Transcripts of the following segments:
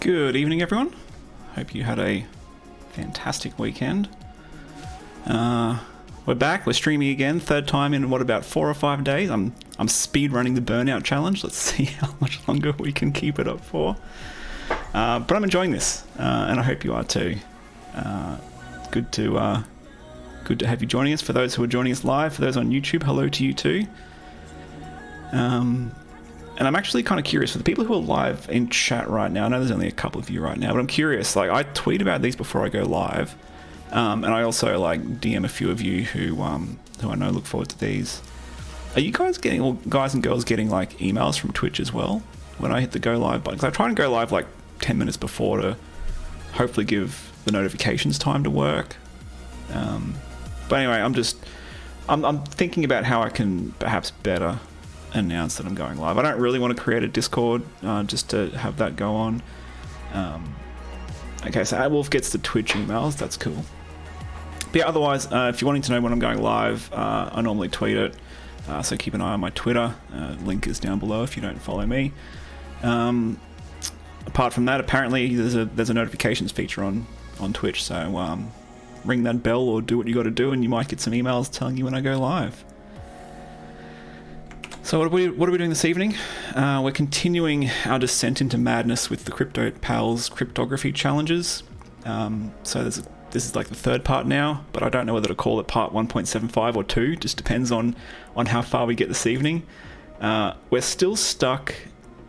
Good evening, everyone. Hope you had a fantastic weekend. We're back. We're streaming again. Third time in about 4 or 5 days. I'm speed running the burnout challenge. Let's see how much longer we can keep it up for. But I'm enjoying this, and I hope you are too. Good to have you joining us. For those who are joining us live, for those on YouTube, hello to you too. And I'm actually kind of curious, for the people who are live in chat right now, I know there's only a couple of you right now, but I'm curious, like, I tweet about these before I go live, and I also, like, DM a few of you who I know look forward to these. Are you guys getting, or guys and girls getting, like, emails from Twitch as well when I hit the go live button? Because I try and go live, like, 10 minutes before to hopefully give the notifications time to work. But anyway, I'm thinking about how I can perhaps better announce that I'm going live. I don't really want to create a Discord just to have that go on. Okay, so Wolf gets the Twitch emails. That's cool. But yeah, otherwise, if you're wanting to know when I'm going live, I normally tweet it. So keep an eye on my Twitter. Link is down below if you don't follow me. Apart from that, apparently there's a notifications feature on Twitch. So ring that bell or do what you got to do, and you might get some emails telling you when I go live. So what are we doing this evening? We're continuing our descent into madness with the Cryptopals cryptography challenges. So this is like the third part now, but I don't know whether to call it part 1.75 or 2. Just depends on how far we get this evening. We're still stuck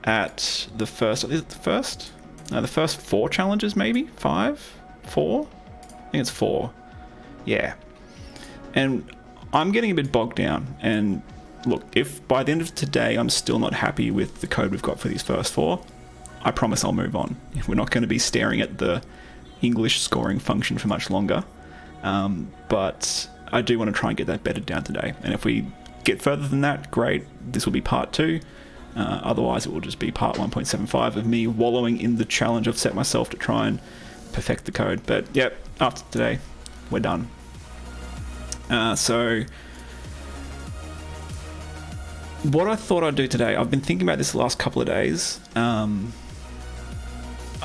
at the first. Is it the first? No, the first 4 challenges, maybe 5, 4. I think it's 4. Yeah. And I'm getting a bit bogged down. And look, if by the end of today I'm still not happy with the code we've got for these first 4, I promise I'll move on. We're not going to be staring at the English scoring function for much longer. But I do want to try and get that bedded down today. And if we get further than that, great. This will be part 2. Otherwise, it will just be part 1.75 of me wallowing in the challenge I've set myself to try and perfect the code. But yep, after today, we're done. So what I thought I'd do today, I've been thinking about this the last couple of days. I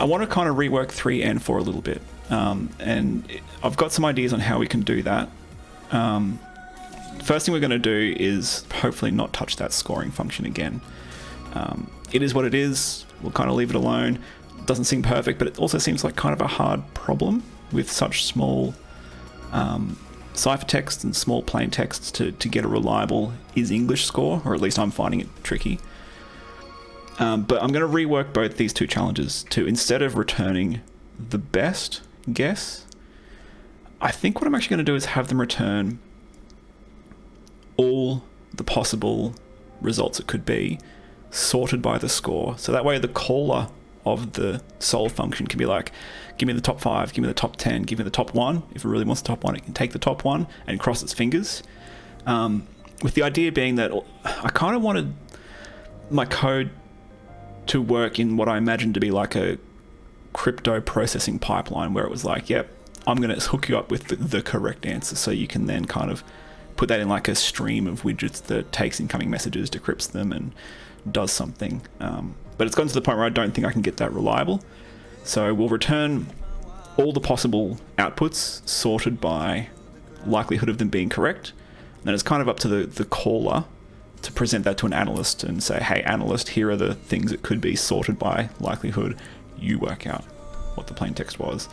want to kind of rework 3 and 4 a little bit. And I've got some ideas on how we can do that. First thing we're going to do is hopefully not touch that scoring function again. It is what it is. We'll kind of leave it alone. It doesn't seem perfect, but it also seems like kind of a hard problem with such small ciphertext and small plain texts to get a reliable is English score, or at least I'm finding it tricky. But I'm going to rework both these 2 challenges to, instead of returning the best guess, I think what I'm actually going to do is have them return all the possible results it could be, sorted by the score. So that way the caller of the solve function can be like, give me the top 5, give me the top 10, give me the top 1. If it really wants the top 1, it can take the top 1 and cross its fingers. With the idea being that I kind of wanted my code to work in what I imagined to be like a crypto processing pipeline, where it was like, yep, I'm going to hook you up with the correct answer, so you can then kind of put that in like a stream of widgets that takes incoming messages, decrypts them, and does something. But it's gotten to the point where I don't think I can get that reliable. So we'll return all the possible outputs sorted by likelihood of them being correct. And then it's kind of up to the caller to present that to an analyst and say, hey, analyst, here are the things it could be sorted by likelihood. You work out what the plain text was.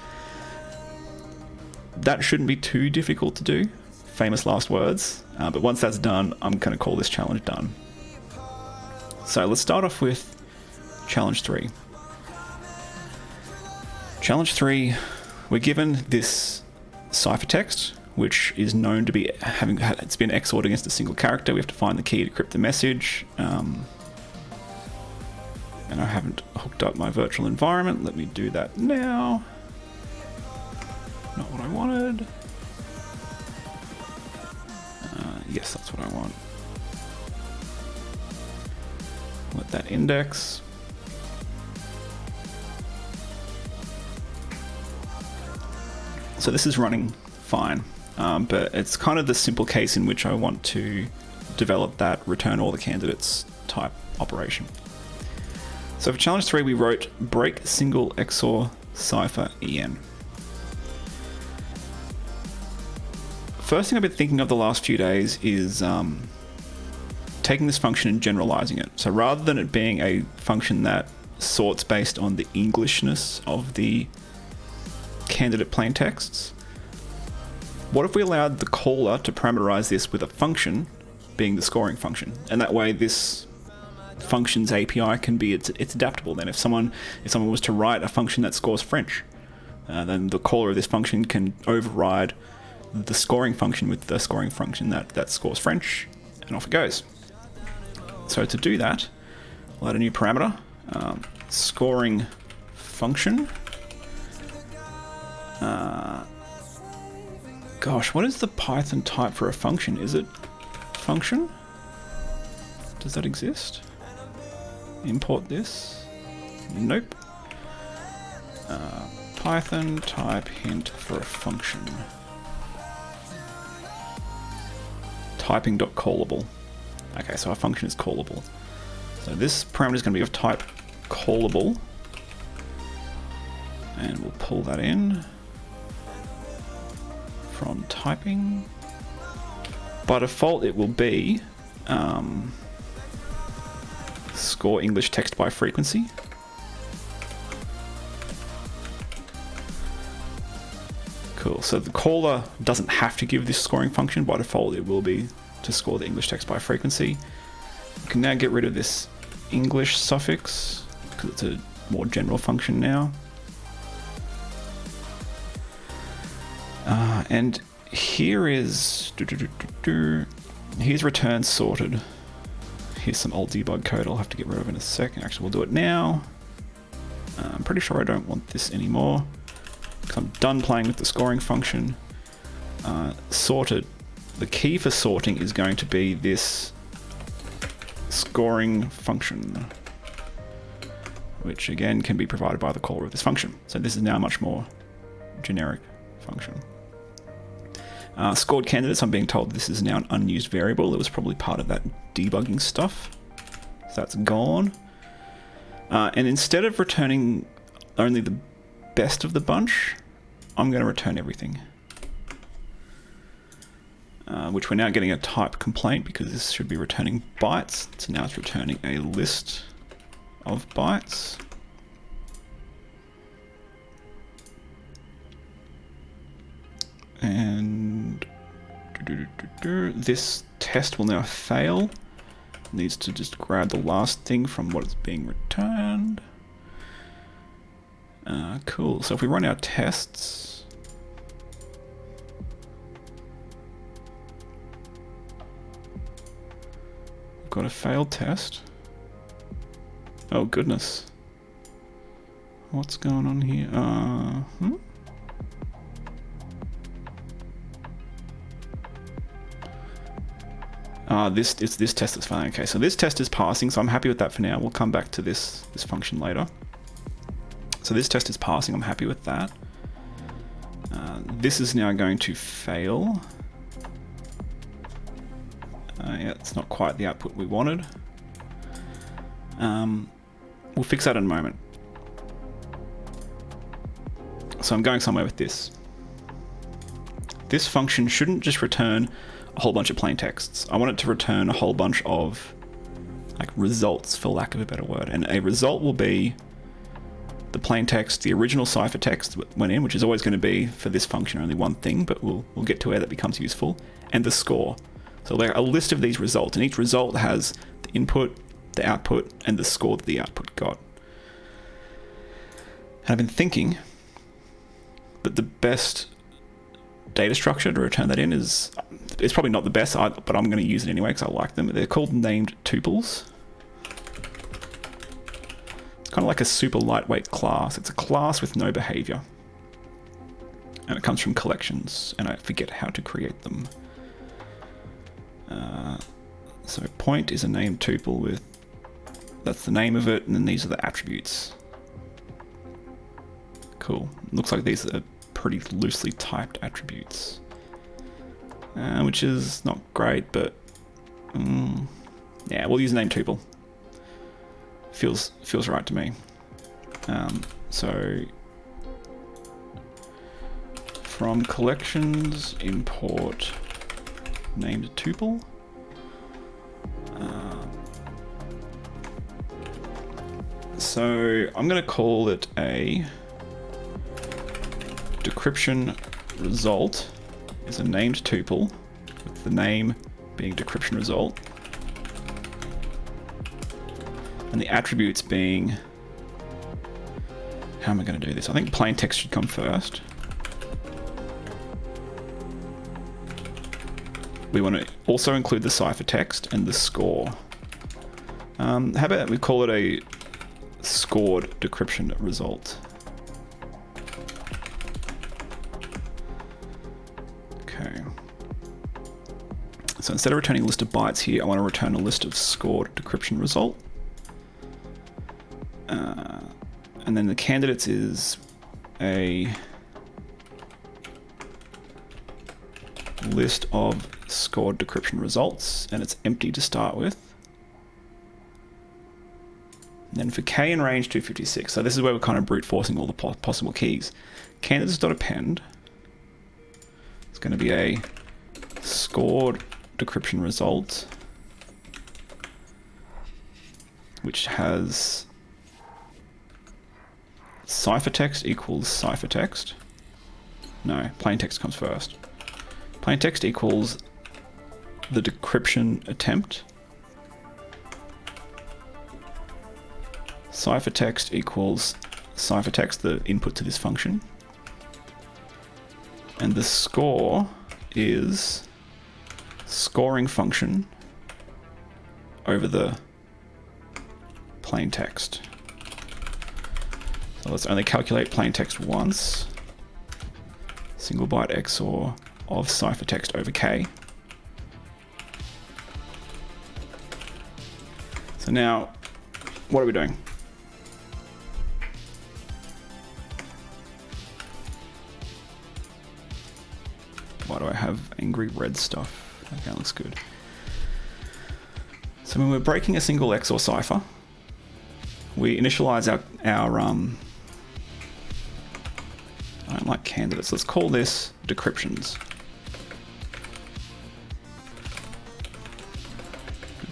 That shouldn't be too difficult to do. Famous last words. But once that's done, I'm going to call this challenge done. So let's start off with challenge 3. Challenge 3, we're given this ciphertext, which is known to be it's been XORed against a single character. We have to find the key to decrypt the message. And I haven't hooked up my virtual environment. Let me do that now. Not what I wanted. Yes, that's what I want. Let that index. So this is running fine, but it's kind of the simple case in which I want to develop that return all the candidates type operation. So for challenge 3, we wrote break single XOR cipher EN. First thing I've been thinking of the last few days is taking this function and generalizing it. So rather than it being a function that sorts based on the Englishness of the candidate plaintexts, what if we allowed the caller to parameterize this with a function being the scoring function? And that way this function's API can be, it's adaptable. Then if someone was to write a function that scores French, then the caller of this function can override the scoring function with the scoring function that scores French, and off it goes. So to do that, we'll add a new parameter, scoring function. Gosh, what is the Python type for a function? Is it function? Does that exist? Import this? Nope. Python type hint for a function. Typing.callable. Okay, so our function is callable. So this parameter is going to be of type callable. And we'll pull that in from typing. By default, it will be score English text by frequency. Cool, so the caller doesn't have to give this scoring function. By default, it will be to score the English text by frequency. You can now get rid of this English suffix because it's a more general function now. And here is here's return sorted. Here's some old debug code I'll have to get rid of in a second. Actually, we'll do it now. I'm pretty sure I don't want this anymore because I'm done playing with the scoring function. Sorted. The key for sorting is going to be this scoring function, which again can be provided by the caller of this function. So this is now a much more generic function. Scored candidates, I'm being told this is now an unused variable. It was probably part of that debugging stuff. So that's gone. And instead of returning only the best of the bunch, I'm going to return everything. Which we're now getting a type complaint because this should be returning bytes. So now it's returning a list of bytes. And this test will now fail. It needs to just grab the last thing from what is being returned. Cool. So if we run our tests, we've got a failed test. Oh goodness. What's going on here? This test is fine. Okay, so this test is passing, so I'm happy with that for now. We'll come back to this function later. So this test is passing, I'm happy with that. This is now going to fail. Yeah, it's not quite the output we wanted. We'll fix that in a moment. So I'm going somewhere with this. This function shouldn't just return a whole bunch of plain texts. I want it to return a whole bunch of like results, for lack of a better word. And a result will be the plain text, the original ciphertext went in, which is always going to be for this function only one thing, but we'll get to where that becomes useful, and the score. So like a list of these results, and each result has the input, the output, and the score that the output got. And I've been thinking that the best data structure to return that in is, it's probably not the best, but I'm going to use it anyway because I like them. They're called named tuples. It's kind of like a super lightweight class. It's a class with no behavior. And it comes from collections, and I forget how to create them. So point is a named tuple with, that's the name of it, and then these are the attributes. Cool. Looks like these are pretty loosely typed attributes, which is not great, but yeah, we'll use name tuple. Feels right to me. So from collections, import named tuple. So I'm going to call it a decryption result is a named tuple with the name being decryption result and the attributes being, how am I going to do this? I think plain text should come first. We want to also include the ciphertext and the score. How about we call it a scored decryption result? Okay. So instead of returning a list of bytes here, I want to return a list of scored decryption result. And then the candidates is a list of scored decryption results, and it's empty to start with. And then for k in range 256, so this is where we're kind of brute forcing all the possible keys. Candidates.append is going to be a scored decryption result, which has ciphertext equals ciphertext. No, plain text comes first. Plain text equals the decryption attempt. Ciphertext equals ciphertext, the input to this function. And the score is scoring function over the plain text. So let's only calculate plain text once. Single byte XOR of ciphertext over k. So now, what are we doing? Why do I have angry red stuff? Okay, that looks good. So when we're breaking a single XOR cipher, we initialize our I don't like candidates. Let's call this decryptions.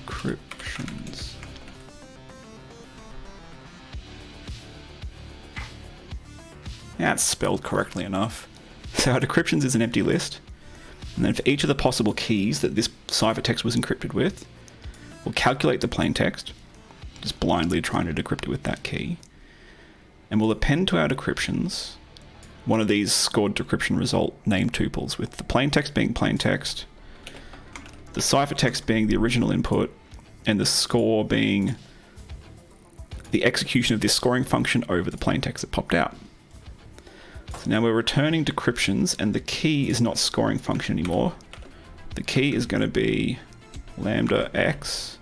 Decryptions. Yeah, it's spelled correctly enough. So our decryptions is an empty list. And then for each of the possible keys that this ciphertext was encrypted with, we'll calculate the plain text, just blindly trying to decrypt it with that key. And we'll append to our decryptions one of these scored decryption result named tuples, with the plain text being plain text, the ciphertext being the original input, and the score being the execution of this scoring function over the plain text that popped out. So now we're returning decryptions, and the key is not scoring function anymore. The key is going to be lambda x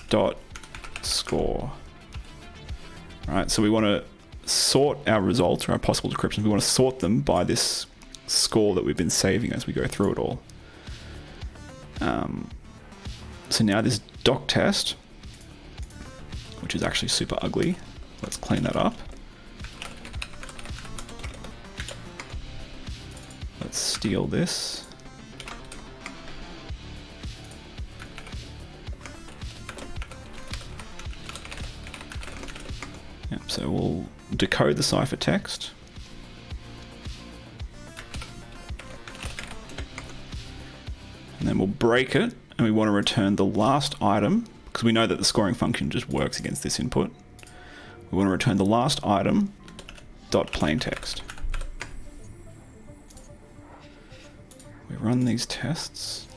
dot score. All right, so we want to sort our results or our possible decryptions. We want to sort them by this score that we've been saving as we go through it all. So now this doc test, which is actually super ugly. Let's clean that up. Let's steal this. Yep, so we'll decode the ciphertext. And then we'll break it, and we want to return the last item, because we know that the scoring function just works against this input. We want to return the last item dot plain text. We run these tests.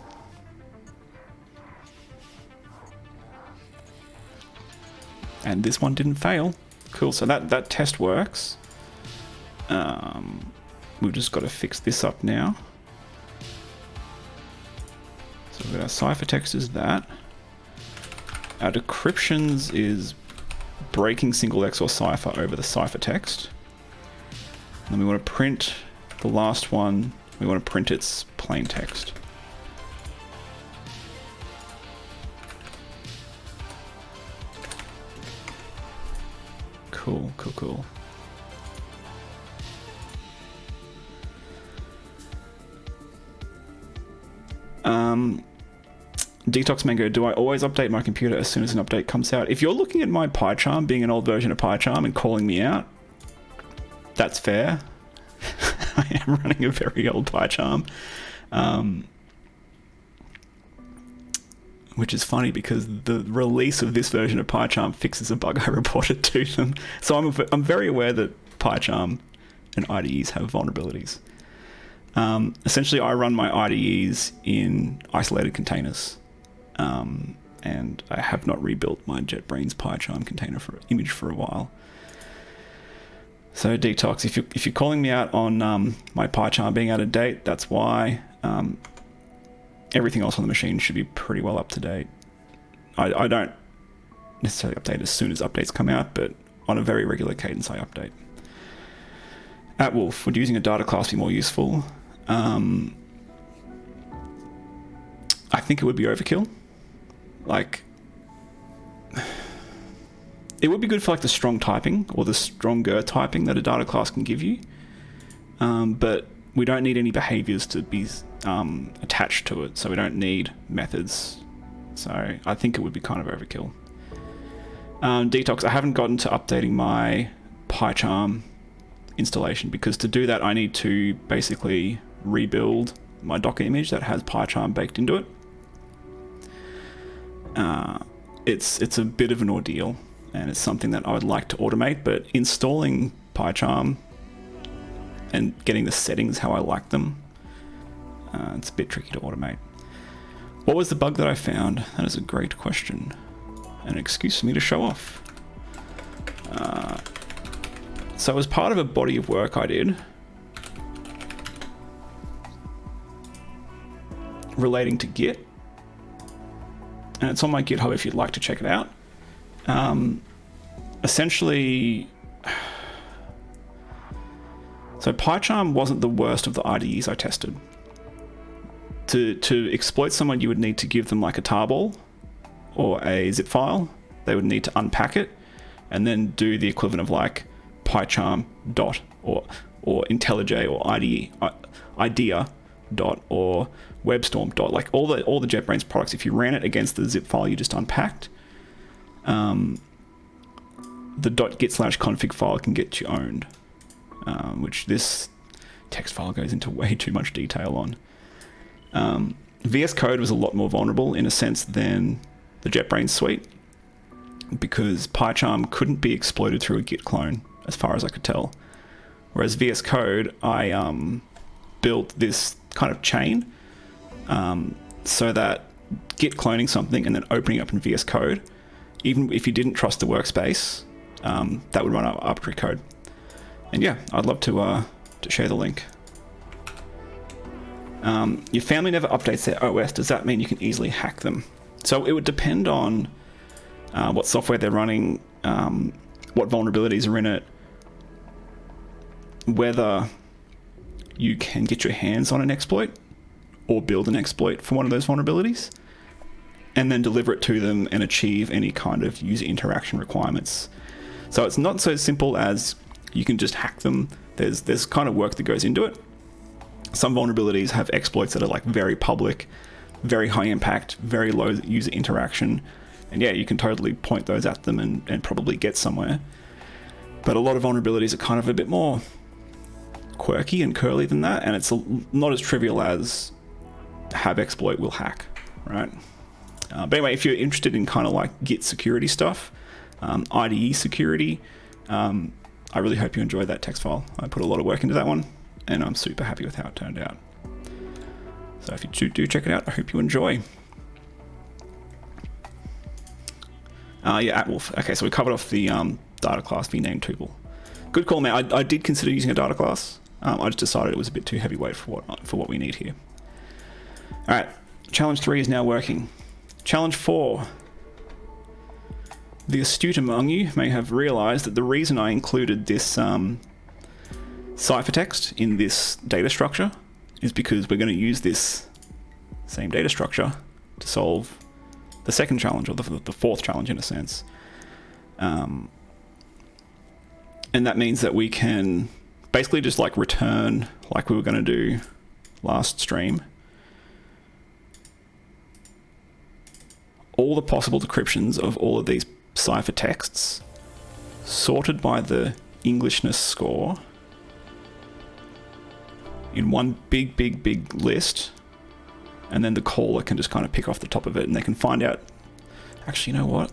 And this one didn't fail. Cool, so that test works. We've just got to fix this up now. So we've got our ciphertext is that. Our decryptions is breaking single XOR cipher over the ciphertext. And then we want to print the last one. We want to print its plain text. Cool, cool, cool. Detox Mango, do I always update my computer as soon as an update comes out? If you're looking at my PyCharm being an old version of PyCharm and calling me out, that's fair. I am running a very old PyCharm. Which is funny because the release of this version of PyCharm fixes a bug I reported to them. So I'm very aware that PyCharm and IDEs have vulnerabilities. Essentially, I run my IDEs in isolated containers. And I have not rebuilt my JetBrains PyCharm container image for a while. So Detox, if you're calling me out on my PyCharm being out of date, that's why. Everything else on the machine should be pretty well up to date. I don't necessarily update as soon as updates come out, but on a very regular cadence I update. At Wolf, would using a data class be more useful? I think it would be overkill. Like, it would be good for like the strong typing or the stronger typing that a data class can give you, but we don't need any behaviors to be attached to it, so we don't need methods. So I think it would be kind of overkill. Detox, I haven't gotten to updating my PyCharm installation because to do that I need to basically rebuild my Docker image that has PyCharm baked into it. It's a bit of an ordeal, and it's something that I would like to automate, but installing PyCharm and getting the settings how I like them, it's a bit tricky to automate. What was the bug that I found? That is a great question. An excuse for me to show off. So as part of a body of work I did relating to Git, and it's on my GitHub if you'd like to check it out. Essentially, so PyCharm wasn't the worst of the IDEs I tested. To exploit someone, you would need to give them like a tarball or a zip file. They would need to unpack it and then do the equivalent of like PyCharm dot or IntelliJ or IDEA dot or WebStorm dot, like all the JetBrains products. If you ran it against the zip file you just unpacked, the .git/config file can get you owned, which this text file goes into way too much detail on. VS Code was a lot more vulnerable in a sense than the JetBrains suite, because PyCharm couldn't be exploited through a Git clone, as far as I could tell. Whereas VS Code, I built this kind of chain so that Git cloning something and then opening up in VS Code, even if you didn't trust the workspace, that would run arbitrary code. And yeah, I'd love to share the link. Your family never updates their OS. Does that mean you can easily hack them? So it would depend on what software they're running, what vulnerabilities are in it, whether you can get your hands on an exploit or build an exploit for one of those vulnerabilities and then deliver it to them and achieve any kind of user interaction requirements. So it's not so simple as you can just hack them. There's kind of work that goes into it. Some vulnerabilities have exploits that are like very public, very high impact, very low user interaction. And yeah, you can totally point those at them and probably get somewhere. But a lot of vulnerabilities are kind of a bit more quirky and curly than that, and it's not as trivial as have exploit will hack, right? But anyway, if you're interested in kind of like Git security stuff, IDE security, I really hope you enjoyed that text file. I put a lot of work into that one, and I'm super happy with how it turned out. So if you do check it out, I hope you enjoy. Yeah, Atwolf. Okay, so we covered off the data class vnamed Tuple. Good call, man. I did consider using a data class. I just decided it was a bit too heavyweight for what we need here. All right, challenge 3 is now working. Challenge 4. The astute among you may have realized that the reason I included this ciphertext in this data structure is because we're going to use this same data structure to solve the second challenge, or the fourth challenge in a sense. And that means that we can basically just like return, like we were going to do last stream, all the possible decryptions of all of these ciphertexts sorted by the Englishness score in one big list, and then the caller can just kind of pick off the top of it, and they can find out. Actually, you know what?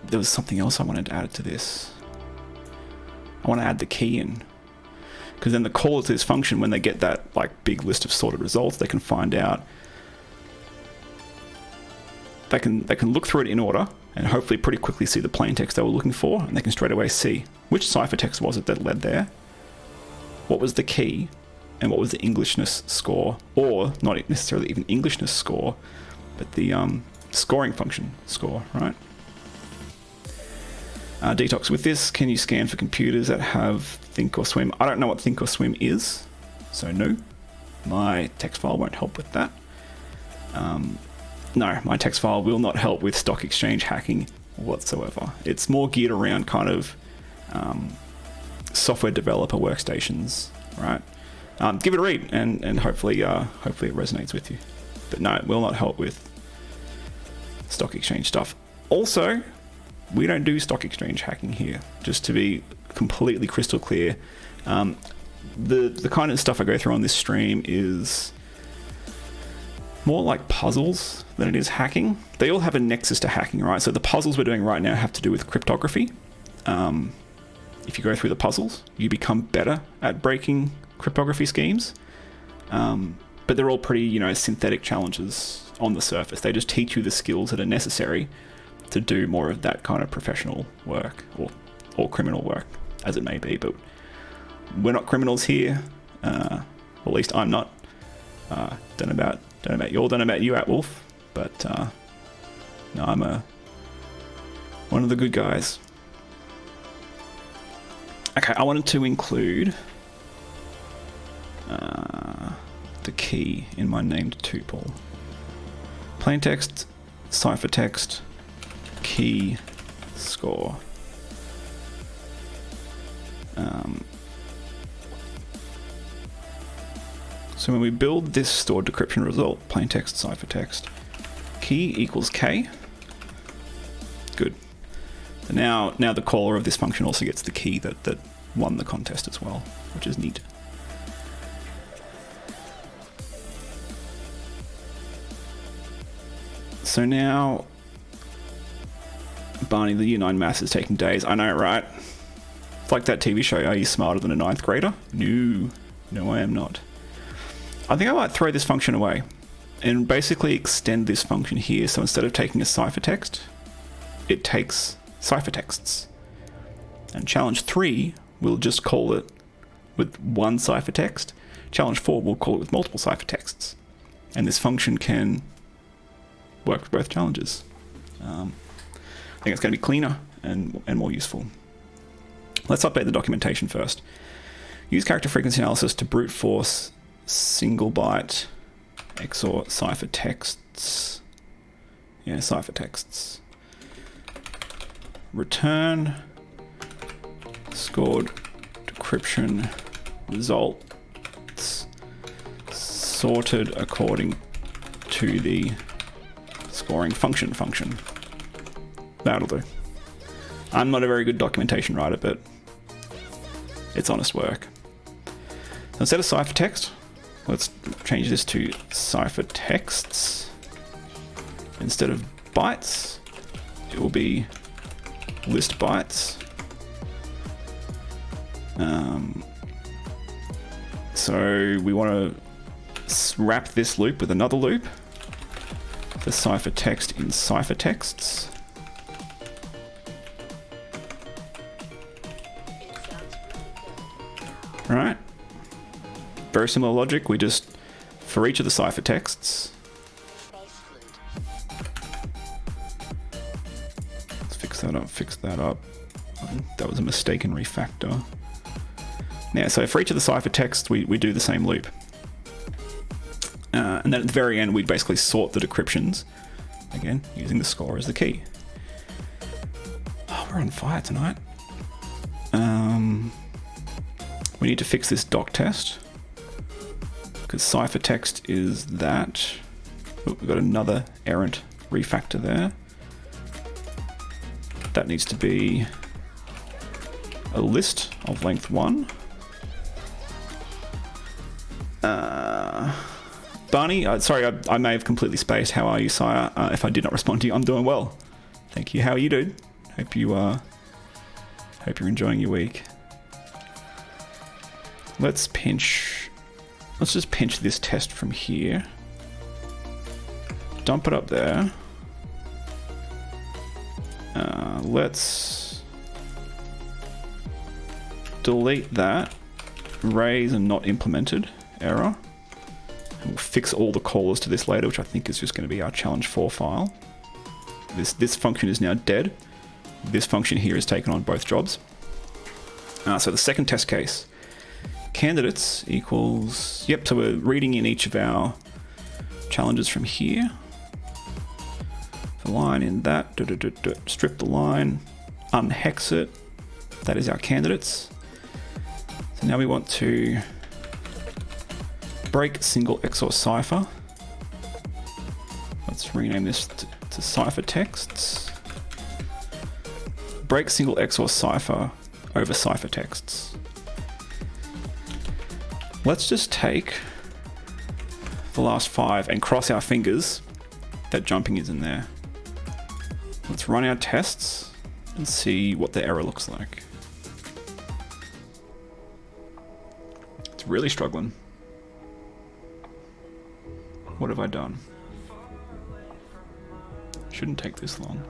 There was something else I wanted to add to this. I want to add the key in, because then the caller to this function, when they get that like big list of sorted results, they can find out. They can look through it in order and hopefully pretty quickly see the plain text they were looking for, and they can straight away see which ciphertext was it that led there, what was the key, and what was the Englishness score, or not necessarily even Englishness score, but the scoring function score, right? Detox, with this, can you scan for computers that have think or swim? I don't know what think or swim is, so no. My text file won't help with that. No, my text file will not help with stock exchange hacking whatsoever. It's more geared around kind of software developer workstations, right? Give it a read, and hopefully it resonates with you. But no, it will not help with stock exchange stuff. Also, we don't do stock exchange hacking here, just to be completely crystal clear. The kind of stuff I go through on this stream is more like puzzles than it is hacking. They all have a nexus to hacking, right? So the puzzles we're doing right now have to do with cryptography. If you go through the puzzles, you become better at breaking cryptography schemes. But they're all pretty, synthetic challenges on the surface. They just teach you the skills that are necessary to do more of that kind of professional work, or criminal work, as it may be. But we're not criminals here. Or at least I'm not. Don't know about you all. Don't know about you, Atwolf. But no, I'm one of the good guys. Okay, I wanted to include the key in my named tuple. Plaintext, ciphertext, key, score. So when we build this stored decryption result, plaintext, ciphertext, key equals k. Good. So now the caller of this function also gets the key that won the contest as well, which is neat. So now, Barney, the Year 9 maths is taking days. I know, right? It's like that TV show, Are You Smarter Than a Ninth Grader? No, I am not. I think I might throw this function away and basically extend this function here. So instead of taking a ciphertext, it takes ciphertexts. And challenge 3, we'll just call it with one ciphertext. Challenge 4, we'll call it with multiple ciphertexts. And this function can work with both challenges. I think it's going to be cleaner and more useful. Let's update the documentation first. Use character frequency analysis to brute force single byte XOR ciphertexts. Yeah, ciphertexts. Return scored decryption results sorted according to the scoring function. That'll do. I'm not a very good documentation writer, but it's honest work. So instead of ciphertext, let's change this to ciphertexts. Instead of bytes, it will be list bytes. So we want to wrap this loop with another loop for ciphertext in ciphertexts. Right. Very similar logic. We just, for each of the ciphertexts, let's fix that up. That was a mistake in refactor. Yeah, so for each of the ciphertexts, we do the same loop. And then at the very end, we basically sort the decryptions, again, using the score as the key. Oh, we're on fire tonight. We need to fix this doc test, because ciphertext is that. Oh, we've got another errant refactor there. That needs to be a list of length 1. Barney, sorry, I may have completely spaced. How are you, sire? If I did not respond to you, I'm doing well. Thank you. How are you, dude? Hope you're enjoying your week. Let's just pinch this test from here. Dump it up there. Let's delete that. Raise and not implemented error. And we'll fix all the callers to this later, which I think is just going to be our challenge 4 file. This function is now dead. This function here is taken on both jobs. So the second test case, candidates equals, yep, so we're reading in each of our challenges from here. The line in that, strip the line, unhex it. That is our candidates. So now we want to break single XOR cipher. Let's rename this to ciphertexts. Break single XOR cipher over ciphertexts. Let's just take the last 5 and cross our fingers that jumping is in there. Let's run our tests and see what the error looks like. It's really struggling. What have I done? Shouldn't take this long.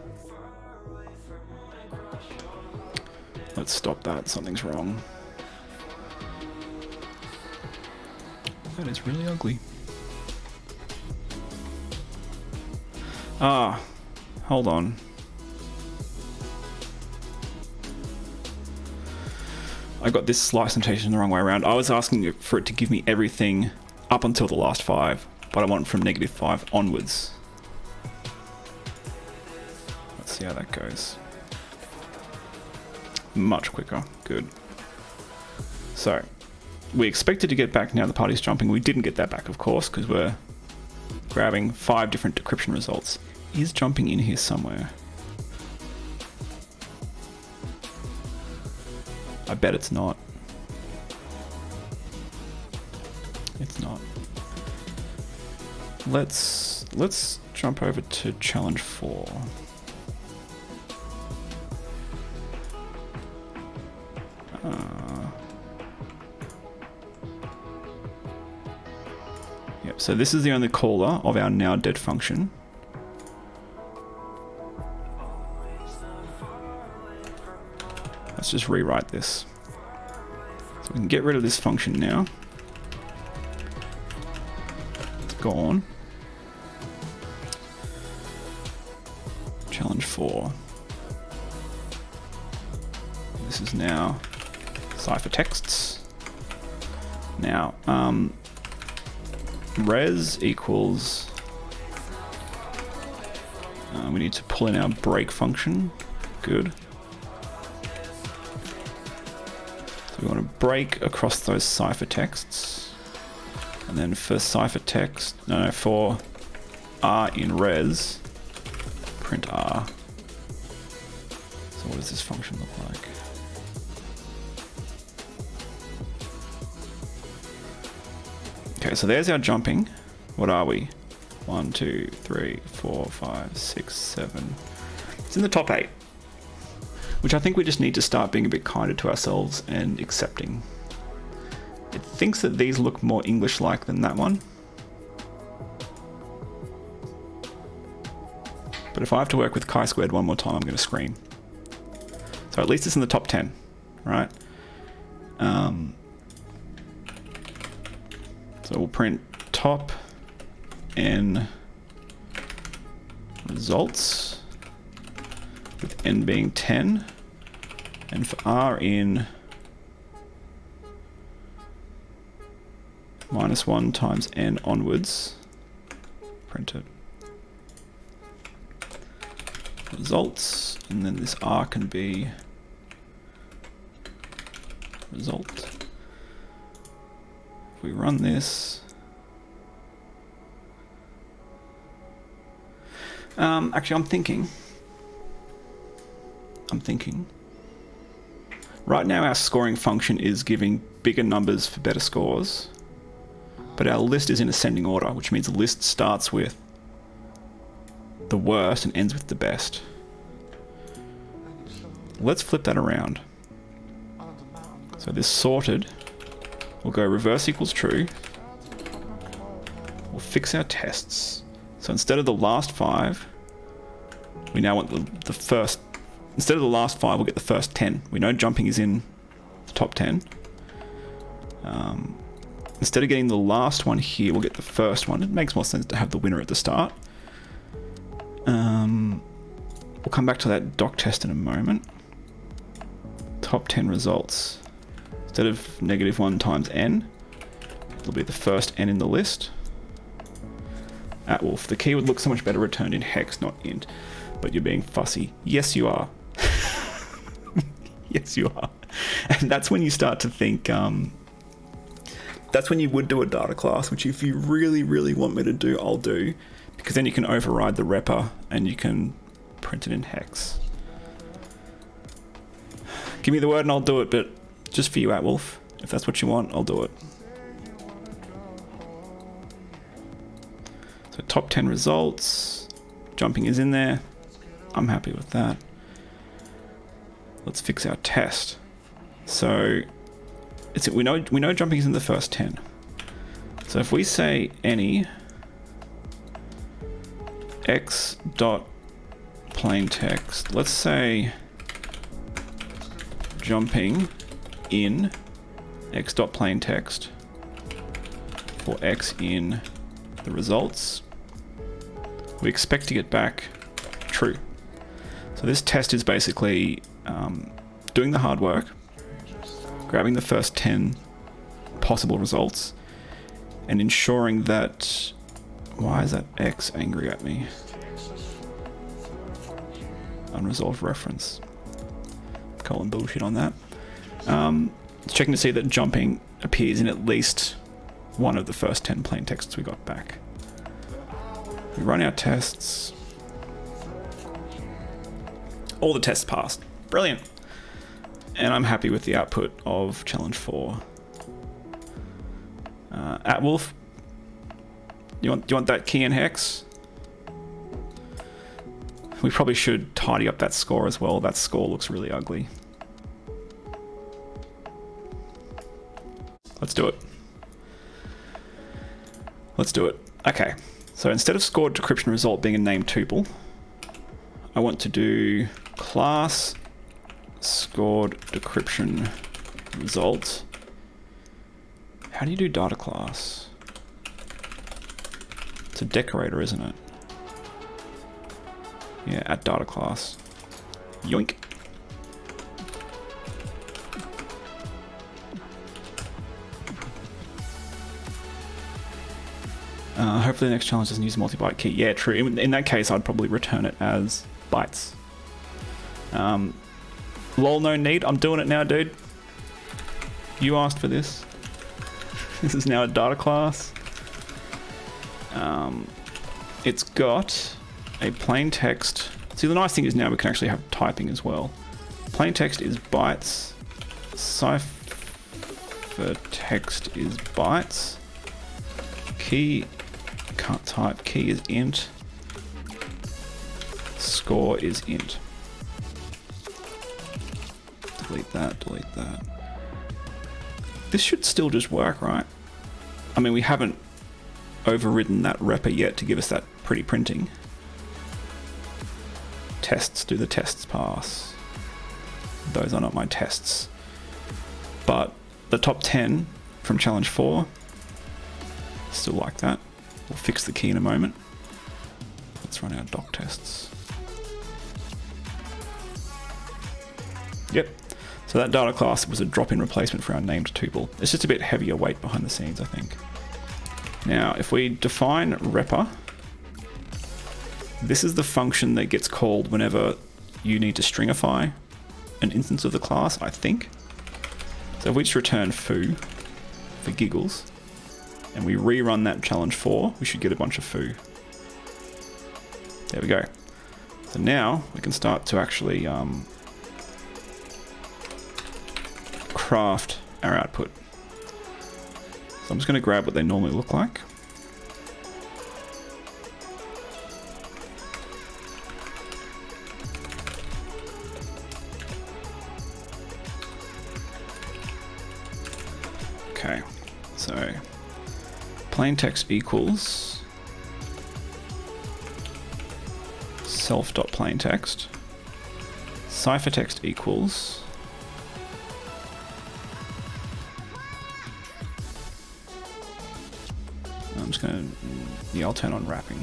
Let's stop that. Something's wrong. That is really ugly. Hold on. I got this slice notation the wrong way around. I was asking for it to give me everything up until the last 5, but I want from -5 onwards. Let's see how that goes. Much quicker. Good. So, we expected to get back now the party's jumping. We didn't get that back, of course, because we're grabbing 5 different decryption results. Is jumping in here somewhere? I bet it's not. It's not. Let's jump over to challenge 4. Yep, so this is the only caller of our now dead function. Let's just rewrite this. So we can get rid of this function now. It's gone. Challenge 4. This is now ciphertexts. Now, res equals, we need to pull in our break function. Good. So we want to break across those ciphertexts. And then for ciphertext, for R in res, print R. So what does this function look like? Okay, so there's our jumping. What are we? 1, 2, 3, 4, 5, 6, 7. It's in the top 8. Which I think we just need to start being a bit kinder to ourselves and accepting. It thinks that these look more English-like than that one. But if I have to work with chi-squared one more time, I'm going to scream. So at least it's in the top 10, right? So we'll print top n results, with n being 10, and for R in -1 times n onwards, print it. Results, and then this R can be result. If we run this, actually I'm thinking. Right now our scoring function is giving bigger numbers for better scores, but our list is in ascending order, which means the list starts with the worst and ends with the best. Let's flip that around. So this sorted will go reverse equals true. We'll fix our tests. So instead of the last 5, we now want the first. Instead of the last 5, we'll get the first 10. We know jumping is in the top 10. Instead of getting the last one here, we'll get the first one. It makes more sense to have the winner at the start. We'll come back to that doc test in a moment. Top 10 results. Instead of -1 times n, it'll be the first n in the list. @wolf. The key would look so much better returned in hex, not int. But you're being fussy. Yes, you are. Yes, you are. And that's when you start to think, that's when you would do a data class, which if you really, really want me to do, I'll do. Because then you can override the repr and you can print it in hex. Give me the word and I'll do it, but just for you, @wolf. If that's what you want, I'll do it. So top 10 results. Jumping is in there. I'm happy with that. Let's fix our test. So we know jumping is in the first 10. So if we say any x dot plain text, let's say jumping in x dot plain text for x in the results, we expect to get back true. So this test is basically doing the hard work, grabbing the first 10 possible results, and ensuring that... Why is that X angry at me? Unresolved reference. Colon bullshit on that. Checking to see that jumping appears in at least one of the first 10 plain texts we got back. We run our tests. All the tests passed. Brilliant. And I'm happy with the output of challenge 4. @wolf, you want that key in hex? We probably should tidy up that score as well. That score looks really ugly. Let's do it. Let's do it. Okay. So instead of scored decryption result being a named tuple, I want to do class scored decryption result. How do you do data class? It's a decorator, isn't it? Yeah, at data class. Yoink. Hopefully the next challenge doesn't use a multi-byte key. Yeah, true. In that case, I'd probably return it as bytes. Lol, no need. I'm doing it now, dude. You asked for this. This is now a data class. It's got a plain text. See, the nice thing is now we can actually have typing as well. Plain text is bytes. Cipher text is bytes. Key, can't type. Key is int. Score is int. Delete that, delete that. This should still just work, right? I mean, we haven't overridden that repr yet to give us that pretty printing. Tests, do the tests pass? Those are not my tests. But the top 10 from challenge 4, still like that. We'll fix the key in a moment. Let's run our doc tests. Yep. So that data class was a drop-in replacement for our named tuple. It's just a bit heavier weight behind the scenes, I think. Now, if we define repr, this is the function that gets called whenever you need to stringify an instance of the class, I think. So if we just return foo for giggles, and we rerun that challenge 4, we should get a bunch of foo. There we go. So now we can start to actually craft our output. So I'm just going to grab what they normally look like. Okay, so plain text equals self.plaintext. Ciphertext equals I'm just going to, yeah, I'll turn on wrapping.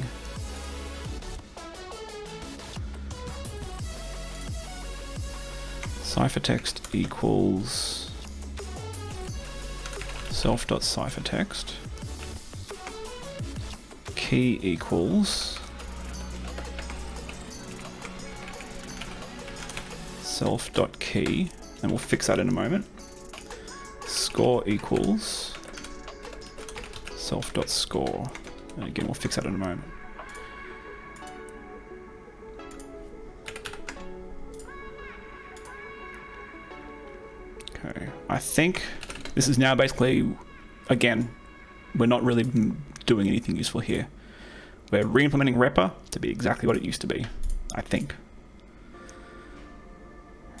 Ciphertext equals self.ciphertext. Key equals self.key, and we'll fix that in a moment. Score equals self.score. And again, we'll fix that in a moment. Okay, I think this is now basically, again, we're not really doing anything useful here. We're re-implementing repr to be exactly what it used to be, I think.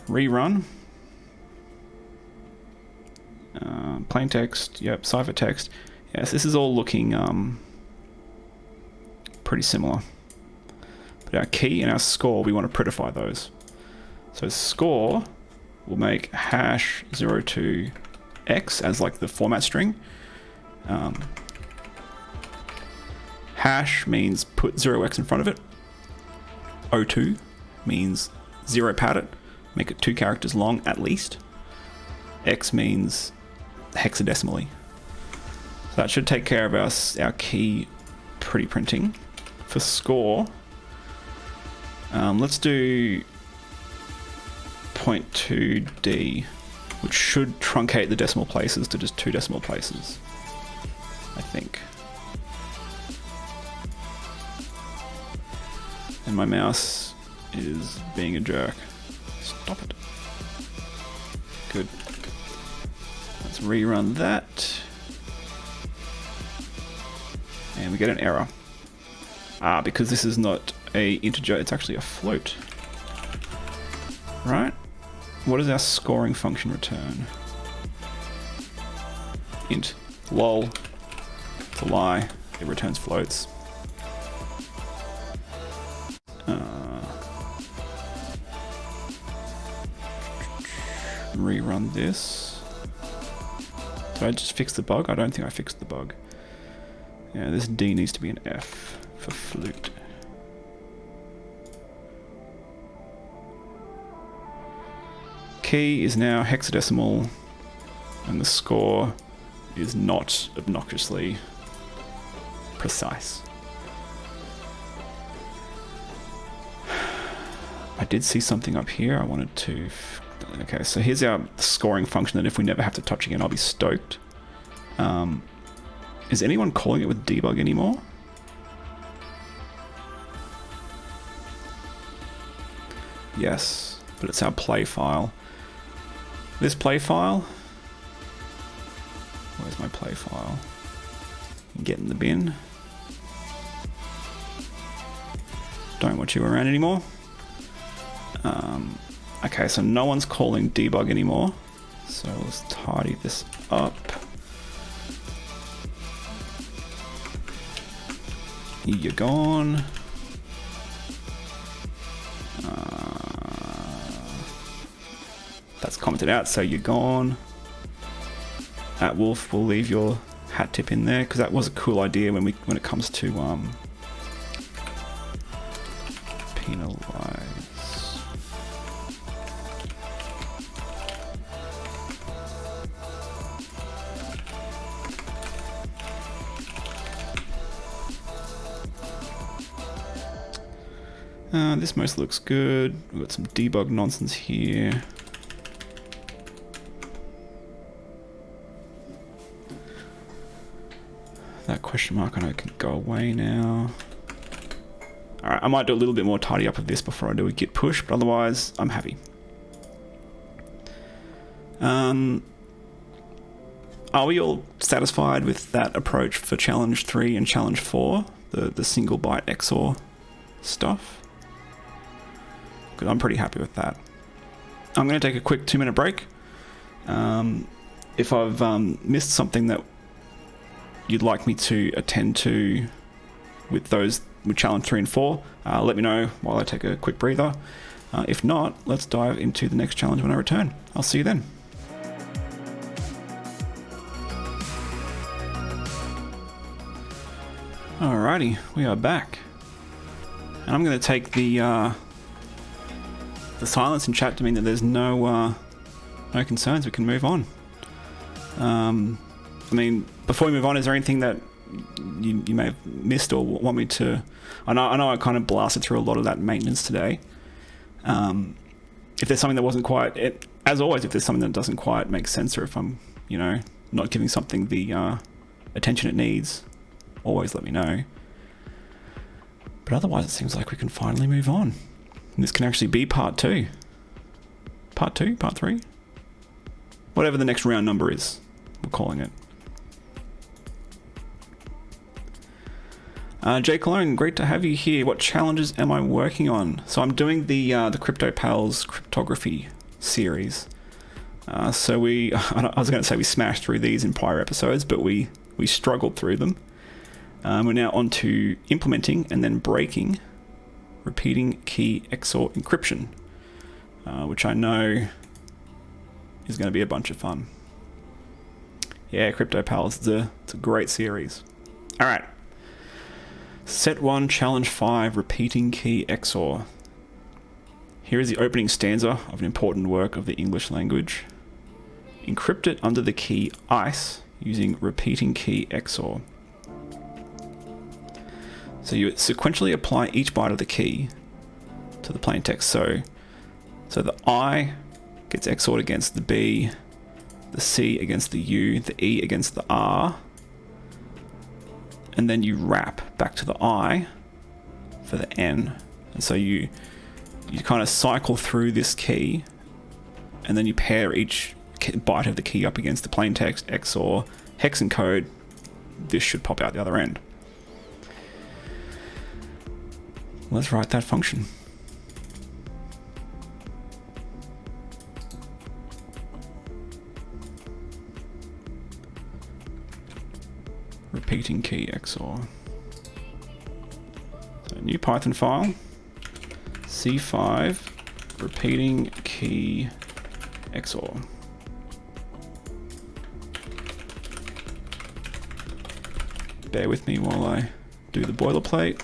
Rerun. Plain text, yep, ciphertext. Yes, this is all looking pretty similar. But our key and our score, we want to prettify those. So score will make hash 02x as like the format string. Hash means put 0x in front of it. 02 means 0 pad it, make it 2 characters long at least. X means hexadecimally. So that should take care of our key pretty printing. For score, let's do 0.2d, which should truncate the decimal places to just 2 decimal places, I think. And my mouse is being a jerk. Stop it. Good. Let's rerun that. And we get an error. Because this is not a integer, it's actually a float. Right? What does our scoring function return? Int. Lol. It's a lie. It returns floats. Rerun this. Did I just fix the bug? I don't think I fixed the bug. Yeah, this D needs to be an F for flute. Key is now hexadecimal, and the score is not obnoxiously precise. I did see something up here I wanted to... Okay, so here's our scoring function that if we never have to touch again, I'll be stoked. Is anyone calling it with debug anymore? Yes, but it's our play file. This play file... Where's my play file? Get in the bin. Don't want you around anymore. Okay, so no one's calling debug anymore. So let's tidy this up. You're gone. That's commented out, so you're gone. At Wolf, we'll leave your hat tip in there because that was a cool idea when it comes to penalize. This most looks good. We've got some debug nonsense here. that question mark, and I can go away now. All right, I might do a little bit more tidy up of this before I do a git push, but otherwise I'm happy. Are we all satisfied with that approach for challenge 3 and challenge 4, the single byte XOR stuff? Because I'm pretty happy with that. I'm going to take a quick 2-minute break. If I've missed something that you'd like me to attend to with challenge 3 and 4, let me know while I take a quick breather. If not, let's dive into the next challenge when I return. I'll see you then. Alrighty, we are back. And I'm going to take the silence in chat to mean that there's no concerns. We can move on. I mean, before we move on, is there anything that you may have missed or want me to... I know I kind of blasted through a lot of that maintenance today. If there's something that wasn't quite... as always, if there's something that doesn't quite make sense, or if I'm, not giving something the attention it needs, always let me know. But otherwise, it seems like we can finally move on. And this can actually be part 2. Part 2? Part 3? Whatever the next round number is, we're calling it. Jay Cologne, great to have you here. What challenges am I working on? So I'm doing the Cryptopals cryptography series. I was going to say we smashed through these in prior episodes, but we struggled through them. We're now on to implementing and then breaking repeating key XOR encryption, which I know is going to be a bunch of fun. Yeah, Cryptopals, it's a great series. All right. Set 1, challenge 5, repeating key XOR. Here is the opening stanza of an important work of the English language. Encrypt it under the key ICE using repeating key XOR. So you sequentially apply each byte of the key to the plain text. So the I gets XORed against the B, the C against the U, the E against the R, and then you wrap back to the I for the N. And so you kind of cycle through this key, and then you pair each byte of the key up against the plain text XOR hex encode. This should pop out the other end. Let's write that function. Repeating key XOR. So new Python file, C5, repeating key XOR. Bear with me while I do the boilerplate.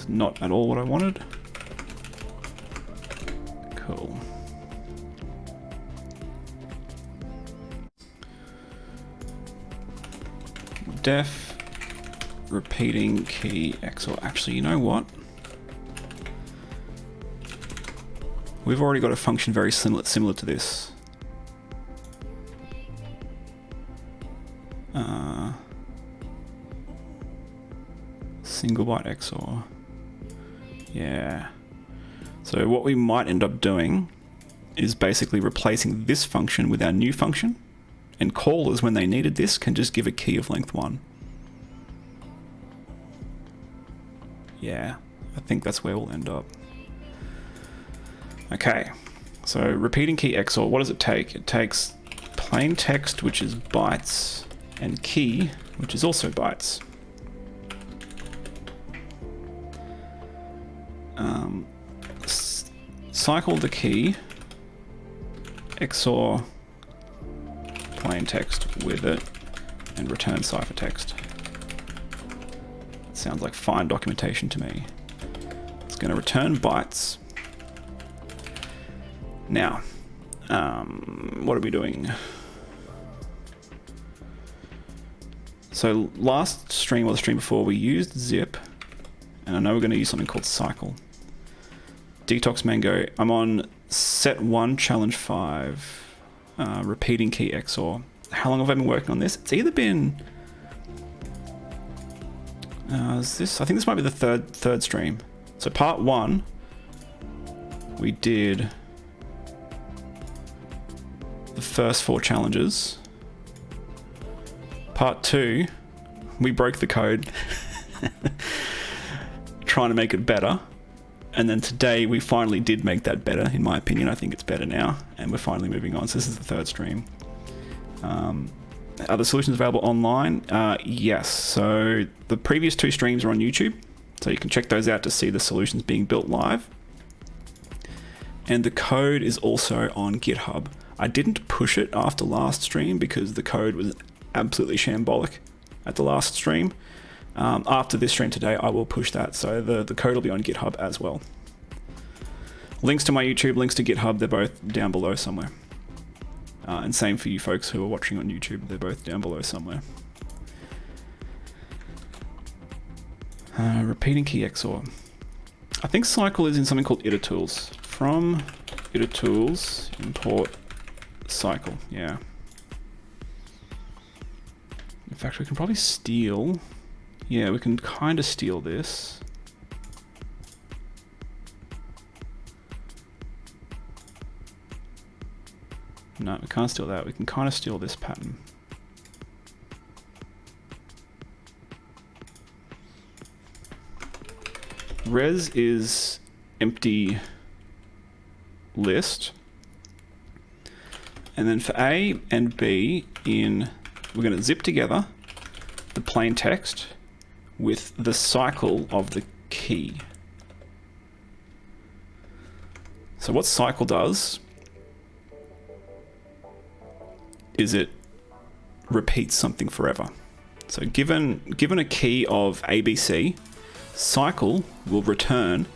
Not at all what I wanted. Cool. Def repeating key XOR. Actually, you know what? We've already got a function very similar to this. Single byte XOR. Yeah. So what we might end up doing is basically replacing this function with our new function, and callers, when they needed this, can just give a key of length 1. Yeah, I think that's where we'll end up. Okay, so repeating key XOR, what does it take? It takes plain text, which is bytes, and key, which is also bytes. Cycle the key, XOR plain text with it, and return ciphertext. Sounds like fine documentation to me. It's going to return bytes. Now, what are we doing? So last stream or the stream before, we used zip, and I know we're going to use something called cycle. Detox Mango. I'm on set 1, challenge 5, repeating key XOR. How long have I been working on this? It's either been... is this? I think this might be the third stream. So part 1, we did the first 4 challenges. Part 2, we broke the code, trying to make it better. And then today we finally did make that better, in my opinion. I think it's better now, and we're finally moving on. So this is the 3rd stream. Are the solutions available online? Yes. So the previous 2 streams are on YouTube, so you can check those out to see the solutions being built live. And the code is also on GitHub. I didn't push it after last stream because the code was absolutely shambolic at the last stream. After this stream today, I will push that, so the code will be on GitHub as well. Links to my YouTube, links to GitHub, they're both down below somewhere. And same for you folks who are watching on YouTube, they're both down below somewhere. Repeating key XOR. I think cycle is in something called itertools. From itertools, import cycle, yeah. In fact, we can probably steal. Yeah, we can kind of steal this. No, we can't steal that. We can kind of steal this pattern. Res is empty list. And then for A and B we're going to zip together the plain text with the cycle of the key. So what cycle does is it repeats something forever. So given a key of ABC, cycle will return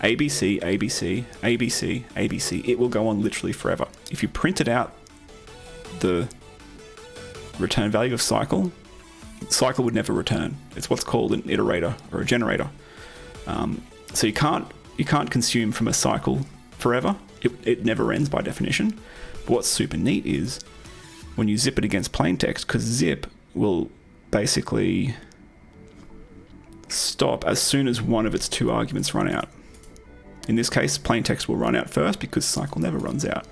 ABC, ABC, ABC, ABC. It will go on literally forever. If you printed out the return value of cycle would never return. It's what's called an iterator or a generator. So you can't consume from a cycle forever. It never ends by definition. But what's super neat is when you zip it against plain text, because zip will basically stop as soon as one of its 2 arguments run out. In this case, plain text will run out first because cycle never runs out.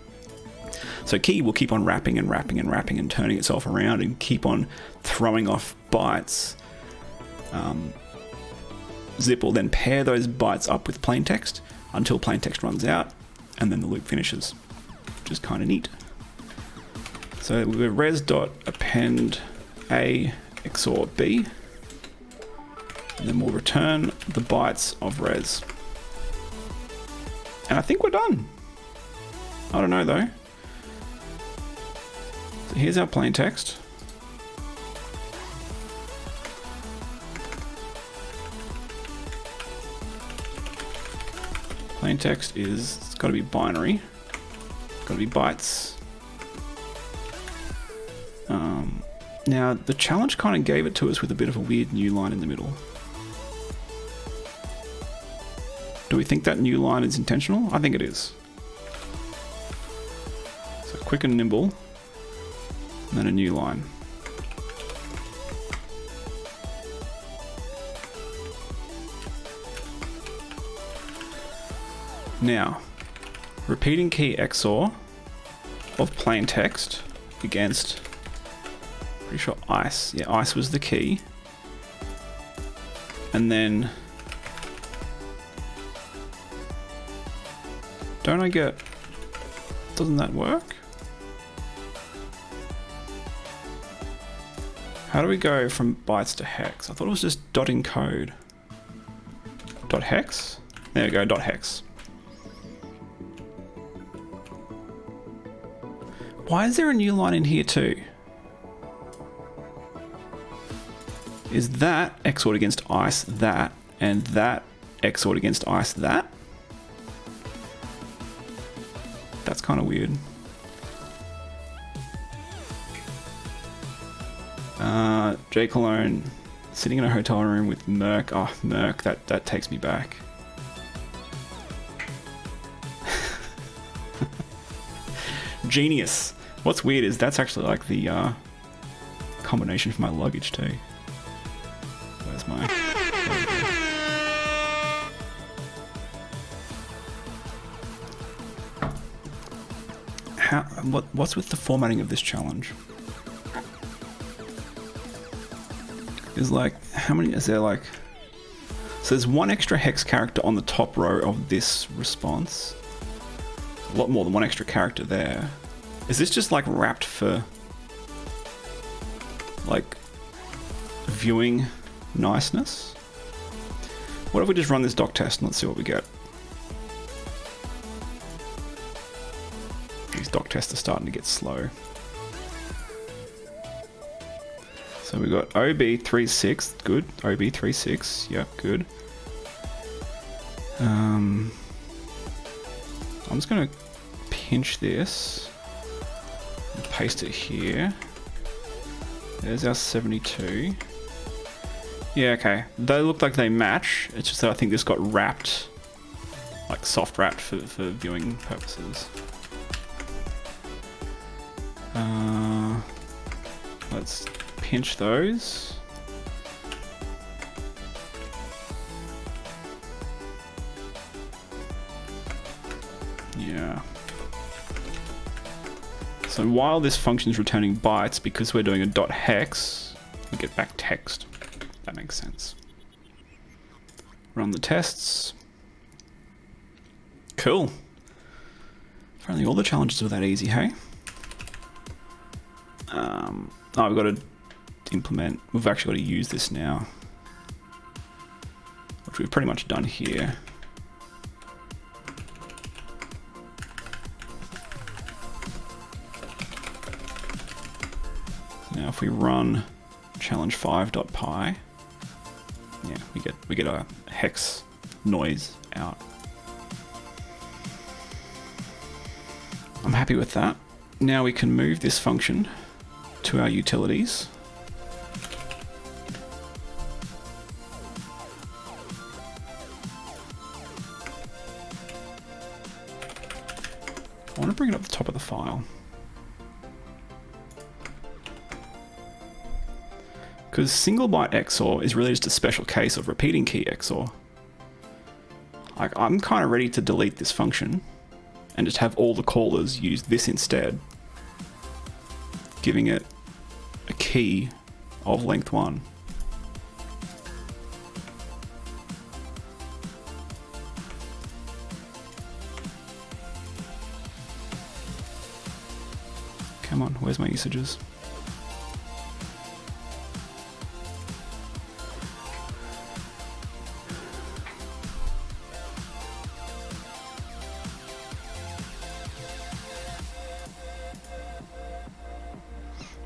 So key will keep on wrapping and wrapping and wrapping and turning itself around and keep on throwing off bytes. Zip will then pair those bytes up with plain text until plain text runs out, and then the loop finishes, which is kind of neat. So we're res.append A XOR B, and then we'll return the bytes of res. And I think we're done. I don't know though. So here's our plain text. Plain text is, it's got to be binary. It's got to be bytes. Now the challenge kind of gave it to us with a bit of a weird new line in the middle. Do we think that new line is intentional? I think it is. So quick and nimble, and then a new line. Now, repeating key XOR of plain text against, pretty sure ice. Yeah, ice was the key. And then, don't I get, doesn't that work? How do we go from bytes to hex? I thought it was just dot encode. Dot hex? There we go, dot hex. Why is there a new line in here too? Is that XOR'd against ice that, and that XOR'd against ice that? That's kind of weird. Jake alone, sitting in a hotel room with Merc. Oh, Merc, that takes me back. Genius. What's weird is that's actually like the combination for my luggage too. Where's my... What's with the formatting of this challenge? Is like, how many is there? Like, so there's one extra hex character on the top row of this response. A lot more than one extra character there. Is this just like wrapped for like viewing niceness? What if we just run this doc test and let's see what we get? These doc tests are starting to get slow. So we got OB36, good. OB36, yep, good. I'm just gonna pinch this and paste it here. There's our 72. Yeah, okay. They look like they match. It's just that I think this got wrapped, like soft wrapped for viewing purposes. Let's pinch those. Yeah. So while this function is returning bytes, because we're doing a dot hex, we get back text. That makes sense. Run the tests. Cool. Apparently all the challenges were that easy, hey? Oh, we've got to implement, we've actually got to use this now, which we've pretty much done here. Now if we run challenge5.py, yeah, we get a hex noise out. I'm happy with that. Now we can move this function to our utilities. I want to bring it up the top of the file. Because single byte XOR is really just a special case of repeating key XOR. Like, I'm kind of ready to delete this function and just have all the callers use this instead, giving it a key of length 1. Come on, where's my usages?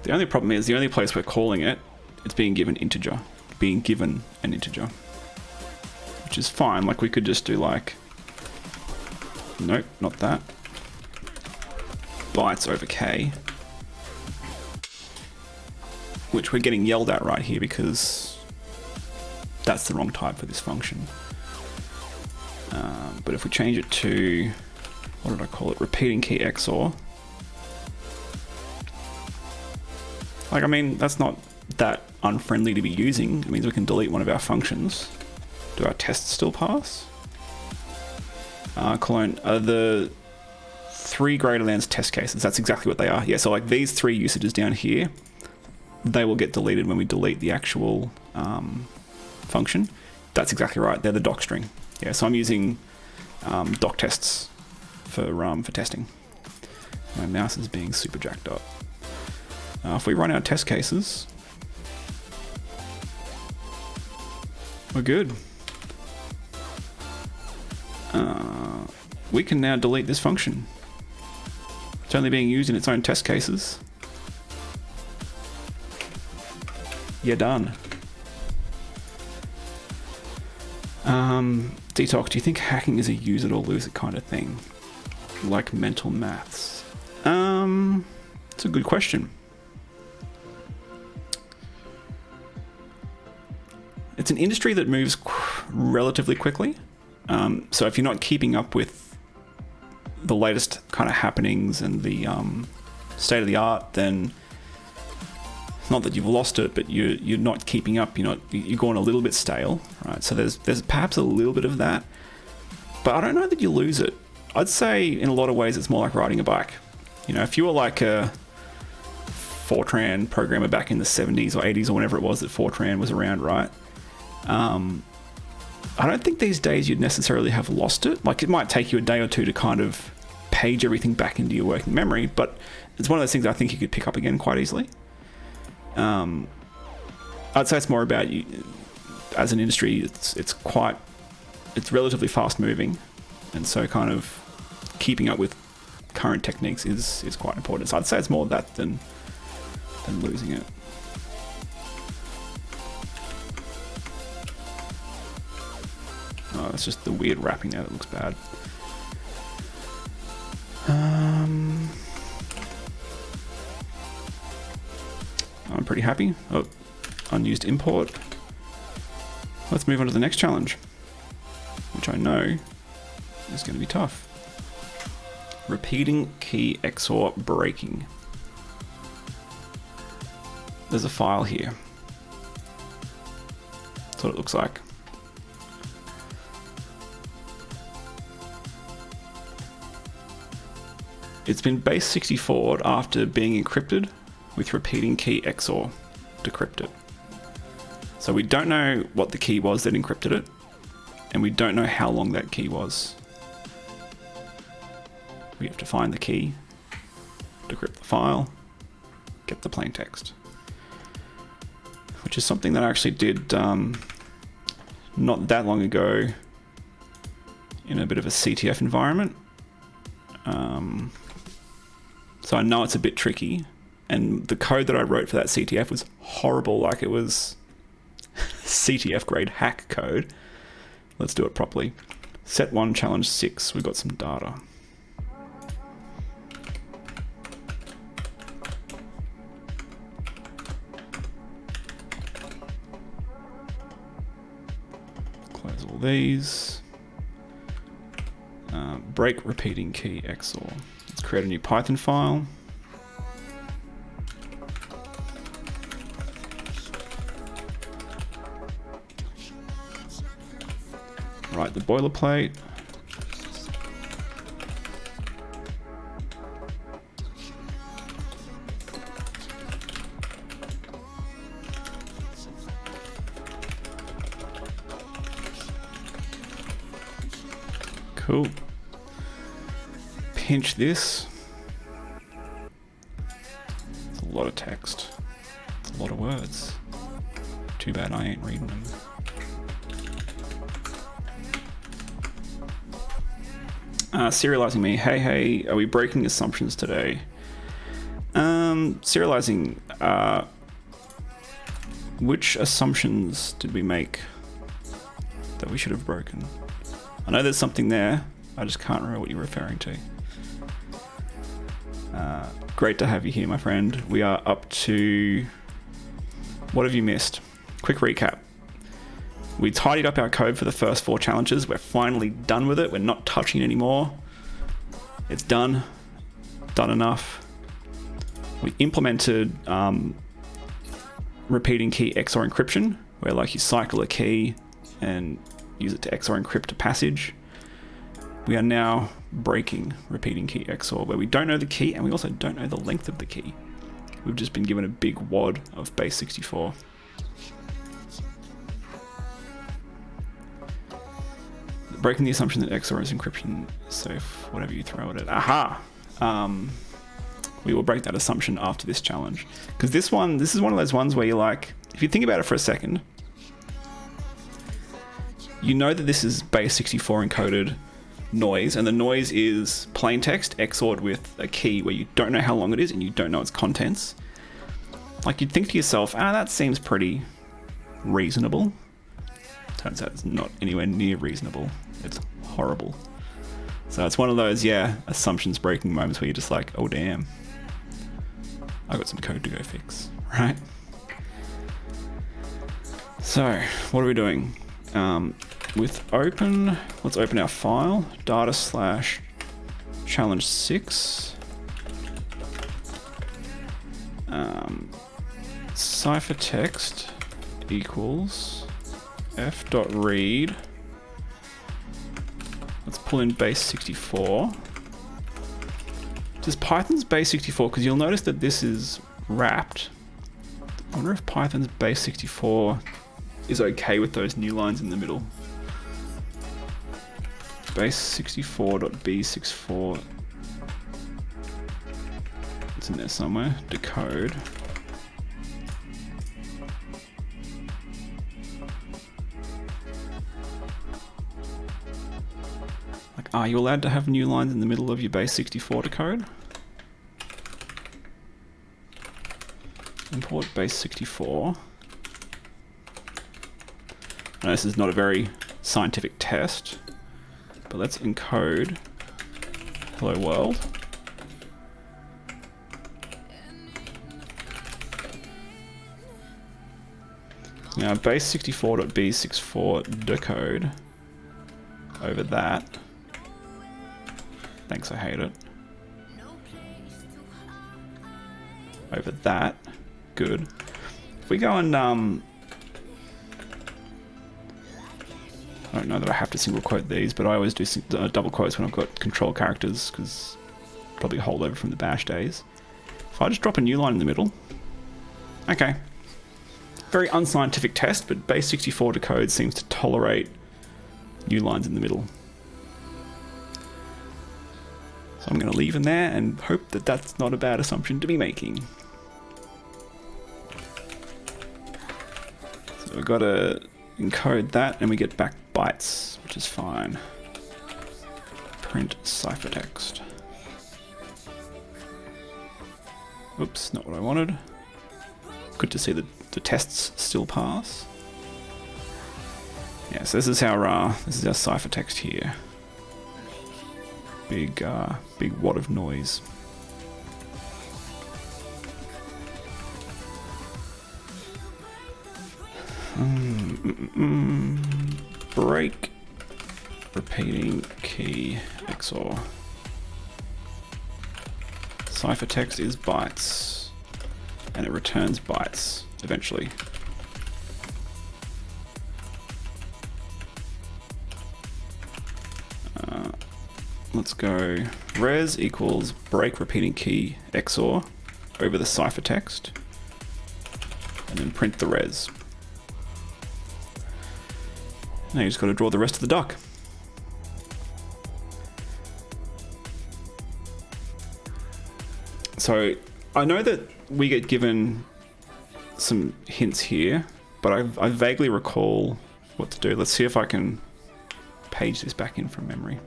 The only problem is the only place we're calling it, it's being given integer. Being given an integer. Which is fine, like we could just do like, nope, not that. Bytes over k. Which we're getting yelled at right here because that's the wrong type for this function. But if we change it to, what did I call it? Repeating key XOR. Like, I mean, that's not that unfriendly to be using. It means we can delete one of our functions. Do our tests still pass? Clone, the 3 greater than test cases, that's exactly what they are. Yeah, so like these 3 usages down here, they will get deleted when we delete the actual function. That's exactly right, they're the doc string. Yeah, so I'm using doc tests for testing. My mouse is being super jacked up. If we run our test cases, we're good. We can now delete this function. It's only being used in its own test cases. You're done. Detox, do you think hacking is a use it or lose it kind of thing? Like mental maths? It's a good question. it's an industry that moves relatively quickly. So if you're not keeping up with the latest kind of happenings and the state of the art, then it's not that you've lost it, but you're not keeping up. You're going a little bit stale, right? So there's perhaps a little bit of that, but I don't know that you lose it. I'd say in a lot of ways it's more like riding a bike. If you were like a Fortran programmer back in the 70s or 80s or whenever it was that Fortran was around, right? I don't think these days you'd necessarily have lost it. Like, it might take you a day or two to kind of page everything back into your working memory, but it's one of those things I think you could pick up again quite easily. I'd say it's more about you as an industry. It's relatively fast moving, and so kind of keeping up with current techniques is quite important. So I'd say it's more that than losing it. Oh, it's just the weird wrapping there that looks bad. I'm pretty happy. Oh, unused import. Let's move on to the next challenge, which I know is going to be tough. Repeating key XOR breaking. There's a file here. That's what it looks like. It's been base 64'd after being encrypted with repeating key XOR decrypt it. So we don't know what the key was that encrypted it, and we don't know how long that key was. We have to find the key, decrypt the file, get the plain text. Which is something that I actually did not that long ago in a bit of a CTF environment. So I know it's a bit tricky, and the code that I wrote for that CTF was horrible. Like, it was CTF grade hack code. Let's do it properly. Set 1, challenge 6. We've got some data. Close all these. Break repeating key XOR. Let's create a new Python file. Write the boilerplate. Cool. Pinch this. It's a lot of text. It's a lot of words. Too bad I ain't reading them. Serializing me. Hey, are we breaking assumptions today? Serializing. Which assumptions did we make that we should have broken? I know there's something there. I just can't remember what you're referring to. Great to have you here, my friend. We are up to... What have you missed? Quick recap. We tidied up our code for the first 4 challenges. We're finally done with it. We're not touching it anymore. It's done. Done enough. We implemented repeating key XOR encryption, where like you cycle a key and use it to XOR encrypt a passage. We are now breaking repeating key XOR, where we don't know the key and we also don't know the length of the key. We've just been given a big wad of base 64. Breaking the assumption that XOR is encryption safe, whatever you throw at it. Aha! We will break that assumption after this challenge. Because this is one of those ones where you're like, if you think about it for a second, you know that this is base 64 encoded noise, and the noise is plain text XOR'd with a key where you don't know how long it is and you don't know its contents. Like, you'd think to yourself, that seems pretty reasonable. Turns out it's not anywhere near reasonable. It's horrible. So it's one of those, assumptions breaking moments where you're just like, oh damn, I got some code to go fix, right? So what are we doing? With open, let's open our file, data/challenge 6. Ciphertext equals f.read. Let's pull in base 64. Does Python's base 64, because you'll notice that this is wrapped. I wonder if Python's base 64 is okay with those new lines in the middle. Base 64.b64. It's in there somewhere. Decode. Like, are you allowed to have new lines in the middle of your base 64 decode? Import base 64. Now, this is not a very scientific test, but let's encode hello world. Now base 64.b64 decode over that. Thanks, I hate it. Over that. Good. If we go and I don't know that I have to single quote these, but I always do double quotes when I've got control characters, because probably a holdover from the bash days. If I just drop a new line in the middle. Okay. Very unscientific test, but base 64 decode seems to tolerate new lines in the middle. So I'm going to leave in there and hope that that's not a bad assumption to be making. So we've got to encode that and we get back bytes, which is fine. Print ciphertext. Oops, not what I wanted. Good to see that the tests still pass. Yeah, so this is our ciphertext here. Big wad of noise. Break repeating key XOR. Ciphertext is bytes, and it returns bytes eventually. Let's go res equals break repeating key XOR over the ciphertext, and then print the res. Now you just got to draw the rest of the duck. So I know that we get given some hints here, but I vaguely recall what to do. Let's see if I can page this back in from memory.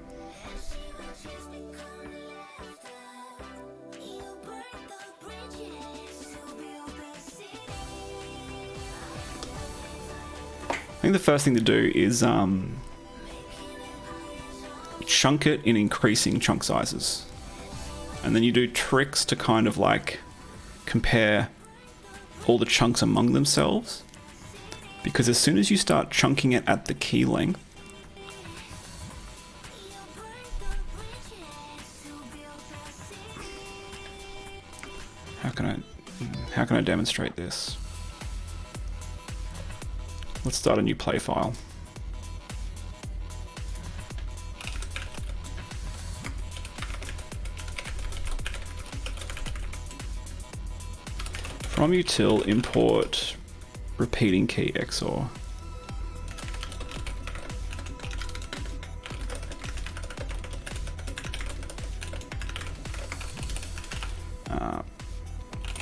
I think the first thing to do is chunk it in increasing chunk sizes. And then you do tricks to kind of like compare all the chunks among themselves. Because as soon as you start chunking it at the key length, how can I demonstrate this? Let's start a new play file. From util import repeating key XOR.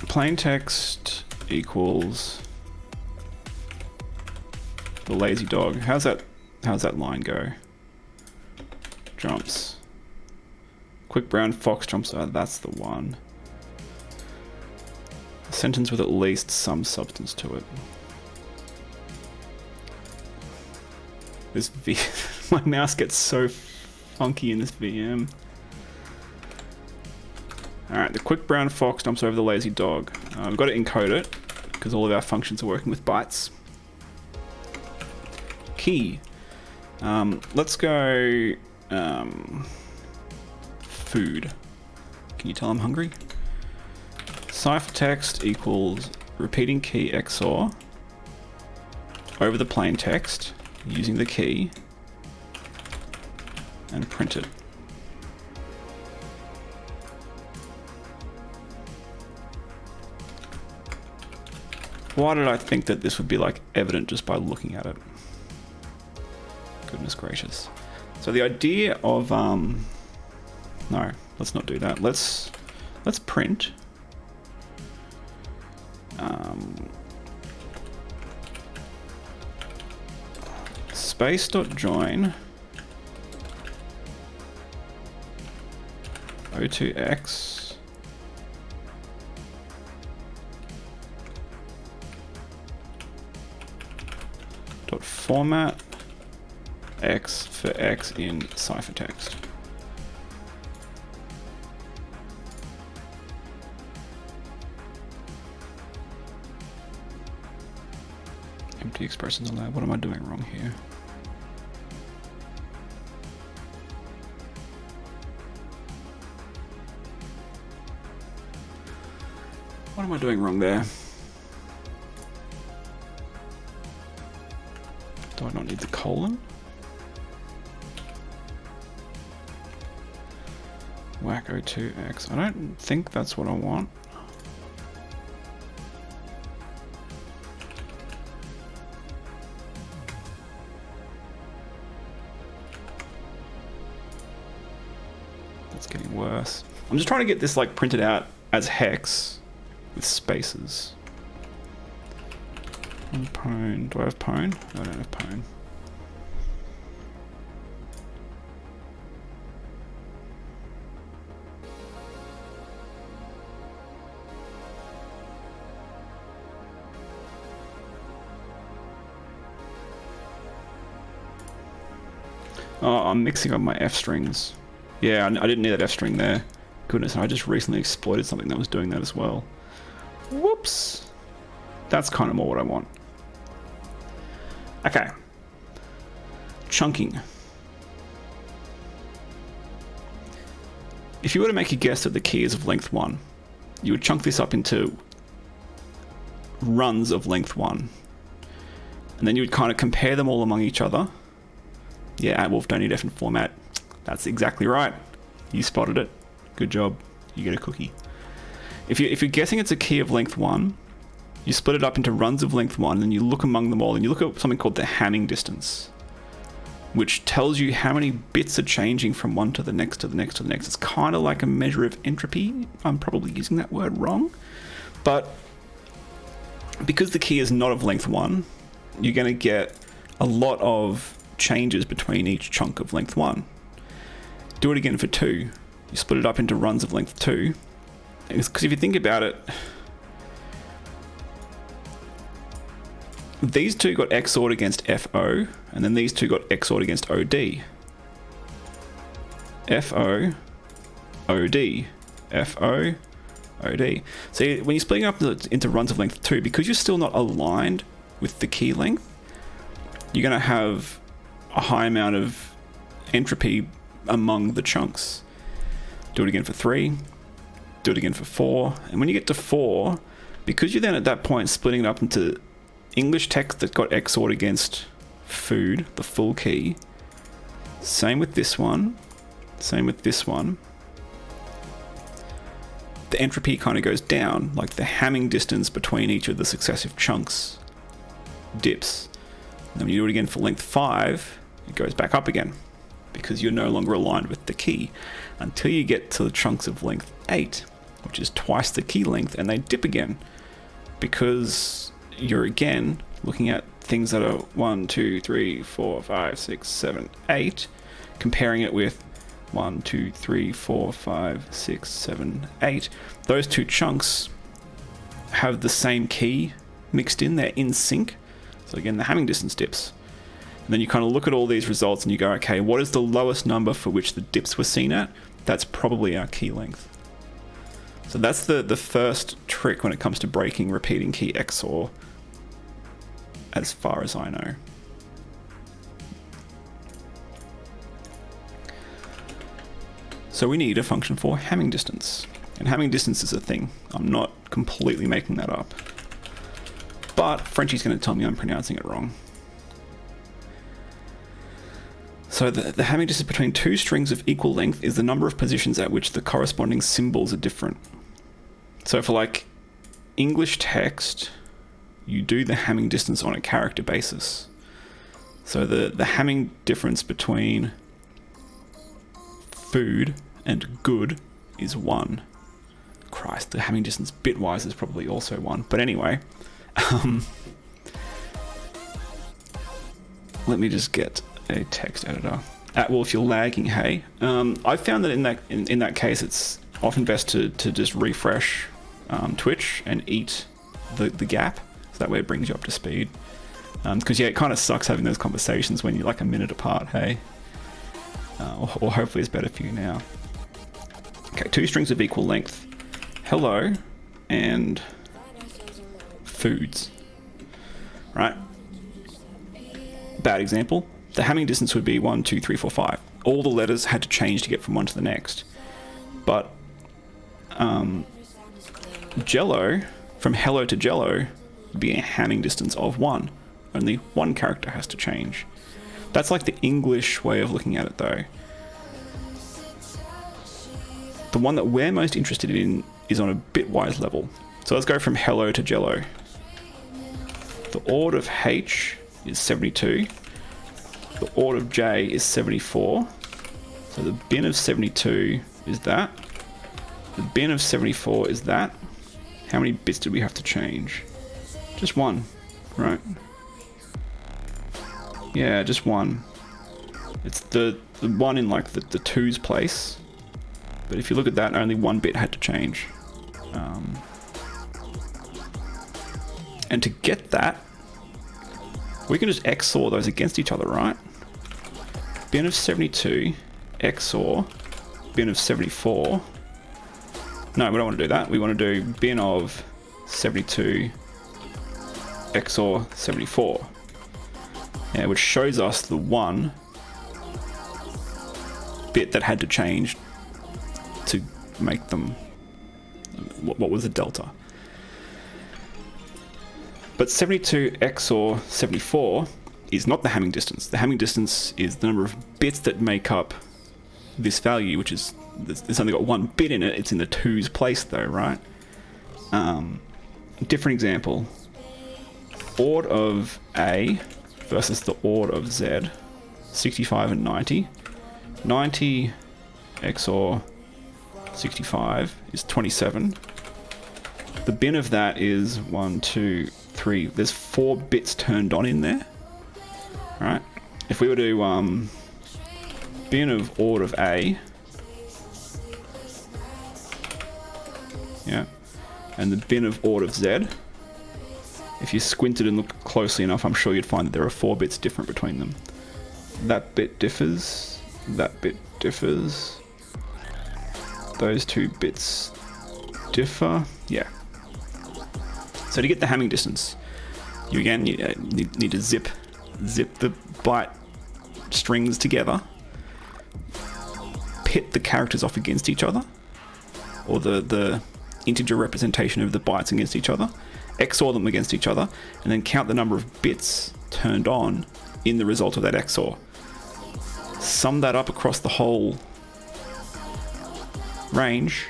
Plain text equals the lazy dog. How's that line go? Jumps. Quick brown fox jumps. That's the one. A sentence with at least some substance to it. This my mouse gets so funky in this VM. Alright, the quick brown fox jumps over the lazy dog. We've got to encode it because all of our functions are working with bytes. key. Let's go food. Can you tell I'm hungry? Ciphertext equals repeating key XOR over the plain text using the key and print it. Why did I think that this would be like evident just by looking at it? Goodness gracious. So the idea of no, let's not do that. Let's print space.join O2x dot format x for x in ciphertext. Empty expressions allowed. What am I doing wrong here? What am I doing wrong there? Do I not need the colon? Whack O2x. I don't think that's what I want. That's getting worse. I'm just trying to get this like printed out as hex with spaces. Pwn. Do I have pwn? I don't have pwn. Oh, I'm mixing up my F strings. Yeah, I didn't need that F string there. Goodness, I just recently exploited something that was doing that as well. Whoops. That's kind of more what I want. Okay. Chunking. If you were to make a guess that the key is of length 1, you would chunk this up into runs of length 1. And then you would kind of compare them all among each other. Yeah, Wolf don't need F in format. That's exactly right. You spotted it. Good job. You get a cookie. If you're guessing it's a key of length 1, you split it up into runs of length 1, and you look among them all, and you look at something called the Hamming distance, which tells you how many bits are changing from one to the next to the next to the next. It's kind of like a measure of entropy. I'm probably using that word wrong, but because the key is not of length 1, you're going to get a lot of changes between each chunk of length 1. Do it again for 2. You split it up into runs of length 2. Because if you think about it, these two got XOR'd against FO, and then these two got XOR'd against OD. FO, OD, FO, OD. So when you're splitting up into runs of length 2, because you're still not aligned with the key length, you're going to have a high amount of entropy among the chunks. Do it again for 3. Do it again for 4. And when you get to 4, because you're then at that point splitting it up into English text that got XOR'd against food, the full key. Same with this one. Same with this one. The entropy kind of goes down, like the Hamming distance between each of the successive chunks dips. And then when you do it again for length 5, it goes back up again, because you're no longer aligned with the key, until you get to the chunks of length 8, which is twice the key length, and they dip again, because you're again looking at things that are 1, 2, 3, 4, 5, 6, 7, 8, comparing it with 1, 2, 3, 4, 5, 6, 7, 8. Those two chunks have the same key mixed in, they're in sync. So again, the Hamming distance dips. And then you kind of look at all these results and you go, okay, what is the lowest number for which the dips were seen at? That's probably our key length. So that's the first trick when it comes to breaking repeating key XOR, as far as I know. So we need a function for Hamming distance. And Hamming distance is a thing. I'm not completely making that up. But Frenchie's going to tell me I'm pronouncing it wrong. So the Hamming distance between two strings of equal length is the number of positions at which the corresponding symbols are different. So for like English text, you do the Hamming distance on a character basis. So the Hamming difference between food and good is 1. Christ, the Hamming distance bitwise is probably also 1. But anyway, let me just get a text editor. Well, if you're lagging, hey, I found that in that case, it's often best to just refresh Twitch and eat the gap, so that way it brings you up to speed. Because yeah, it kind of sucks having those conversations when you're like a minute apart, hey. Or hopefully it's better for you now. Okay, two strings of equal length. Hello and foods. Right. Bad example. The Hamming distance would be 1, 2, 3, 4, 5. All the letters had to change to get from one to the next. But Jello, from hello to Jello, would be a Hamming distance of 1. Only one character has to change. That's like the English way of looking at it, though. The one that we're most interested in is on a bitwise level. So let's go from hello to Jello. The ord of H is 72. The ord of J is 74. So the bin of 72 is that. The bin of 74 is that. How many bits did we have to change? Just 1, right? Yeah, just 1. It's the 1 in like the 2's place. But if you look at that, only 1 bit had to change. And to get that, we can just XOR those against each other, right? Bin of 72, XOR, bin of 74. No, we don't want to do that. We want to do bin of 72, XOR 74. Yeah, which shows us the 1 bit that had to change to make them... What was the delta? But 72 XOR 74 is not the Hamming distance. The Hamming distance is the number of bits that make up this value, which is... It's only got 1 bit in it. It's in the 2's place, though, right? Different example. Ord of A versus the ord of Z. 65 and 90. 90 XOR 65 is 27. The bin of that is 1, 2, 3. There's 4 bits turned on in there. Right? If we were to bin of ord of A, yeah, and the bin of ord of Z, if you squinted and looked closely enough, I'm sure you'd find that there are 4 bits different between them. That bit differs. That bit differs. Those 2 bits differ. Yeah. So to get the Hamming distance, you again need to zip the byte strings together, pit the characters off against each other, or the integer representation of the bytes against each other, XOR them against each other, and then count the number of bits turned on in the result of that XOR. Sum that up across the whole range,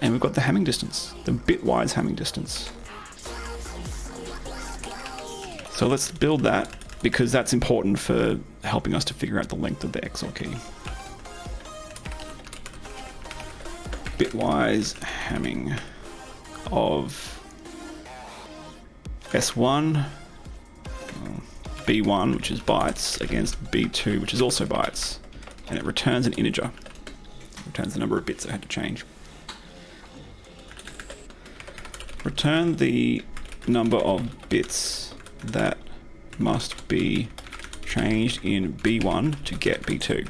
and we've got the Hamming distance, the bitwise Hamming distance. So let's build that, because that's important for helping us to figure out the length of the XOR key. Bitwise Hamming of S1, B1, which is bytes, against B2, which is also bytes. And it returns an integer. It returns the number of bits that had to change. Return the number of bits that must be changed in B1 to get B2.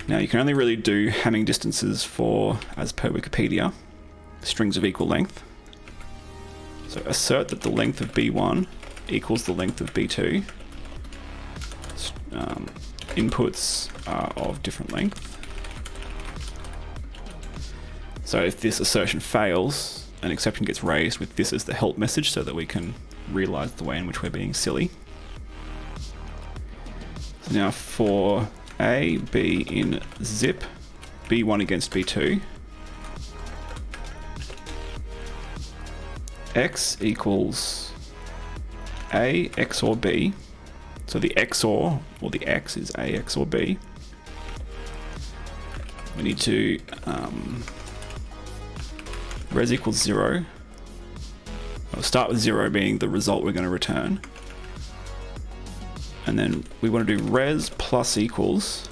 Now you can only really do Hamming distances for, as per Wikipedia, strings of equal length. So assert that the length of B1 equals the length of B2. inputs are of different length. So if this assertion fails, an exception gets raised with this as the help message so that we can realize the way in which we're being silly. So now for A, B in zip, B1 against B2, X equals A XOR B. So the XOR, or the X, is A XOR B. We need to res equals 0. We'll start with 0 being the result we're going to return. And then we want to do res plus equals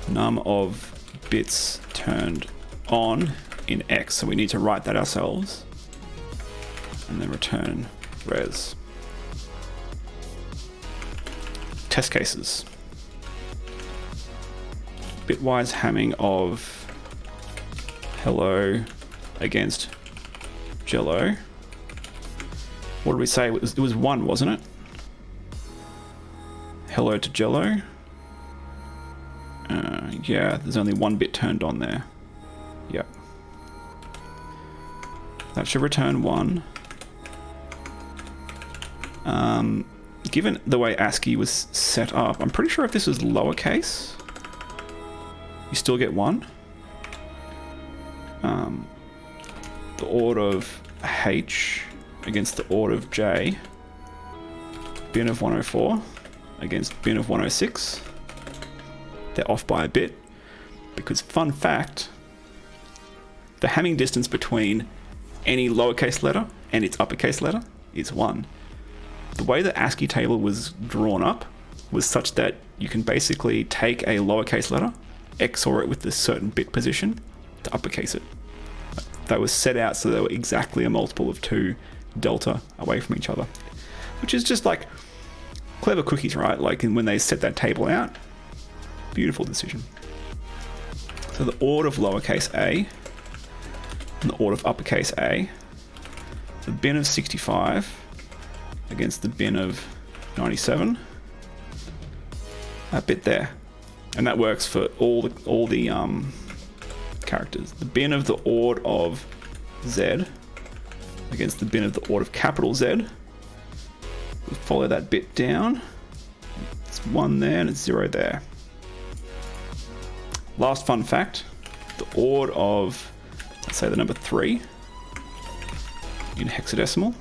num of bits turned on in X. So we need to write that ourselves. And then return res. Test cases. Bitwise hamming of hello against Jello. What did we say? It was 1, wasn't it? Hello to Jello. Yeah, there's only 1 bit turned on there. Yep. That should return 1. Given the way ASCII was set up, I'm pretty sure if this was lowercase, you still get 1. The ord of H against the ord of J. Bin of 104 against bin of 106. They're off by a bit because, fun fact, the hamming distance between any lowercase letter and its uppercase letter is 1. The way the ASCII table was drawn up was such that you can basically take a lowercase letter, XOR it with a certain bit position to uppercase it. That was set out so they were exactly a multiple of 2 delta away from each other, which is just like clever cookies, right? Like when they set that table out, beautiful decision. So the ord of lowercase a and the ord of uppercase a, the bin of 65 against the bin of 97, that bit there, and that works for all the characters. The bin of the ord of Z against the bin of the ord of capital Z. We follow that bit down. It's 1 there and it's 0 there. Last fun fact, the ord of, let's say, the number 3 in hexadecimal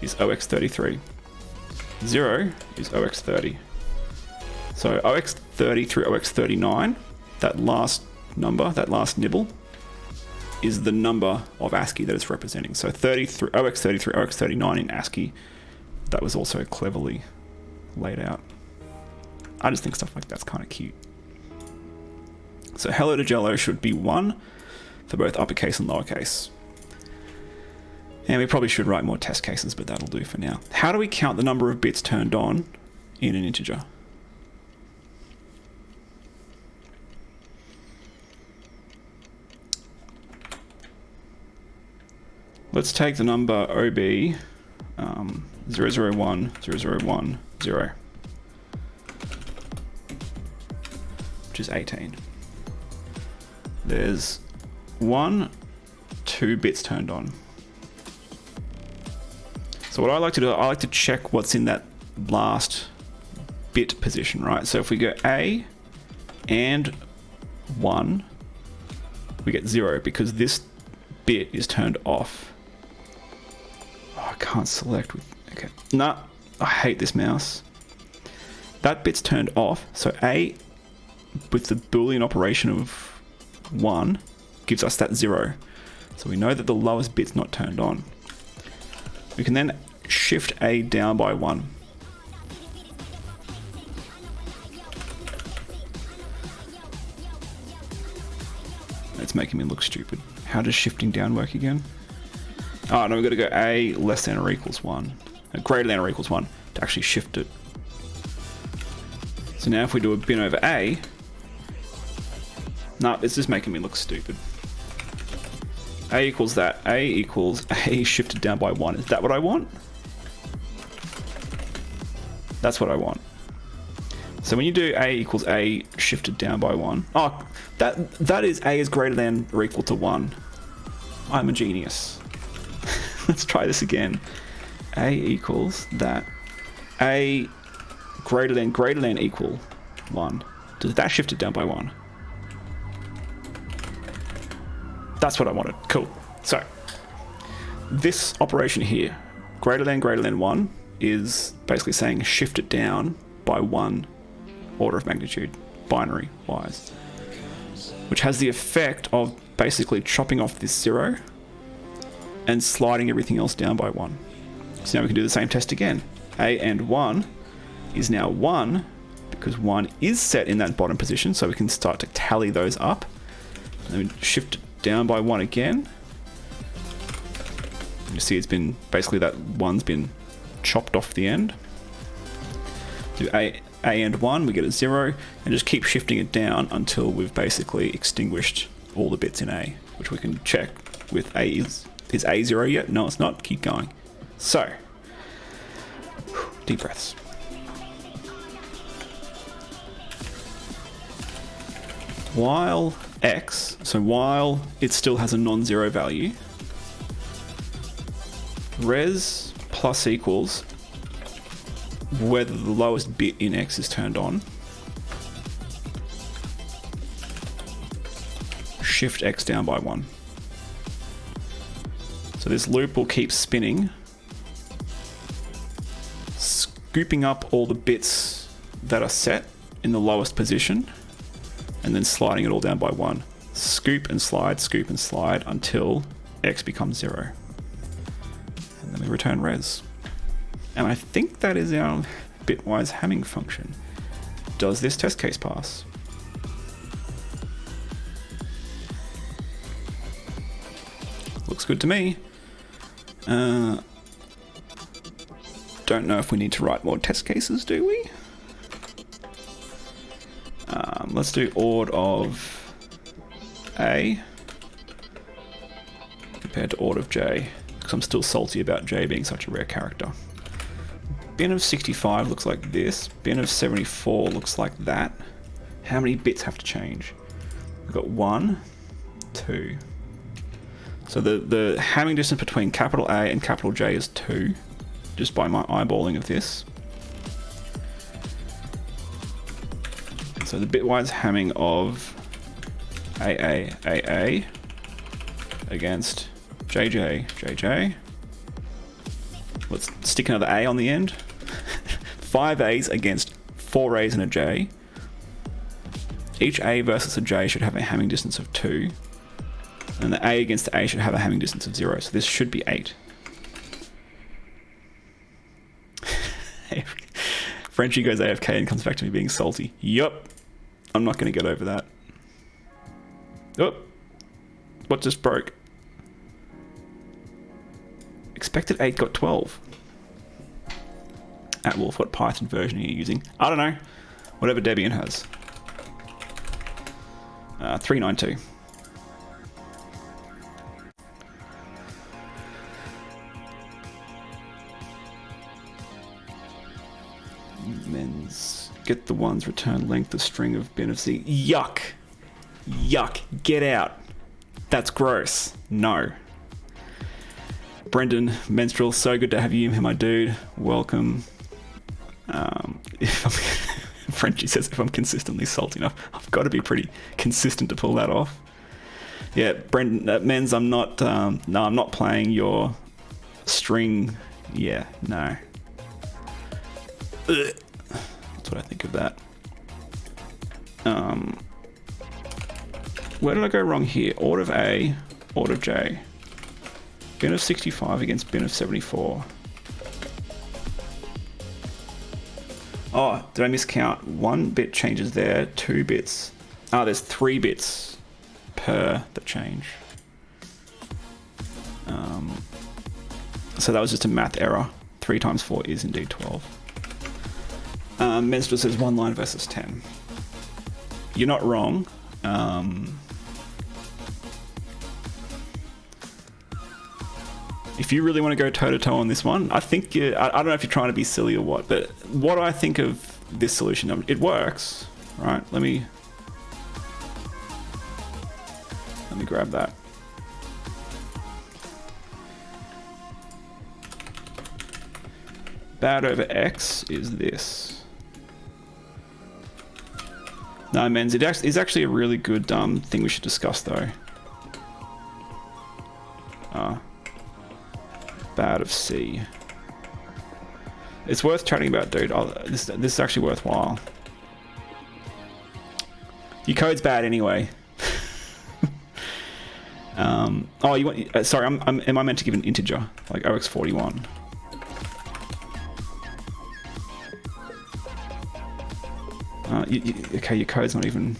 is OX33. 0 is OX30. So OX30 through OX39, that last number, that last nibble, is the number of ASCII that it's representing. So 30 through OX30 through OX39 in ASCII, that was also cleverly laid out. I just think stuff like that's kind of cute. So hello to Jello should be 1 for both uppercase and lowercase. And we probably should write more test cases, but that'll do for now. How do we count the number of bits turned on in an integer? Let's take the number OB 001 001 0, which is 18. There's 2 bits turned on. So what I like to do, I like to check what's in that last bit position, right? So if we go A and 1, we get 0 because this bit is turned off. Oh, I can't select with, okay. Nah, I hate this mouse. That bit's turned off, so A with the Boolean operation of 1 gives us that 0. So we know that the lowest bit's not turned on. We can then shift A down by 1. It's making me look stupid. How does shifting down work again? Oh, no, we've got to go A less than or equals 1. Greater than or equals 1 to actually shift it. So now if we do a bin over A, no, it's just making me look stupid. A equals that. A equals A shifted down by 1. Is that what I want? That's what I want. So when you do a equals a shifted down by 1. Oh, that is a is greater than or equal to 1. I'm a genius. Let's try this again. A equals that. A greater than equal 1. Does that shift it down by 1? That's what I wanted. Cool. So this operation here, greater than 1, is basically saying shift it down by 1 order of magnitude, binary wise, which has the effect of basically chopping off this 0 and sliding everything else down by 1. So now we can do the same test again. A and 1 is now 1 because 1 is set in that bottom position, so we can start to tally those up. And then we shift it down by 1 again. You see it's been basically that 1's been chopped off the end. Do A and 1, we get a 0, and just keep shifting it down until we've basically extinguished all the bits in A, which we can check with A. Is A 0 yet? No, it's not. Keep going. So, deep breaths. While x, so while it still has a non-zero value, res plus equals whether the lowest bit in x is turned on, shift x down by 1. So this loop will keep spinning, scooping up all the bits that are set in the lowest position, and then sliding it all down by 1. Scoop and slide until x becomes 0. And then we return res. And I think that is our bitwise Hamming function. Does this test case pass? Looks good to me. Don't know if we need to write more test cases, do we? Let's do ord of A compared to ord of J, because I'm still salty about J being such a rare character. Bin of 65 looks like this. Bin of 74 looks like that. How many bits have to change? We've got 1, 2. So the Hamming distance between capital A and capital J is 2, just by my eyeballing of this. So the bitwise Hamming of AA against JJ. Let's stick another A on the end. 5 A's against 4 A's and a J. Each A versus a J should have a Hamming distance of 2. And the A against the A should have a Hamming distance of 0. So this should be 8. Frenchie goes AFK and comes back to me being salty. Yup. I'm not going to get over that. Oh. What just broke? Expected 8 got 12. Wolf, what Python version are you using? I don't know. Whatever Debian has. 392. Men's get the ones return length of string of bin of C. Yuck. Yuck. Get out. That's gross. No. Brendan Menstrual, so good to have you here, my dude. Welcome. Frenchie says if I'm consistently salty enough, I've got to be pretty consistent to pull that off. Yeah, Brendan, Men's, I'm not. No, I'm not playing your string. Yeah, no. Ugh. That's what I think of that. Where did I go wrong here? Ord of A, ord of J. Bin of 65 against bin of 74. Oh, did I miscount? 1 bit changes there, 2 bits. There's 3 bits per the change. So that was just a math error. 3 times 4 is indeed 12. Menstrual says 1 line versus 10. You're not wrong. If you really want to go toe-to-toe on this one, I think I don't know if you're trying to be silly or what, but what I think of this solution. It works, right? Let me grab that. Bad over X is this. No, Men's, it is actually a really good thing we should discuss, though. Bad of C. It's worth chatting about, dude. This is actually worthwhile. Your code's bad anyway. Oh, you want? Sorry, am I meant to give an integer like OX41? Okay, your code's not even.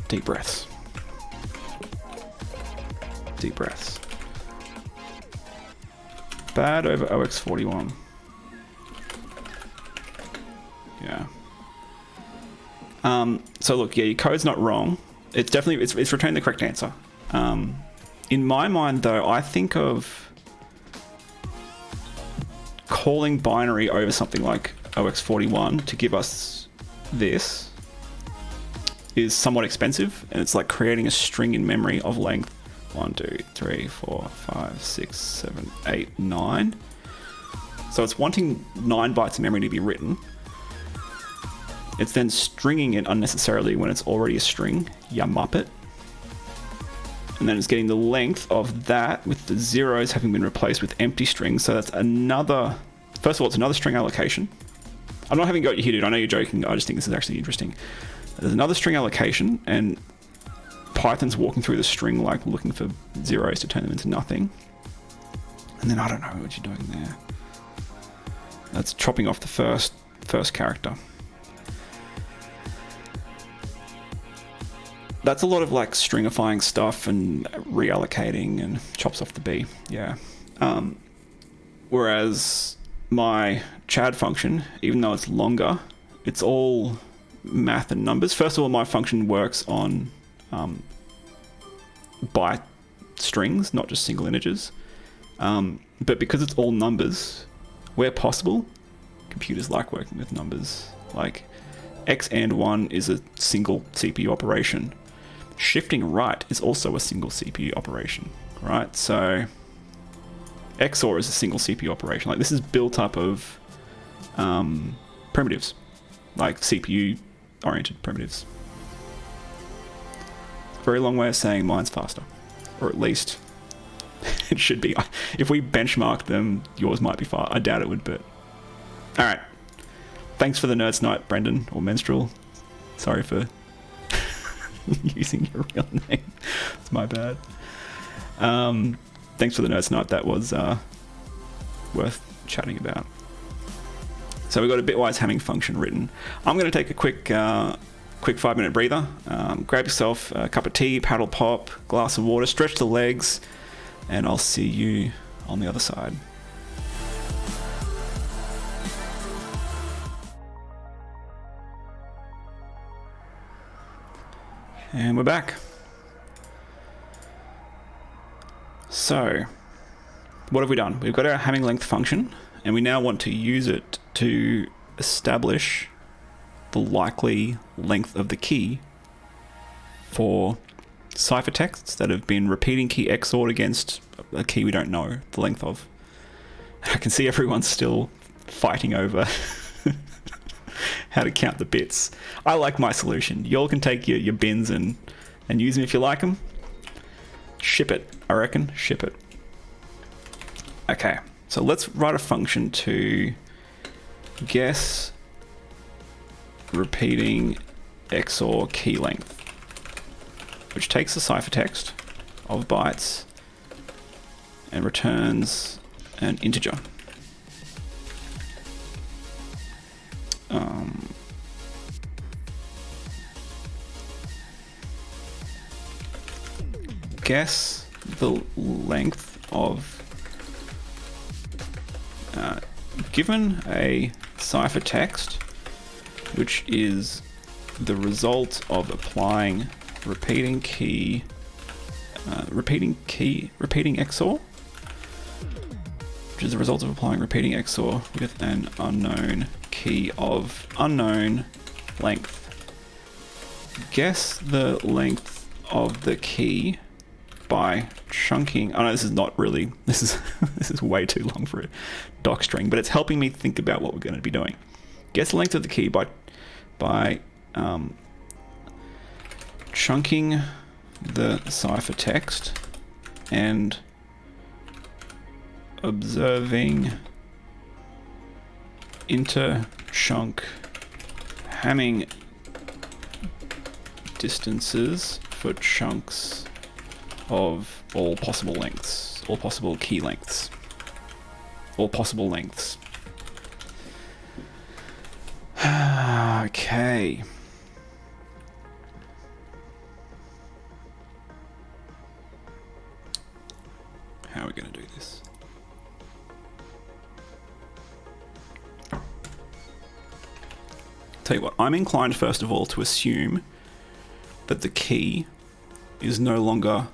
Deep breaths. Deep breaths. Bad over OX41. Yeah. So look, yeah, your code's not wrong. It's definitely it's returning the correct answer. In my mind, though, I think of calling binary over something like OX41 to give us this is somewhat expensive, and it's like creating a string in memory of length 1, 2, 3, 4, 5, 6, 7, 8, 9. So it's wanting 9 bytes of memory to be written. It's then stringing it unnecessarily when it's already a string, ya muppet. And then it's getting the length of that with the zeros having been replaced with empty strings. So that's another, first of all, it's another string allocation. I'm not having a go at you here, dude. I know you're joking. I just think this is actually interesting. There's another string allocation, and Python's walking through the string like looking for zeros to turn them into nothing. And then I don't know what you're doing there. That's chopping off the first character. That's a lot of like stringifying stuff and reallocating and chops off the B. Yeah. Whereas my Chad function, even though it's longer, it's all math and numbers. First of all, my function works on byte strings, not just single integers. But because it's all numbers, where possible, computers like working with numbers. Like X and 1 is a single CPU operation. Shifting right is also a single CPU operation, right? So XOR is a single CPU operation. Like this is built up of primitives, like CPU-oriented primitives. Very long way of saying mine's faster, or at least it should be. If we benchmarked them, yours might be far. I doubt it would, but all right. Thanks for the Nerds Night, Brendan, or Menstrual. Sorry for using your real name. It's my bad. Thanks for the Nerds Night. That was worth chatting about. So we've got a bitwise Hamming function written. I'm going to take a quick 5-minute breather. Grab yourself a cup of tea, paddle pop, glass of water, stretch the legs, and I'll see you on the other side. And we're back. So, what have we done? We've got our Hamming length function, and we now want to use it to establish the likely length of the key for ciphertexts that have been repeating key XOR'd against a key we don't know the length of. I can see everyone's still fighting over how to count the bits. I like my solution. You all can take your bins and use them if you like them. Ship it, I reckon. Ship it. Okay, so let's write a function to guess repeating XOR key length, which takes the ciphertext of bytes and returns an integer. Guess the length of given a ciphertext which is the result of applying repeating XOR, which is the result of applying repeating XOR with an unknown key of unknown length. Guess the length of the key by chunking. Oh no, this is not really. This is way too long for a doc string, but it's helping me think about what we're going to be doing. Guess the length of the key by chunking the ciphertext and observing inter-chunk Hamming distances for chunks of all possible lengths, all possible key lengths, all possible lengths. Okay. How are we going to do this? Tell you what, I'm inclined first of all to assume that the key is no longer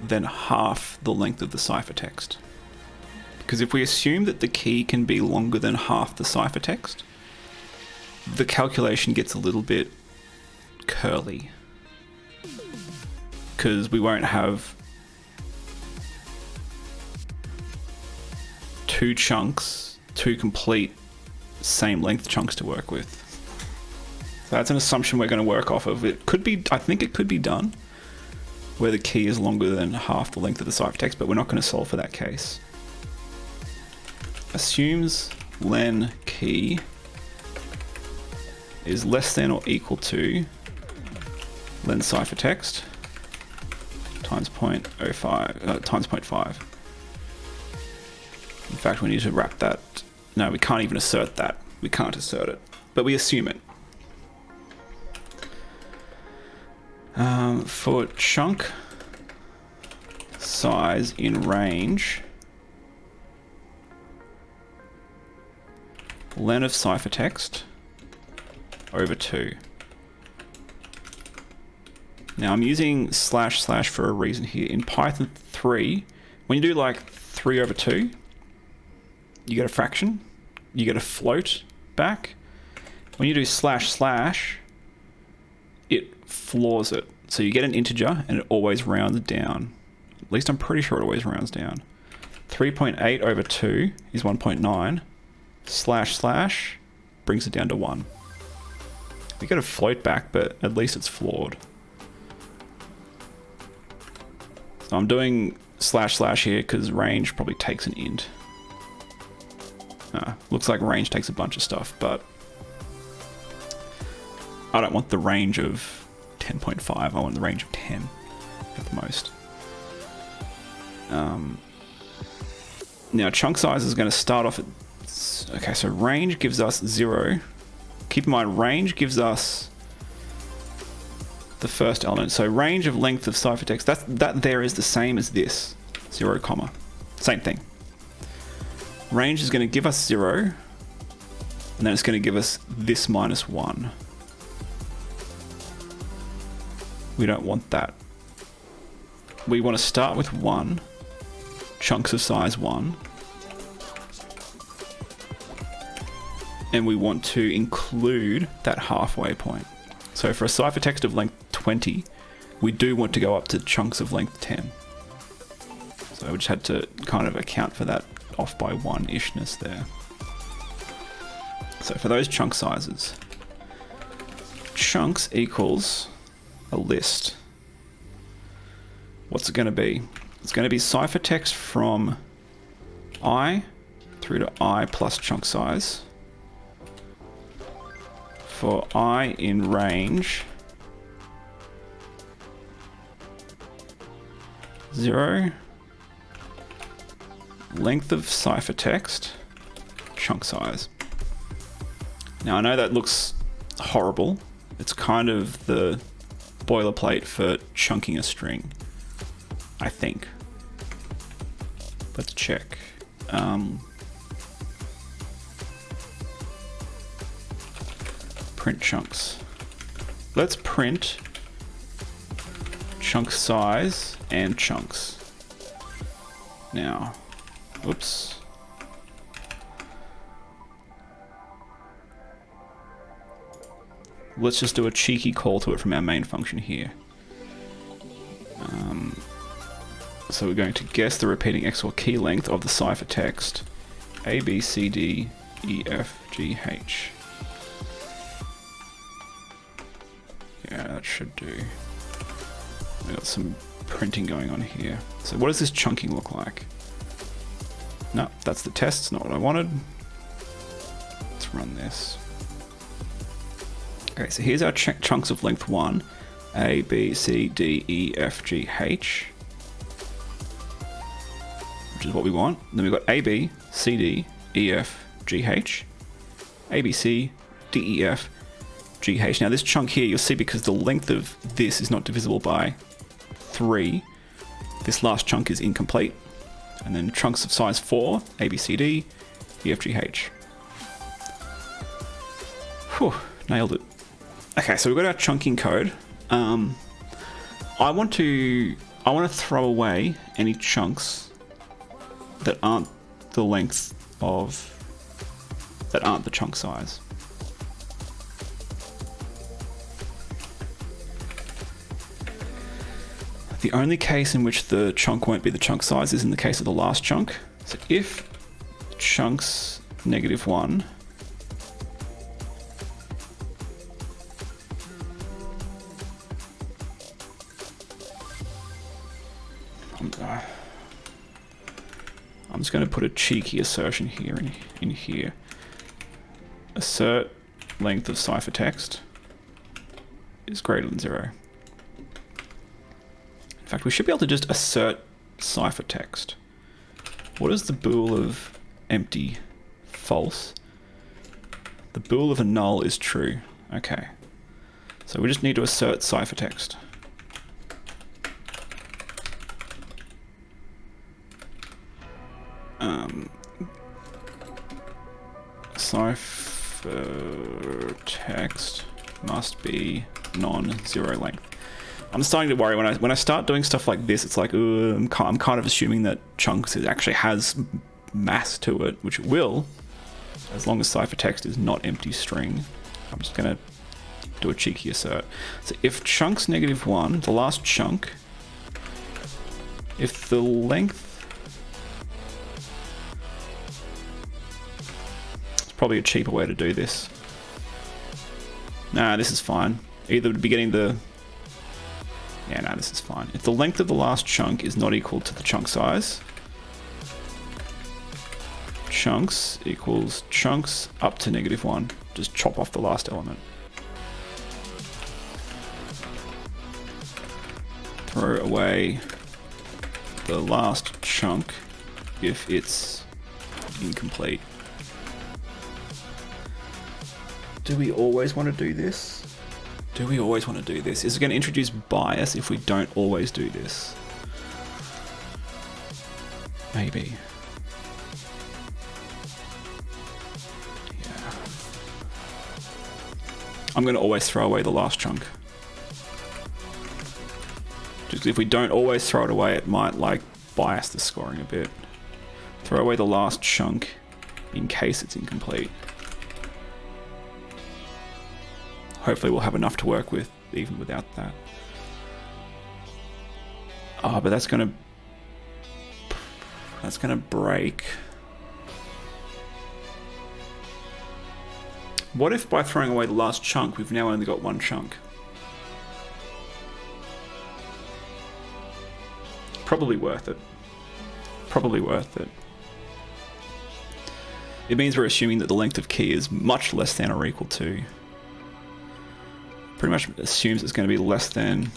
than half the length of the ciphertext. Because if we assume that the key can be longer than half the ciphertext, the calculation gets a little bit curly. Because we won't have two chunks, two complete same length chunks to work with. So that's an assumption we're going to work off of. It could be, I think it could be done where the key is longer than half the length of the ciphertext, but we're not going to solve for that case. Assumes len key is less than or equal to len ciphertext times 0.05 times 0.5. In fact, we need to wrap that. No, we can't even assert that. We can't assert it, but we assume it. For chunk size in range, len of ciphertext over 2. Now I'm using // for a reason here. In Python 3, when you do like 3 over 2, you get a fraction, you get a float back. When you do // it floors it. So you get an integer and it always rounds down. At least I'm pretty sure it always rounds down. 3.8 over 2 is 1.9. // brings it down to 1. We get a float back, but at least it's floored. So I'm doing // here because range probably takes an int. Looks like range takes a bunch of stuff, but I don't want the range of 10.5. I want the range of 10 at the most. Now chunk size is going to start off at... Okay, so range gives us 0. Keep in mind, range gives us the first element. So range of length of ciphertext, that there is the same as this. 0, comma. Same thing. Range is going to give us 0. And then it's going to give us this minus 1. We don't want that. We want to start with 1. Chunks of size 1. And we want to include that halfway point. So for a ciphertext of length 20, we do want to go up to chunks of length 10. So we just had to kind of account for that off by 1-ishness there. So for those chunk sizes, chunks equals a list. What's it going to be? It's going to be ciphertext from I through to I plus chunk size for I in range 0, length of ciphertext, chunk size. Now I know that looks horrible. It's kind of the boilerplate for chunking a string, I think. Let's check. Print chunks. Let's print chunk size and chunks. Now, oops. let's just do a cheeky call to it from our main function here. So we're going to guess the repeating XOR key length of the ciphertext A, B, C, D, E, F, G, H. Yeah, that should do. We got some printing going on here. So what does this chunking look like? No, that's the test, it's not what I wanted. Let's run this. Okay, so here's our chunks of length 1. A, B, C, D, E, F, G, H. Which is what we want. And then we've got A, B, C, D, E, F, G, H. A, B, C, D, E, F, G, H. Now this chunk here, you'll see because the length of this is not divisible by 3, this last chunk is incomplete. And then chunks of size 4, A, B, C, D, E, F, G, H. Whew, nailed it. Okay, so we've got our chunking code. I want to throw away any chunks that aren't the length of, that aren't the chunk size. The only case in which the chunk won't be the chunk size is in the case of the last chunk. So if chunks -1 I'm just going to put a cheeky assertion here in here. Assert length of ciphertext is greater than 0. In fact, we should be able to just assert ciphertext. What is the bool of empty? False. The bool of a null is true. Okay. So we just need to assert ciphertext. Ciphertext must be non-zero length. I'm starting to worry when I start doing stuff like this. It's like I'm kind of assuming that chunks actually has mass to it, which it will, as long as ciphertext is not empty string. I'm just gonna do a cheeky assert. So if chunks -1, the last chunk, if the length, it's probably a cheaper way to do this. Nah, this is fine. Either beginning the, yeah, no, this is fine. If the length of the last chunk is not equal to the chunk size, chunks equals chunks up to -1. Just chop off the last element. Throw away the last chunk if it's incomplete. Do we always want to do this? Do we always want to do this? Is it going to introduce bias if we don't always do this? Maybe. Yeah. I'm going to always throw away the last chunk. Just if we don't always throw it away, it might like bias the scoring a bit. Throw away the last chunk in case it's incomplete. Hopefully we'll have enough to work with even without that. Oh, but that's gonna break. What if by throwing away the last chunk, we've now only got one chunk? Probably worth it. Probably worth it. It means we're assuming that the length of key is much less than or equal to. Pretty much assumes it's going to be less than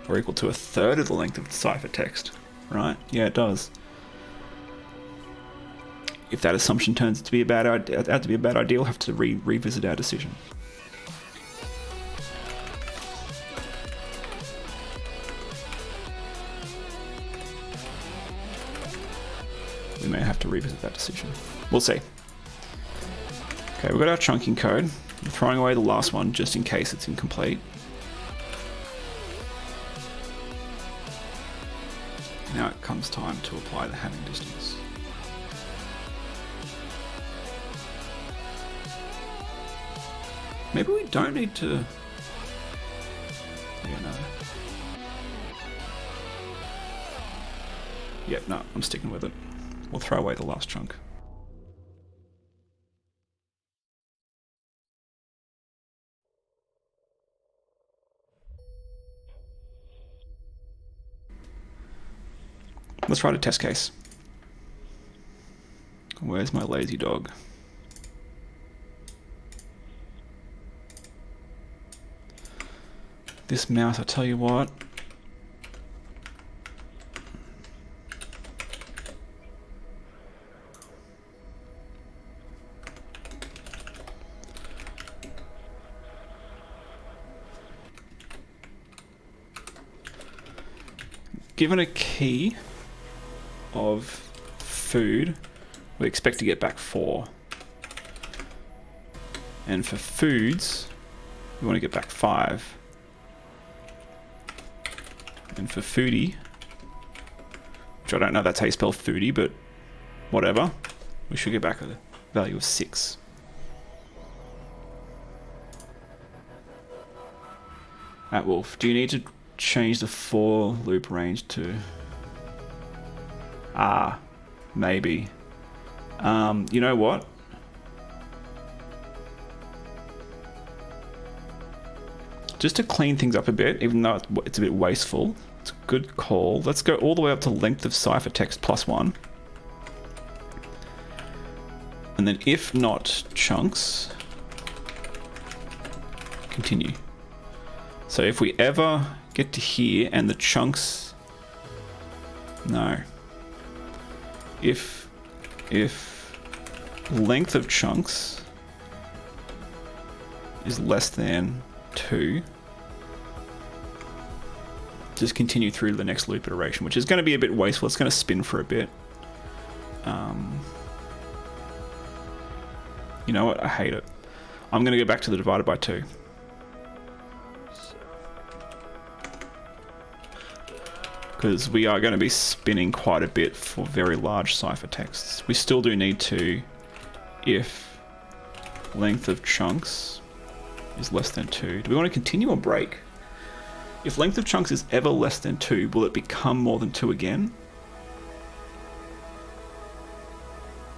or equal to 1/3 of the length of the ciphertext, right? Yeah, it does. If that assumption turns out to be a bad idea, we'll have to revisit our decision. We may have to revisit that decision. We'll see. Okay, we've got our chunking code. I'm throwing away the last one just in case it's incomplete. Now it comes time to apply the having distance. Maybe we don't need to... Yeah, no. Yep, no, I'm sticking with it. We'll throw away the last chunk. Let's write a test case. Where's my lazy dog? This mouse, I tell you what. Given a key of food, we expect to get back 4. And for foods, we want to get back 5. And for foodie, which I don't know if that's how you spell foodie, but whatever, we should get back a value of 6. At Wolf, do you need to change the for loop range to... maybe. You know what? Just to clean things up a bit, even though it's a bit wasteful, it's a good call. Let's go all the way up to length of ciphertext +1. And then if not chunks, continue. So if we ever get to here and the chunks, no. If length of chunks is less than 2, just continue through the next loop iteration, which is going to be a bit wasteful. It's going to spin for a bit. You know what? I hate it. I'm going to go back to the divided by 2. Because we are going to be spinning quite a bit for very large ciphertexts. We still do need to, if length of chunks is less than 2. Do we want to continue or break? If length of chunks is ever less than 2, will it become more than 2 again?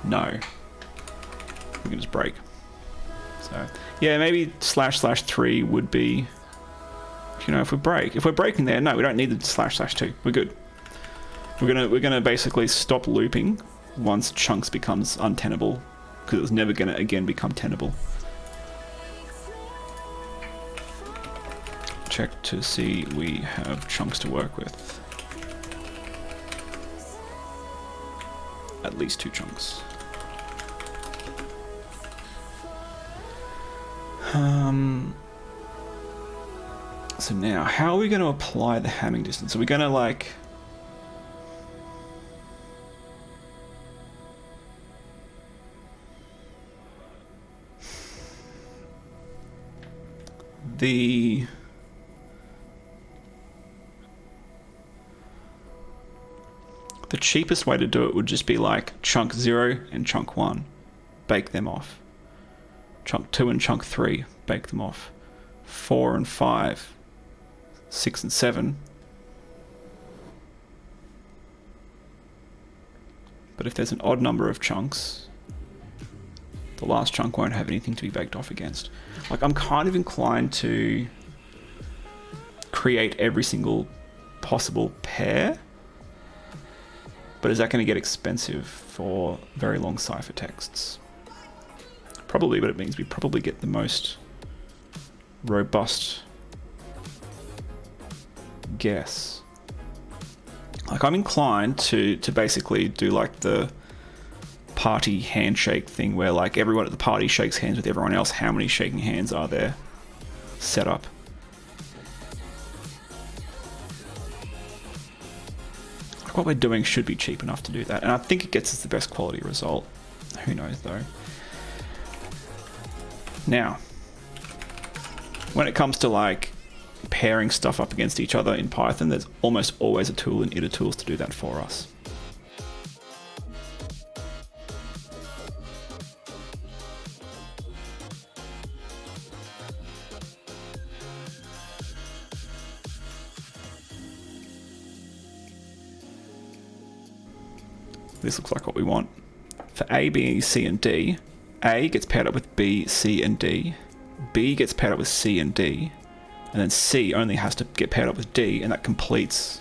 No. We can just break. So, yeah, maybe //3 would be, you know, if we break. If we're breaking there, no, we don't need the //2. We're good. We're gonna basically stop looping once chunks becomes untenable, because it's never gonna again become tenable. Check to see we have chunks to work with. At least 2 chunks. So now, how are we going to apply the Hamming distance? Are we going to like... The cheapest way to do it would just be like chunk 0 and chunk 1, bake them off. Chunk 2 and chunk 3, bake them off. 4 and 5, 6 and 7. But if there's an odd number of chunks, the last chunk won't have anything to be baked off against. Like, I'm kind of inclined to create every single possible pair, but is that going to get expensive for very long ciphertexts? Probably, but it means we probably get the most robust guess. Like, I'm inclined to basically do like the party handshake thing where like everyone at the party shakes hands with everyone else. How many shaking hands are there set up? Like, what we're doing should be cheap enough to do that, and I think it gets us the best quality result. Who knows though? Now, when it comes to like pairing stuff up against each other in Python, there's almost always a tool in itertools to do that for us. this looks like what we want. For A, B, C, and D, A gets paired up with B, C, and D. B gets paired up with C and D. And then C only has to get paired up with D, and that completes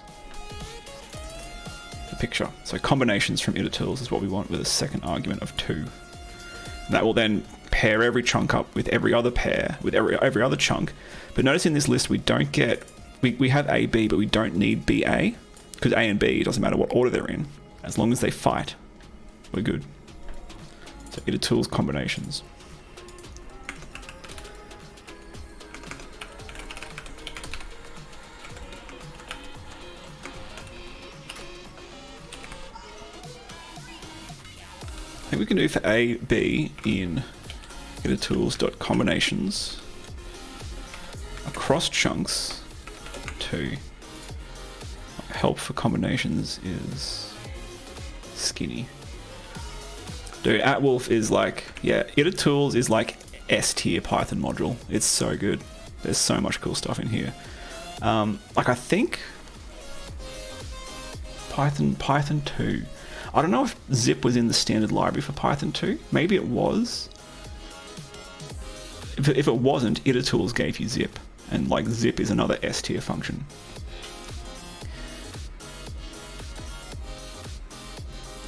the picture. So combinations from itertools is what we want with a second argument of 2. And that will then pair every chunk up with every other pair, with every other chunk. But notice in this list we don't get, we have A, B, but we don't need BA, because A and B, it doesn't matter what order they're in. As long as they fight, we're good. So itertools combinations. I think we can do for A, B in itertools.combinations across chunks 2. Help for combinations is skinny. Dude, @wolf is like, yeah, itertools is like S tier Python module. It's so good. There's so much cool stuff in here. Like I think Python 2. I don't know if zip was in the standard library for Python 2. Maybe it was. If it wasn't, itertools gave you zip, and like zip is another S tier function.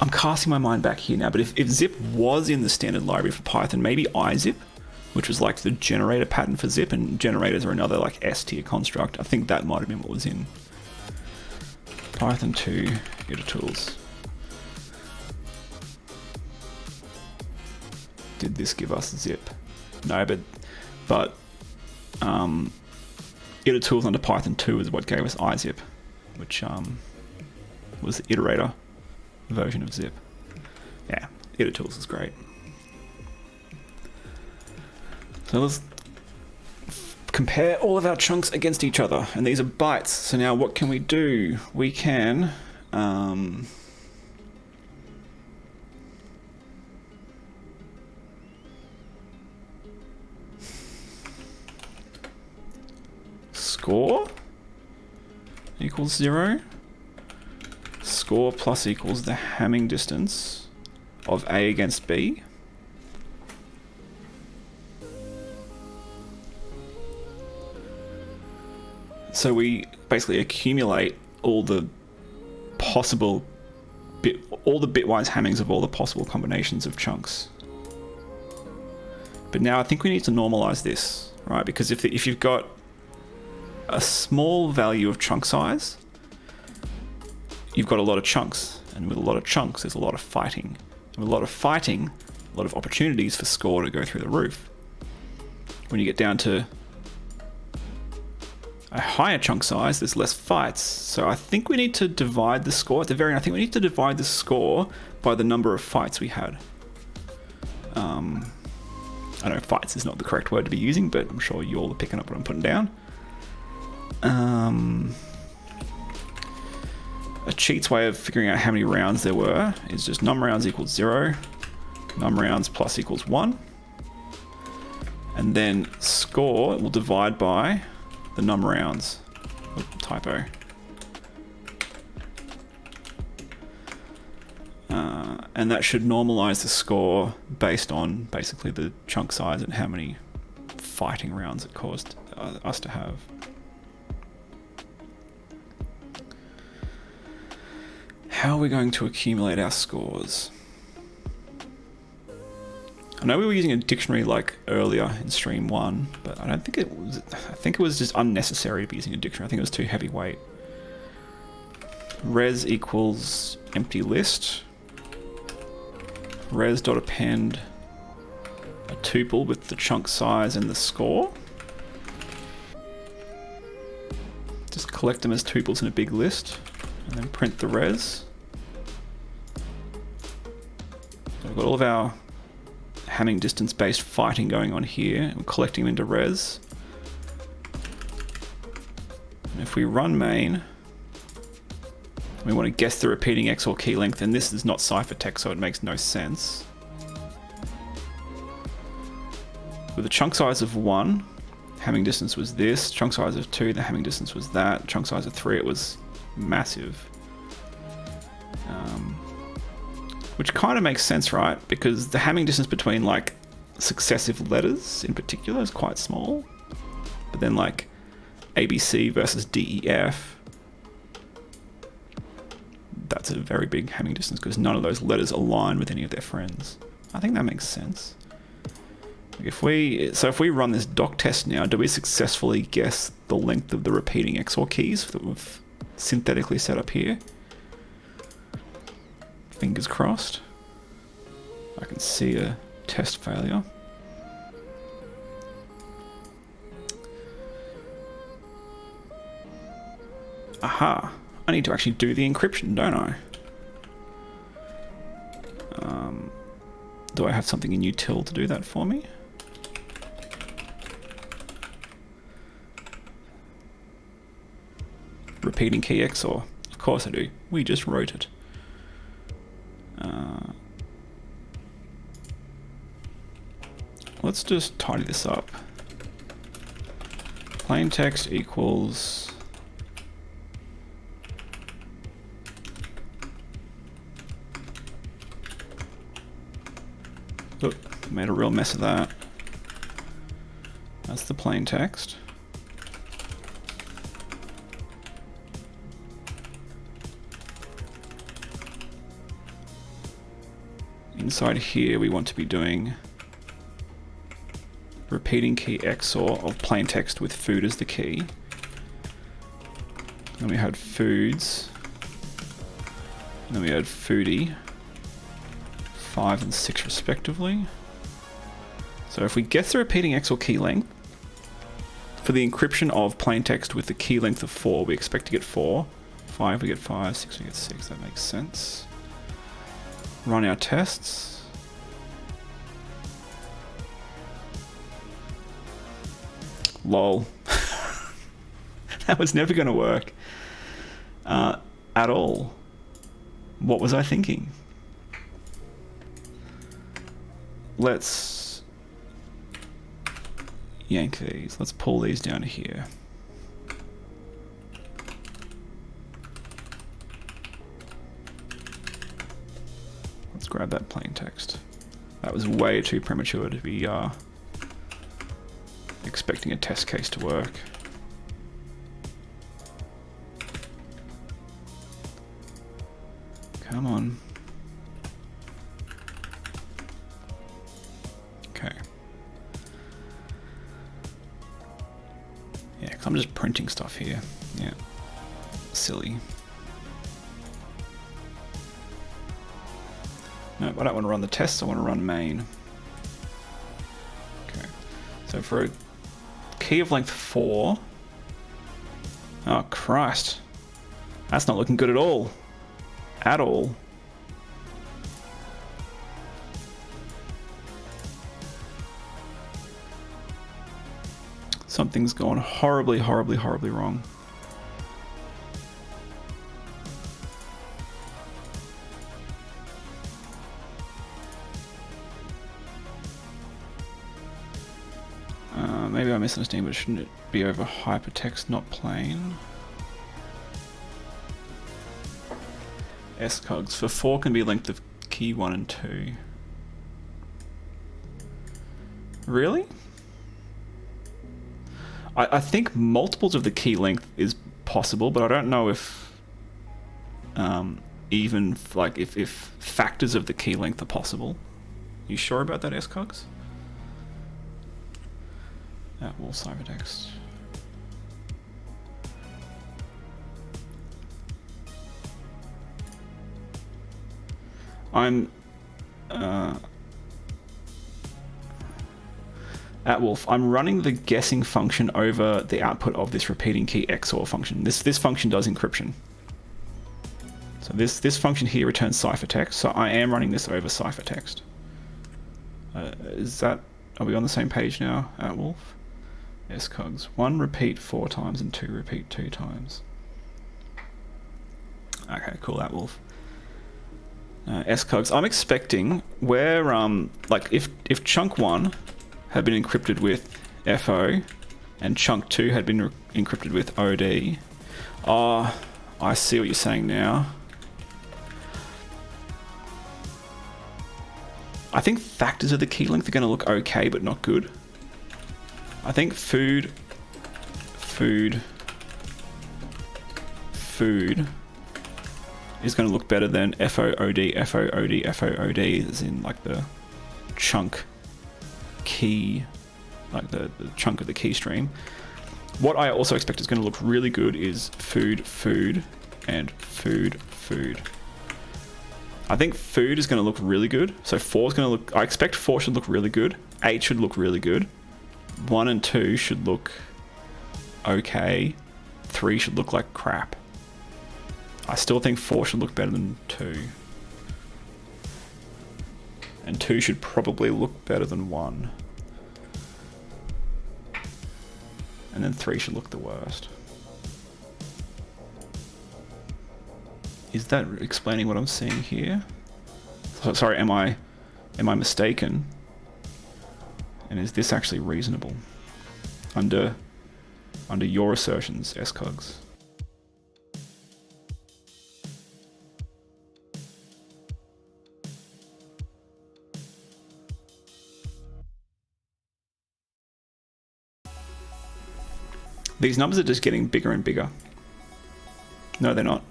I'm casting my mind back here now, but if zip was in the standard library for Python, maybe izip, which was like the generator pattern for zip, and generators are another like S tier construct. I think that might have been what was in Python 2 itertools. Did this give us zip? No, but itertools under Python 2 is what gave us izip, which was the iterator version of zip. Yeah, itertools is great. So let's compare all of our chunks against each other, and these are bytes. So now what can we do? We can score equals 0. Score plus equals the Hamming distance of A against B. So we basically accumulate all the bitwise Hammings of all the possible combinations of chunks. But now I think we need to normalize this, right? Because if you've got a small value of chunk size, you've got a lot of chunks, and with a lot of chunks there's a lot of fighting, and with a lot of fighting, a lot of opportunities for score to go through the roof. When you get down to a higher chunk size, there's less fights. So I think we need to divide the score at the very end. I think we need to divide the score by the number of fights we had. I know fights is not the correct word to be using, but I'm sure you all are picking up what I'm putting down. A cheat's way of figuring out how many rounds there were is just num rounds equals 0, num rounds plus equals 1, and then score will divide by the num rounds. Oop, typo. And that should normalize the score based on basically the chunk size and how many fighting rounds it caused us to have. How are we going to accumulate our scores? I know we were using a dictionary like earlier in stream 1, but I don't think it was. I think it was just unnecessary to be using a dictionary. I think it was too heavyweight. Res equals empty list. Res.append a tuple with the chunk size and the score. Just collect them as tuples in a big list, and then print the res. So we've got all of our Hamming distance based fighting going on here, and we're collecting them into res. And if we run main, we want to guess the repeating XOR key length, and this is not ciphertext, so it makes no sense. With a chunk size of 1, Hamming distance was this. Chunk size of 2, the Hamming distance was that. Chunk size of 3, it was massive. which kind of makes sense, right? Because the Hamming distance between like successive letters in particular is quite small. But then like ABC versus DEF, that's a very big Hamming distance because none of those letters align with any of their friends. I think that makes sense. If we run this doc test now, do we successfully guess the length of the repeating XOR keys that we've synthetically set up here? Fingers crossed. I can see a test failure. Aha! I need to actually do the encryption, don't I? Do I have something in util to do that for me? Repeating key XOR. Of course I do. We just wrote it. Let's just tidy this up. Plain text equals... Oop, made a real mess of that. That's the plain text. Inside here we want to be doing repeating key XOR of plain text with food as the key. Then we had foods. And then we had foodie. 5 and 6 respectively. So if we guess the repeating XOR key length for the encryption of plain text with the key length of 4, we expect to get 4. 5 we get 5, 6 we get 6. That makes sense. Run our tests. Lol. That was never going to work at all. What was I thinking? Let's yank these. Let's pull these down here. Let's grab that plain text. That was way too premature to be expecting a test case to work. Come on. Okay. Yeah, 'cause I'm just printing stuff here. Yeah. Silly. No, I don't want to run the tests, I want to run main. Okay. So for a key of length 4... Oh, Christ. That's not looking good at all. At all. Something's gone horribly, horribly, horribly wrong. Maybe I misunderstand, but shouldn't it be over hypertext, not plain? SCOGs. For 4 can be length of key 1 and 2. Really? I think multiples of the key length is possible, but I don't know if even like if factors of the key length are possible. You sure about that, SCOGs? Wall ciphertext. I'm at Wolf. I'm running the guessing function over the output of this repeating key XOR function. This function does encryption. So this function here returns ciphertext. So I am running this over ciphertext. Are we on the same page now, at Wolf? SCOGs. 1 repeat 4 times and 2 repeat 2 times. Okay, cool, at Wolf. SCOGs. I'm expecting where like if chunk 1 had been encrypted with FO and chunk 2 had been encrypted with OD. Oh, I see what you're saying now. I think factors of the key length are going to look okay, but not good. I think food is going to look better than FOOD, FOOD, FOOD, as in like the chunk key, like the chunk of the key stream. What I also expect is going to look really good is food, and food. I think food is going to look really good. So 4 is going to look, I expect 4 should look really good. 8 should look really good. 1 and 2 should look okay. 3 should look like crap. I still think 4 should look better than 2. And 2 should probably look better than 1. And then 3 should look the worst. Is that explaining what I'm seeing here? Sorry, am I mistaken? And is this actually reasonable? Under your assertions, SCOGs. These numbers are just getting bigger and bigger. No, they're not.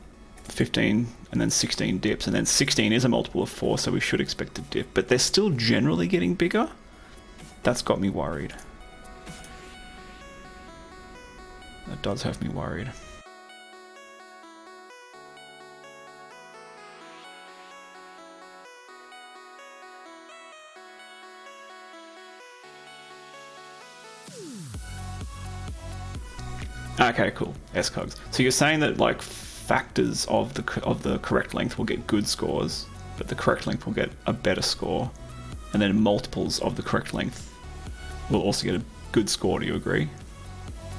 15 and then 16 dips, and then 16 is a multiple of 4, so we should expect a dip, but they're still generally getting bigger. That's got me worried. That does have me worried. Okay, cool. SCOGs. So you're saying that like factors of the correct length will get good scores, but the correct length will get a better score, and then multiples of the correct length will also get a good score. Do you agree?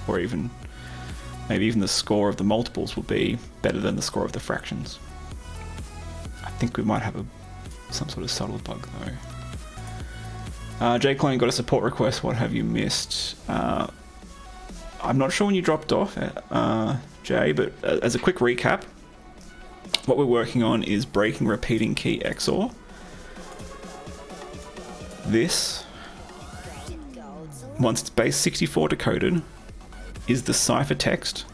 Or even maybe even the score of the multiples will be better than the score of the fractions. I think we might have some sort of subtle bug though. Jay Klein got a support request. What have you missed? I'm not sure when you dropped off, Jay, but as a quick recap, what we're working on is breaking repeating key XOR. This, once it's base 64 decoded, is the ciphertext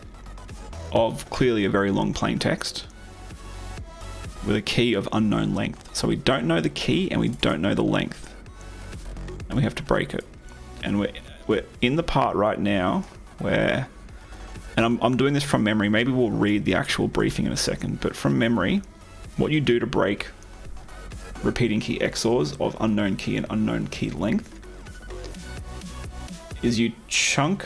of clearly a very long plain text with a key of unknown length. So we don't know the key and we don't know the length, and we have to break it. And we're in the part right now where, and I'm doing this from memory, maybe we'll read the actual briefing in a second, but from memory, what you do to break repeating key XORs of unknown key and unknown key length is you chunk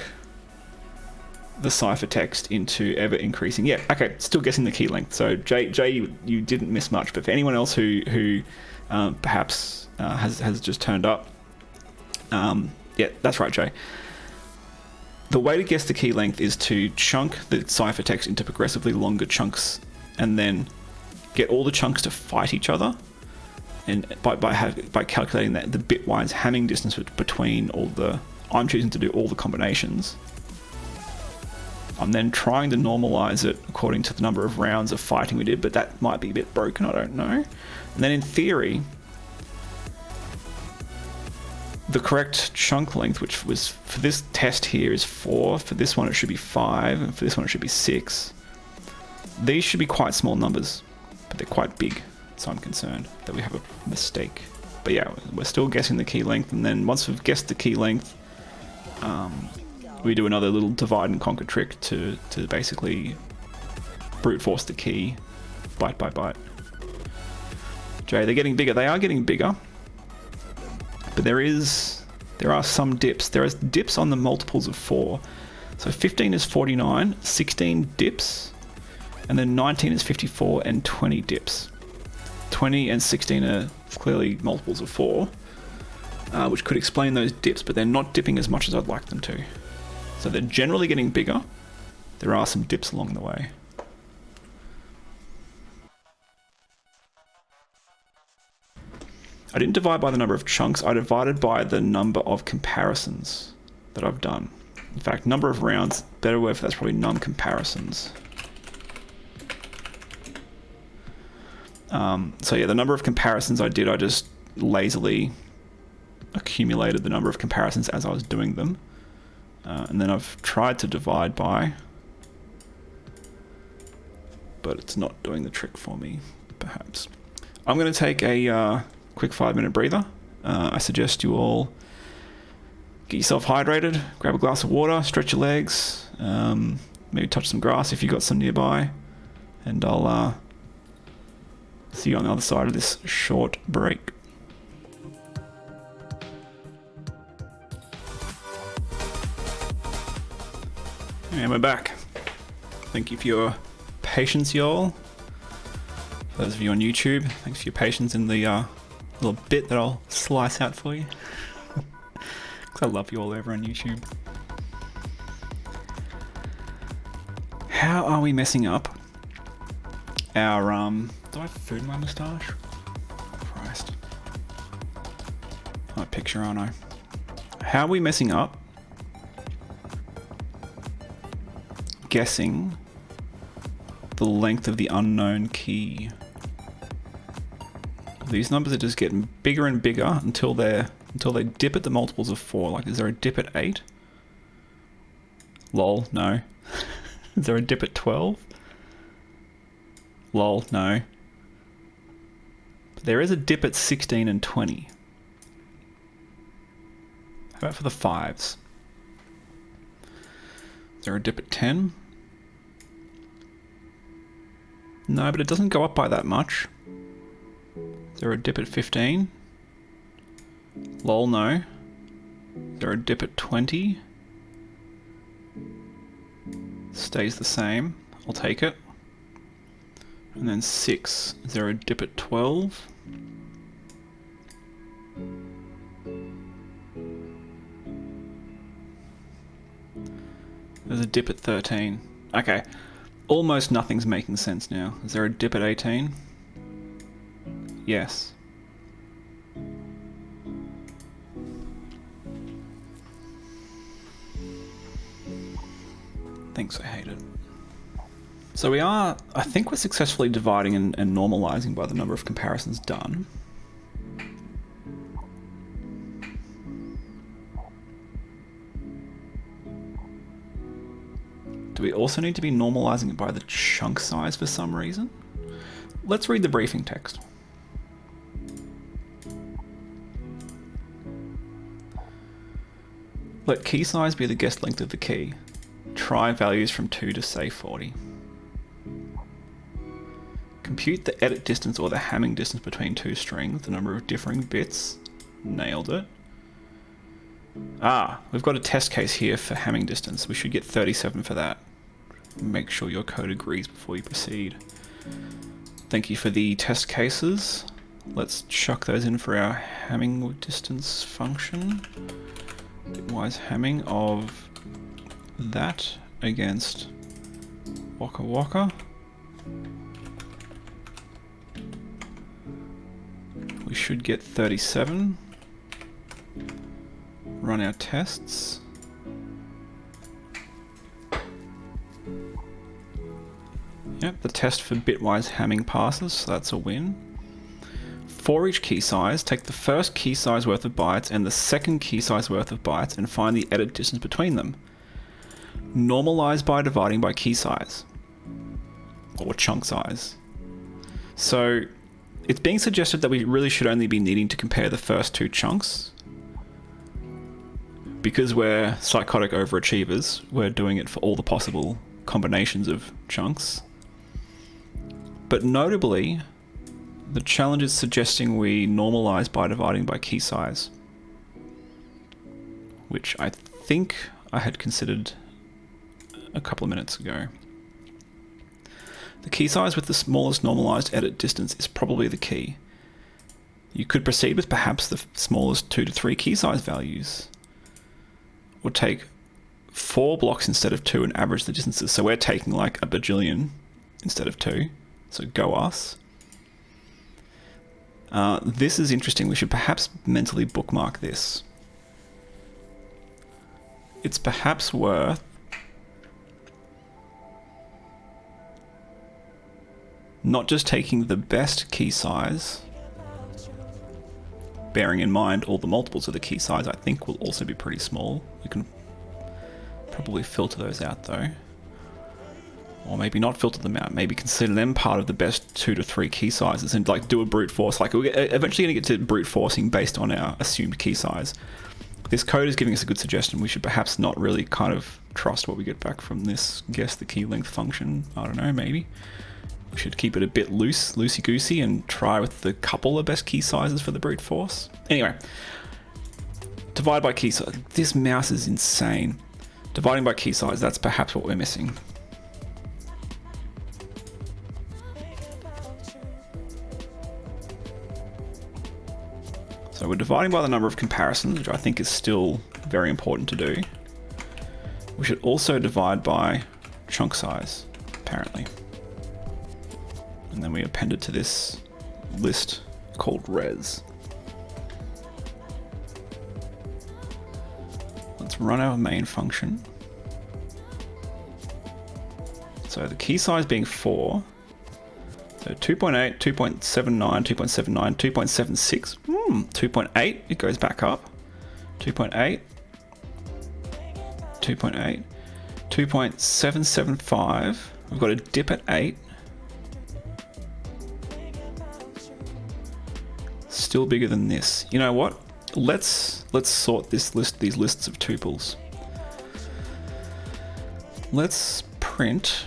the ciphertext into ever increasing. Yeah, okay, still guessing the key length. So Jay, you didn't miss much, but for anyone else who perhaps has just turned up, yeah, that's right, Jay. The way to guess the key length is to chunk the ciphertext into progressively longer chunks, and then get all the chunks to fight each other, and by calculating that the bitwise Hamming distance between all the, I'm choosing to do all the combinations. I'm then trying to normalize it according to the number of rounds of fighting we did, but that might be a bit broken, I don't know. And then in theory, the correct chunk length, which was for this test here, is 4. For this one it should be 5, and for this one it should be 6. These should be quite small numbers, but they're quite big, so I'm concerned that we have a mistake. But yeah, we're still guessing the key length, and then once we've guessed the key length, we do another little divide and conquer trick to basically brute force the key byte by byte. Jay, they're getting bigger. They are getting bigger. But there are some dips. There are dips on the multiples of 4. So 15 is 49, 16 dips, and then 19 is 54, and 20 dips. 20 and 16 are clearly multiples of 4, which could explain those dips, but they're not dipping as much as I'd like them to. So they're generally getting bigger. There are some dips along the way. I didn't divide by the number of chunks, I divided by the number of comparisons that I've done. In fact, number of rounds, better word for that's probably num comparisons. So yeah, the number of comparisons I did, I just lazily accumulated the number of comparisons as I was doing them. And then I've tried to divide by, but it's not doing the trick for me, perhaps. I'm going to take a quick 5-minute breather. I suggest you all get yourself hydrated, grab a glass of water, stretch your legs, maybe touch some grass if you've got some nearby, and I'll see you on the other side of this short break. And we're back. Thank you for your patience, y'all. For those of you on YouTube, thanks for your patience in the little bit that I'll slice out for you. Because I love you all over on YouTube. How are we messing up our, do I have food in my moustache? Christ. I'm a picture, aren't I? How are we messing up guessing the length of the unknown key? These numbers are just getting bigger and bigger until they dip at the multiples of 4. Like, is there a dip at 8? Lol, no. Is there a dip at 12? Lol, no. But there is a dip at 16 and 20. How about for the 5s? Is there a dip at 10? No, but it doesn't go up by that much. Is there a dip at 15? Lol, no. Is there a dip at 20? Stays the same. I'll take it. And then 6. Is there a dip at 12? There's a dip at 13. Okay. Almost nothing's making sense now. Is there a dip at 18? Yes. Thinks I hate it. So I think we're successfully dividing and normalizing by the number of comparisons done. Do we also need to be normalizing it by the chunk size for some reason? Let's read the briefing text. Let key size be the guessed length of the key. Try values from 2 to say 40. Compute the edit distance or the Hamming distance between two strings, the number of differing bits. Nailed it. We've got a test case here for Hamming distance. We should get 37 for that. Make sure your code agrees before you proceed. Thank you for the test cases. Let's chuck those in for our Hamming distance function. Bitwise Hamming of that against Waka Waka. We should get 37. Run our tests. Yep, the test for bitwise Hamming passes, so that's a win. For each key size, take the first key size worth of bytes and the second key size worth of bytes and find the edit distance between them. Normalize by dividing by key size, or chunk size. So it's being suggested that we really should only be needing to compare the first two chunks. Because we're psychotic overachievers, we're doing it for all the possible combinations of chunks. But notably, the challenge is suggesting we normalize by dividing by key size, which I think I had considered a couple of minutes ago. The key size with the smallest normalized edit distance is probably the key. You could proceed with perhaps the smallest 2 to 3 key size values, or take 4 blocks instead of 2 and average the distances. So we're taking like a bajillion instead of 2. So go us. This is interesting. We should perhaps mentally bookmark this. It's perhaps worth not just taking the best key size, bearing in mind all the multiples of the key size, I think will also be pretty small. We can probably filter those out though. Or maybe not filter them out, maybe consider them part of the best 2 to 3 key sizes and like do a brute force. Like we're eventually going to get to brute forcing based on our assumed key size. This code is giving us a good suggestion. We should perhaps not really kind of trust what we get back from this guess the key length function. I don't know, maybe. We should keep it a bit loosey-goosey and try with the couple of best key sizes for the brute force. Anyway, divide by key size. This mouse is insane. Dividing by key size, that's perhaps what we're missing. So we're dividing by the number of comparisons, which I think is still very important to do. We should also divide by chunk size, apparently. And then we append it to this list called res. Let's run our main function. So the key size being 4. So 2.8, 2.79, 2.79, 2.76, 2.8, it goes back up. 2.8, 2.8, 2.775, we've got a dip at 8. Still bigger than this. You know what? Let's sort these lists of tuples. Let's print,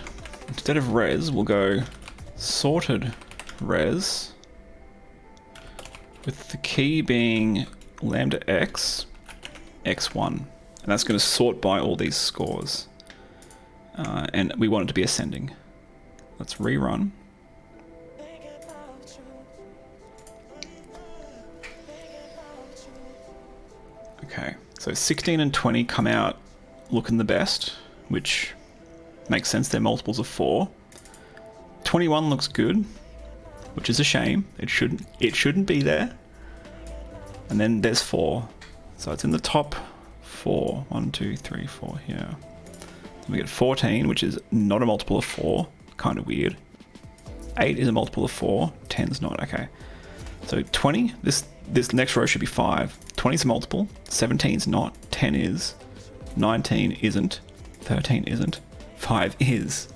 instead of res, we'll go sorted res with the key being lambda x, x1. And that's going to sort by all these scores. And we want it to be ascending. Let's rerun. Okay, so 16 and 20 come out looking the best, which makes sense. They're multiples of 4. 21 looks good, which is a shame. It shouldn't be there. And then there's 4. So it's in the top 4. 1, 2, 3, 4 here. Then we get 14, which is not a multiple of 4. Kind of weird. 8 is a multiple of 4. 10's not. Okay. So 20, this next row should be 5. 20 is a multiple. 17's not. 10 is. 19 isn't. 13 isn't. 5 is.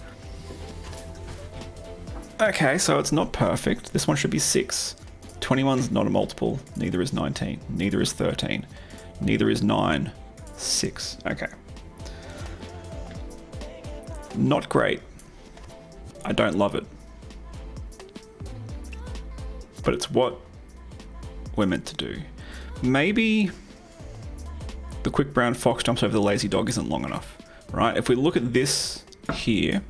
Okay, so it's not perfect. This one should be 6. 21's not a multiple. Neither is 19. Neither is 13. Neither is 9. 6. Okay. Not great. I don't love it. But it's what we're meant to do. Maybe the quick brown fox jumps over the lazy dog isn't long enough, right? If we look at this here,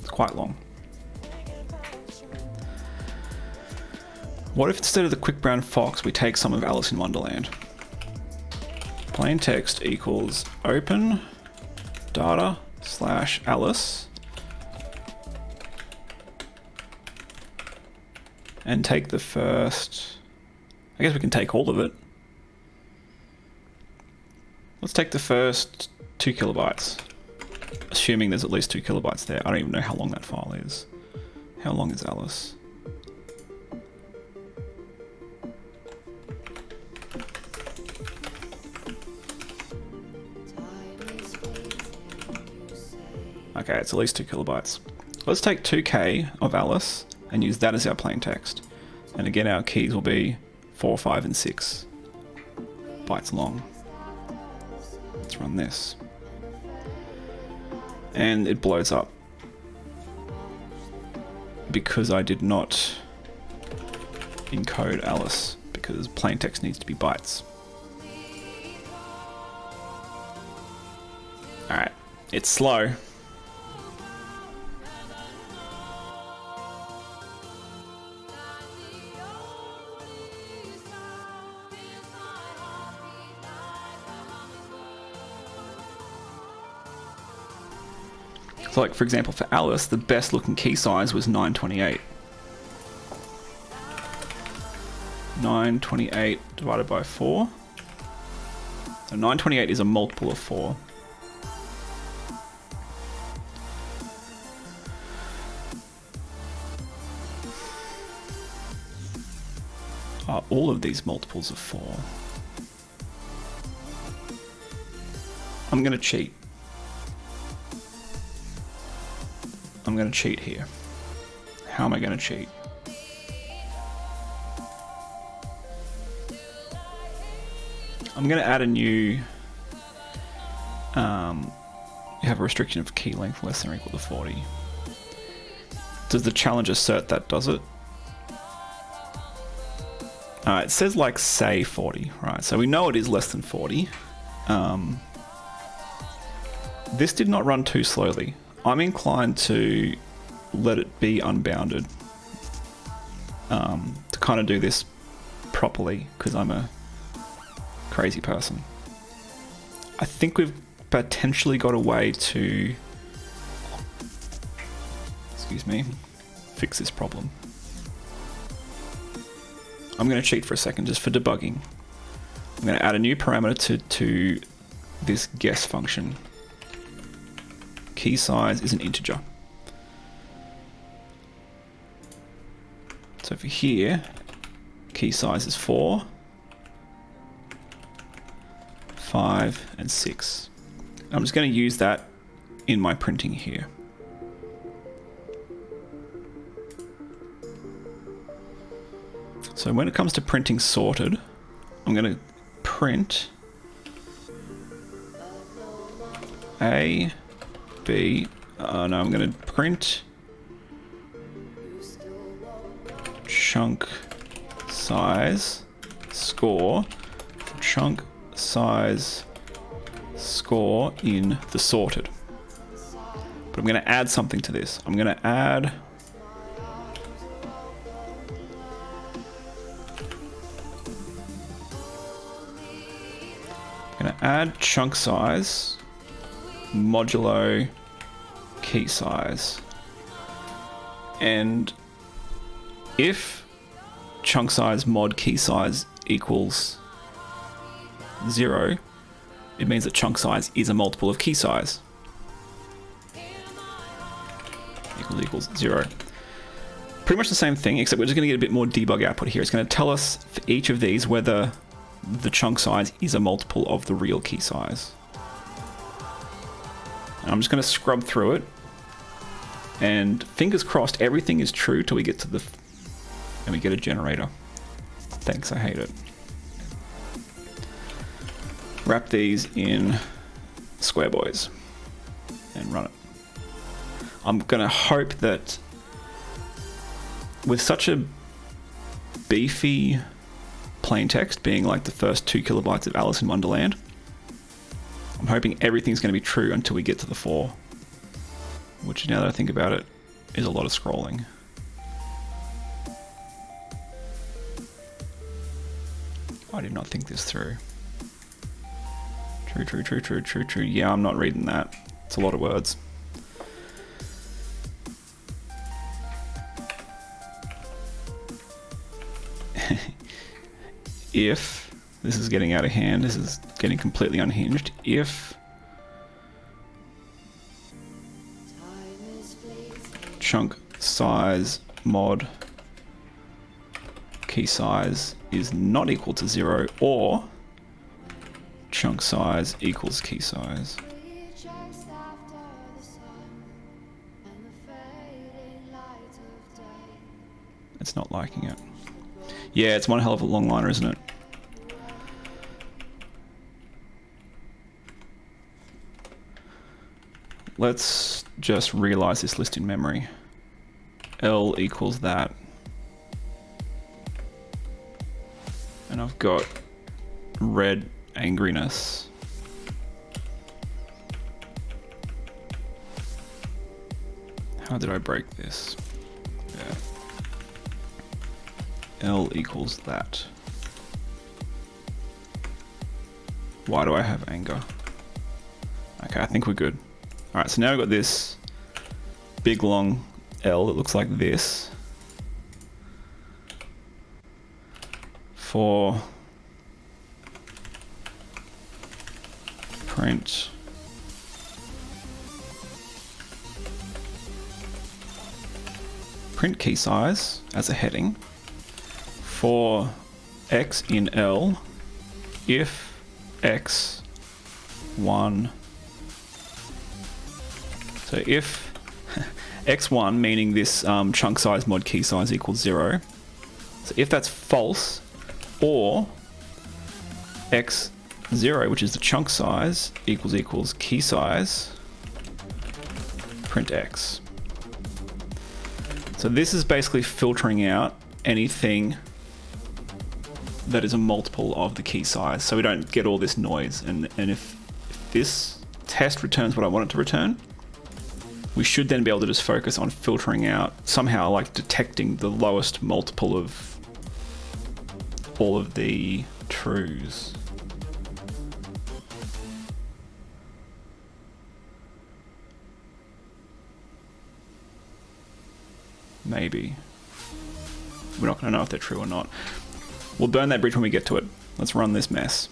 it's quite long. What if instead of the quick brown fox, we take some of Alice in Wonderland? Plain text equals open data / Alice and take the first, I guess we can take all of it. Let's take the first 2 kilobytes, assuming there's at least 2 kilobytes there. I don't even know how long that file is. How long is Alice? Okay, it's at least 2 kilobytes. Let's take 2K of Alice and use that as our plain text. And again, our keys will be 4, 5, and 6 bytes long. Let's run this. And it blows up. Because I did not encode Alice, because plain text needs to be bytes. Alright, it's slow. So like, for example, for Alice, the best looking key size was 928. 928 divided by 4. So 928 is a multiple of 4. Are all of these multiples of 4? I'm going to cheat. I'm going to cheat here. How am I going to cheat? I'm going to add a new... you have a restriction of key length less than or equal to 40. Does the challenge assert that does it? It says like say 40, right? So we know it is less than 40. This did not run too slowly. I'm inclined to let it be unbounded to kind of do this properly because I'm a crazy person. I think we've potentially got a way to, excuse me, fix this problem. I'm going to cheat for a second just for debugging. I'm going to add a new parameter to this guess function. Key size is an integer. So for here, key size is 4, 5, and 6. I'm just going to use that in my printing here. So when it comes to printing sorted, I'm going to print A, B, no, I'm going to print chunk size score, chunk size score in the sorted. But I'm going to add something to this. I'm going to add chunk size modulo key size. And if chunk size mod key size equals 0, it means that chunk size is a multiple of key size. Equals 0. Pretty much the same thing, except we're just going to get a bit more debug output here. It's going to tell us for each of these whether the chunk size is a multiple of the real key size. And I'm just going to scrub through it, and fingers crossed everything is true till we get to the and we get a generator. Thanks, I hate it. Wrap these in square boys and run it. I'm gonna hope that with such a beefy plain text being like the first 2 kilobytes of Alice in Wonderland, I'm hoping everything's gonna be true until we get to the 4, which now that I think about it is a lot of scrolling. I did not think this through. True. Yeah, I'm not reading that. It's a lot of words. If this is getting out of hand, this is getting completely unhinged. If chunk size mod key size is not equal to 0, or chunk size equals key size. It's not liking it. Yeah, it's one hell of a long liner, isn't it? Let's just realize this list in memory. L equals that. And I've got red angriness. How did I break this? Yeah. L equals that. Why do I have anger? Okay, I think we're good. Alright, so now we've got this big long L that looks like this. For print key size as a heading, for x in L if x1. So if x1, meaning this chunk size mod key size equals 0. So if that's false, or x0, which is the chunk size, equals key size, print x. So this is basically filtering out anything that is a multiple of the key size, so we don't get all this noise. And if this test returns what I want it to return, we should then be able to just focus on filtering out, somehow like detecting the lowest multiple of all of the trues. Maybe. We're not going to know if they're true or not. We'll burn that bridge when we get to it. Let's run this mess.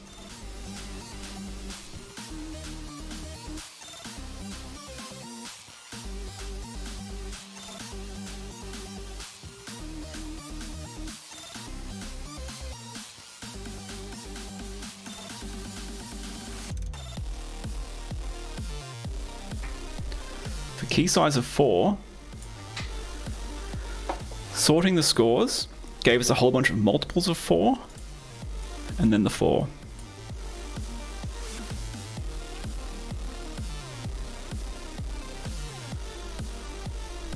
For key size of 4, sorting the scores gave us a whole bunch of multiples of 4, and then the 4.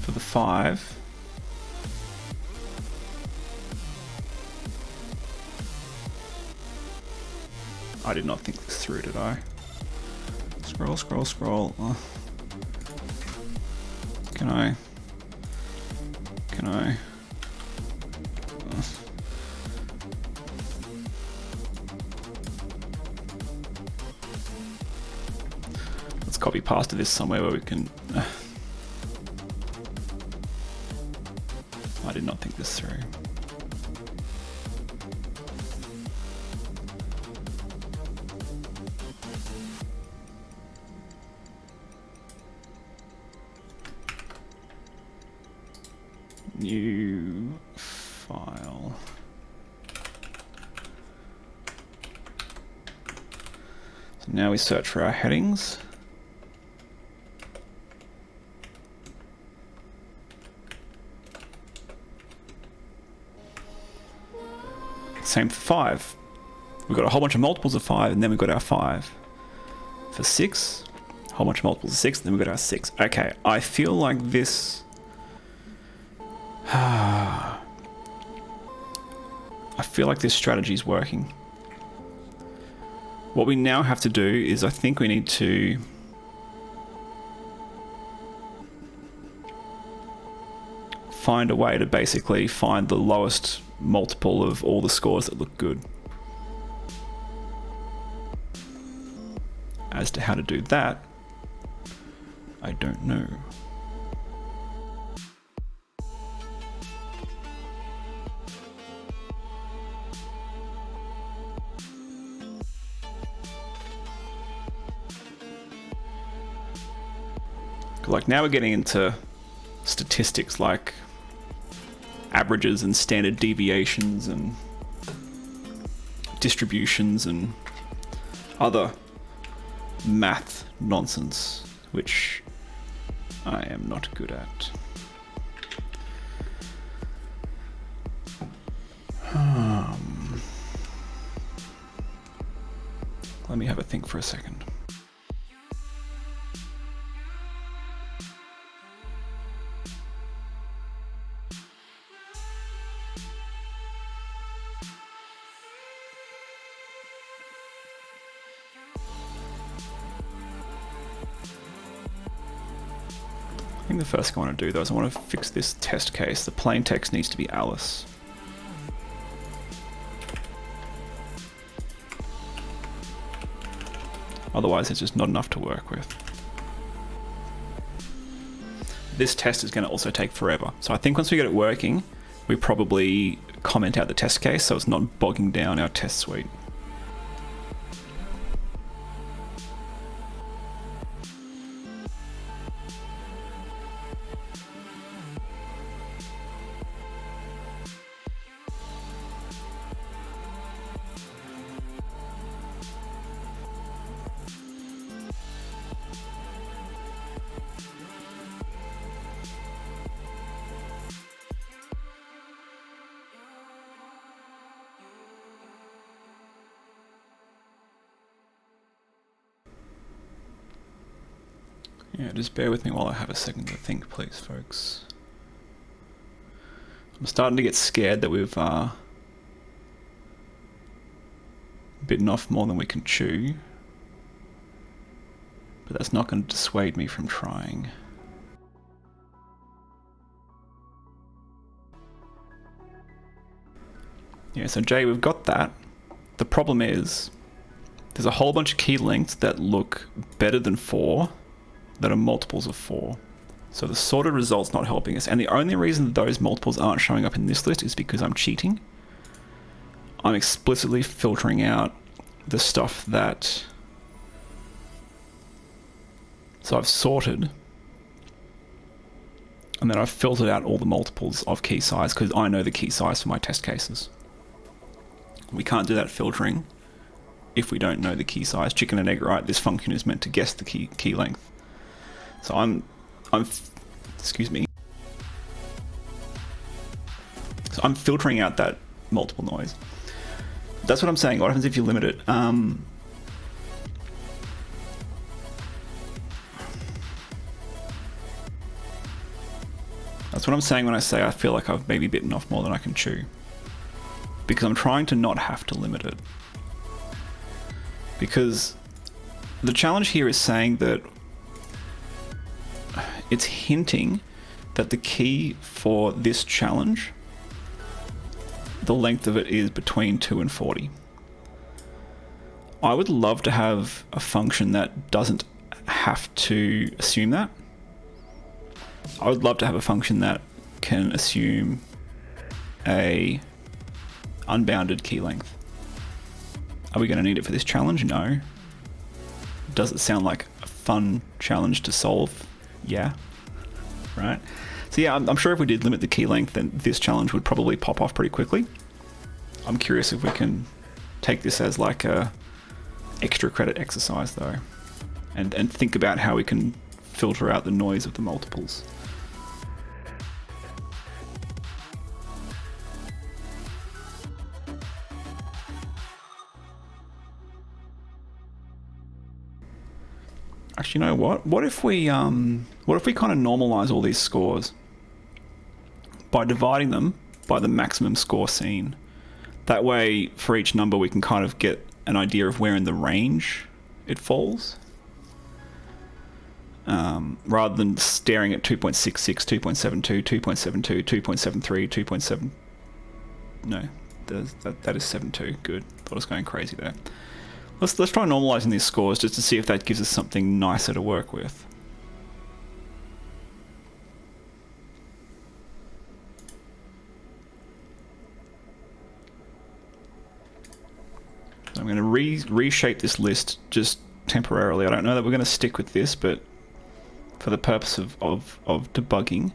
For the 5, I did not think this through, did I? Scroll, scroll, scroll. Oh. Can I? Let's copy pasta this somewhere where we can... I did not think this through. New file. So now we search for our headings. Same for 5. We've got a whole bunch of multiples of 5, and then we've got our 5. For 6, a whole bunch of multiples of 6, and then we've got our 6. Okay, I feel like this... I feel like this strategy is working. What we now have to do is, I think we need to find a way to basically find the lowest multiple of all the scores that look good. As to how to do that, I don't know. Like now we're getting into statistics like averages and standard deviations and distributions and other math nonsense, which I am not good at. Let me have a think for a second. I think the first thing I want to do though is I want to fix this test case. The plain text needs to be Alice. Otherwise it's just not enough to work with. This test is going to also take forever. So I think once we get it working, we probably comment out the test case so it's not bogging down our test suite. Yeah, just bear with me while I have a second to think, please, folks. I'm starting to get scared that we've bitten off more than we can chew. But that's not going to dissuade me from trying. Yeah, so Jay, we've got that. The problem is, there's a whole bunch of key lengths that look better than 4 that are multiples of 4. So the sorted result's not helping us. And the only reason that those multiples aren't showing up in this list is because I'm cheating. I'm explicitly filtering out the stuff that... So I've sorted, and then I've filtered out all the multiples of key size because I know the key size for my test cases. We can't do that filtering if we don't know the key size. Chicken and egg, right? This function is meant to guess the key length. So excuse me. So I'm filtering out that multiple noise. That's what I'm saying. What happens if you limit it? That's what I'm saying when I say I feel like I've maybe bitten off more than I can chew. Because I'm trying to not have to limit it. Because the challenge here is saying that it's hinting that the key for this challenge, the length of it is between 2 and 40. I would love to have a function that doesn't have to assume that. I would love to have a function that can assume a unbounded key length. Are we going to need it for this challenge? No. Does it sound like a fun challenge to solve? Yeah. Right? So yeah, I'm sure if we did limit the key length, then this challenge would probably pop off pretty quickly. I'm curious if we can take this as like a extra credit exercise though, and think about how we can filter out the noise of the multiples. Actually, you know what? What if we kind of normalize all these scores by dividing them by the maximum score seen? That way, for each number, we can kind of get an idea of where in the range it falls. Rather than staring at 2.66, 2.72, 2.72, 2.73, 2.7... No, that is 7.2. Good. Thought I was going crazy there. Let's try normalizing these scores just to see if that gives us something nicer to work with. So I'm going to reshape this list just temporarily. I don't know that we're going to stick with this, but for the purpose of debugging,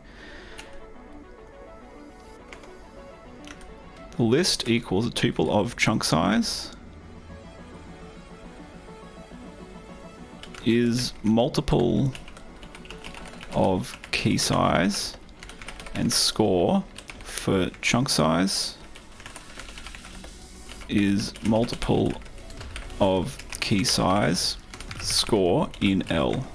the list equals a tuple of chunk size is multiple of key size, and score for chunk size is multiple of key size score in L.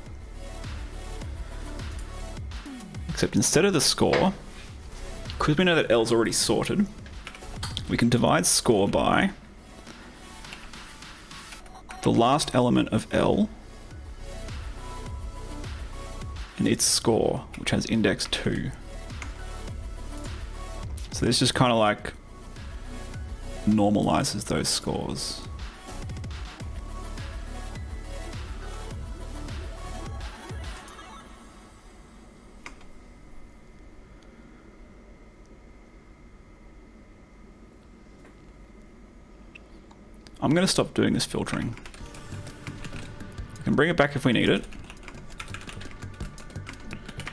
Except instead of the score, because we know that L's already sorted, we can divide score by the last element of L and its score, which has index 2. So this just kind of like normalizes those scores. I'm going to stop doing this filtering. We can bring it back if we need it.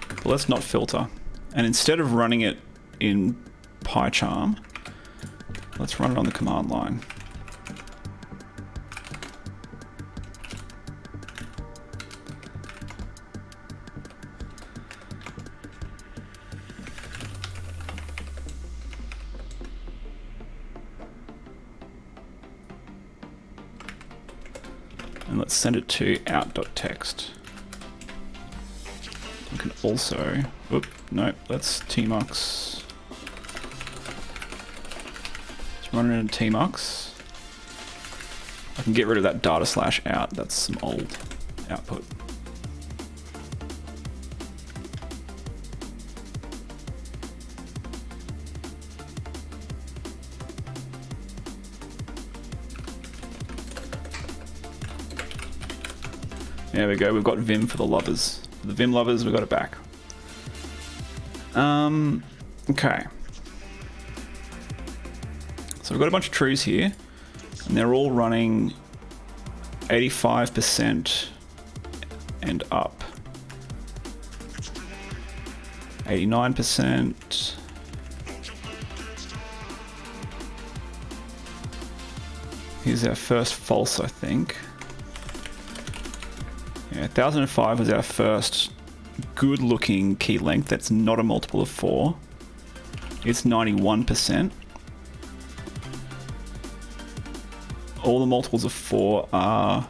But let's not filter. And instead of running it in PyCharm, let's run it on the command line. And let's send it to out.txt. We can also, no, let's tmux. Let's run it in tmux. I can get rid of that data slash out. That's some old output. There we go. We've got Vim for the lovers. For the Vim lovers, we got it back. Okay. So we've got a bunch of trues here, and they're all running 85% and up. 89%. Here's our first false, I think. Yeah, 1005 was our first good looking key length that's not a multiple of 4. It's 91%. All the multiples of 4 are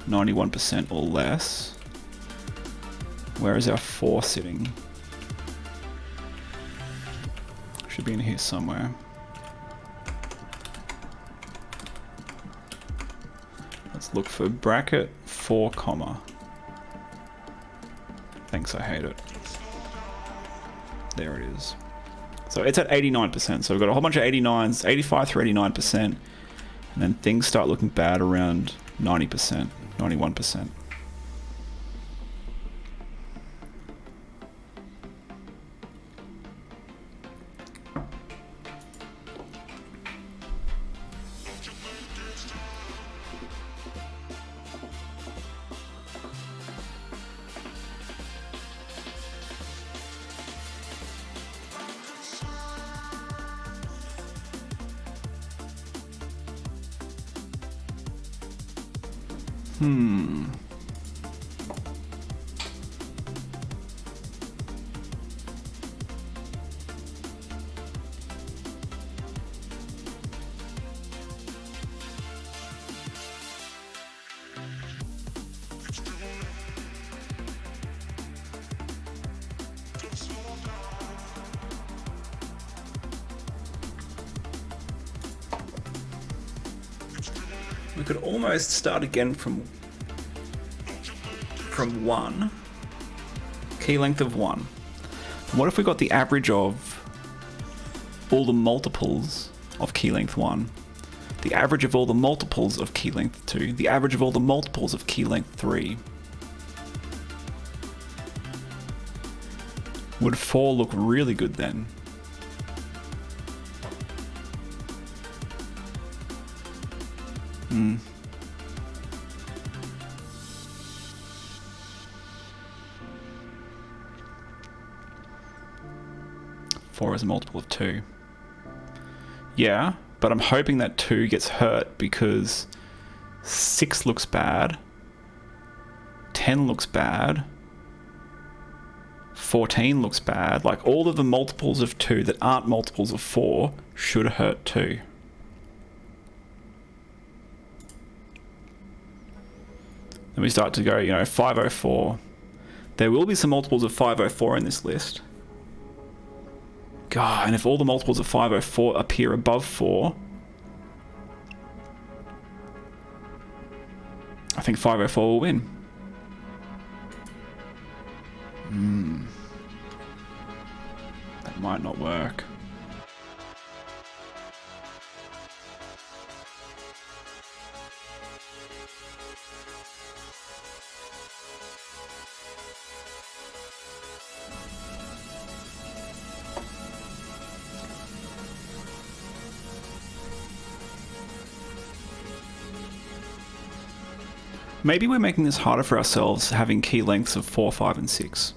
91% or less. Where is our 4 sitting? Should be in here somewhere. Let's look for bracket 4 comma. Thanks, I hate it. There it is. So it's at 89%. So we've got a whole bunch of 89s, 85 through 89%. And then things start looking bad around 90%, 91%. We could almost start again from 1. Key length of 1. What if we got the average of all the multiples of key length 1? The average of all the multiples of key length 2? The average of all the multiples of key length 3? Would 4 look really good then? Four is a multiple of 2. Yeah, but I'm hoping that 2 gets hurt because 6 looks bad, 10 looks bad, 14 looks bad. Like all of the multiples of 2 that aren't multiples of 4 should hurt 2. Then we start to go, 504. There will be some multiples of 504 in this list. God, and if all the multiples of 504 appear above 4, I think 504 will win. That might not work. Maybe we're making this harder for ourselves having key lengths of 4, 5, and 6.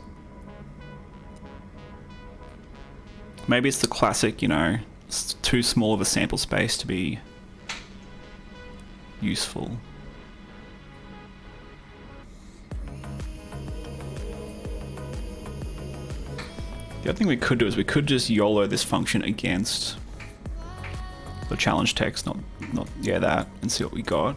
Maybe it's the classic, it's too small of a sample space to be useful. The other thing we could do is we could just YOLO this function against the challenge text, that, and see what we got.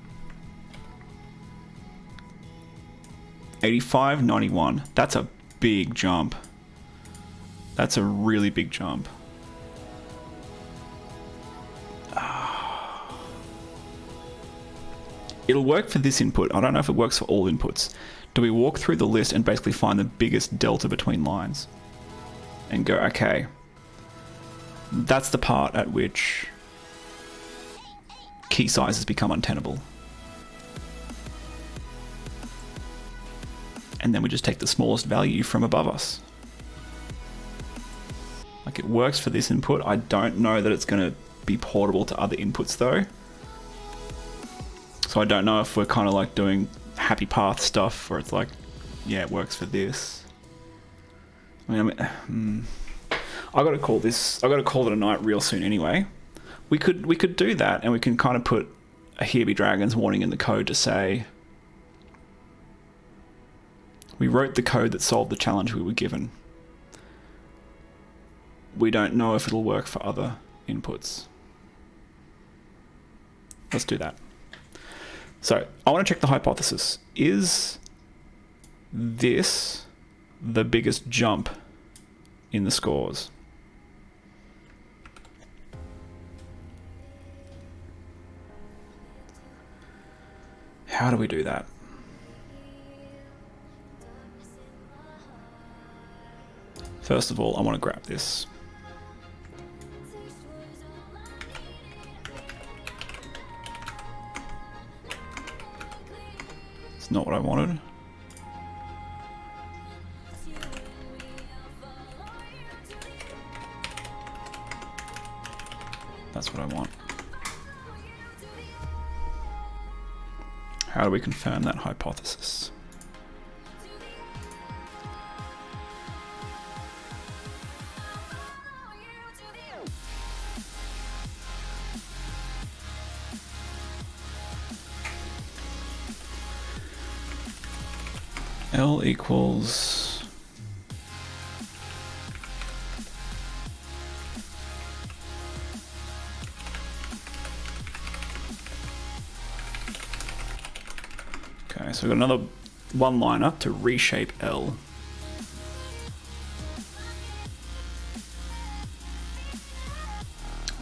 85, 91. That's a big jump. That's a really big jump. It'll work for this input. I don't know if it works for all inputs. Do we walk through the list and basically find the biggest delta between lines? And go, okay, that's the part at which key sizes become untenable. And then we just take the smallest value from above us. Like, it works for this input. I don't know that it's going to be portable to other inputs though. So I don't know if we're kind of like doing happy path stuff where it's like, yeah, it works for this. I gotta call this. I gotta call it a night real soon anyway. We could do that, and we can kind of put a "Here be dragons" warning in the code to say we wrote the code that solved the challenge we were given. We don't know if it'll work for other inputs. Let's do that. So I want to check the hypothesis. Is this the biggest jump in the scores? How do we do that? First of all, I want to grab this. It's not what I wanted. That's what I want. How do we confirm that hypothesis? L equals okay, so we've got another one liner to reshape L.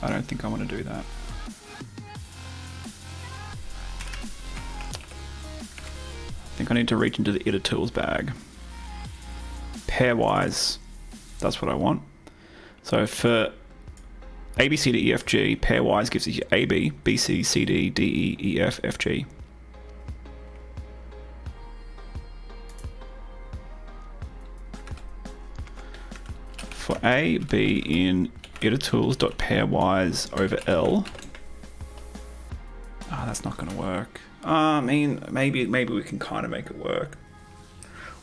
I don't think I want to do that. I think I need to reach into the iter tools bag. Pairwise, that's what I want. So for A, B, C, D, E, F, G, pairwise gives you A, B, B, C, C, D, D, E, E, F, F, G. For A, B in itertools.pairwise over L. Oh, that's not going to work. I mean, maybe we can kind of make it work.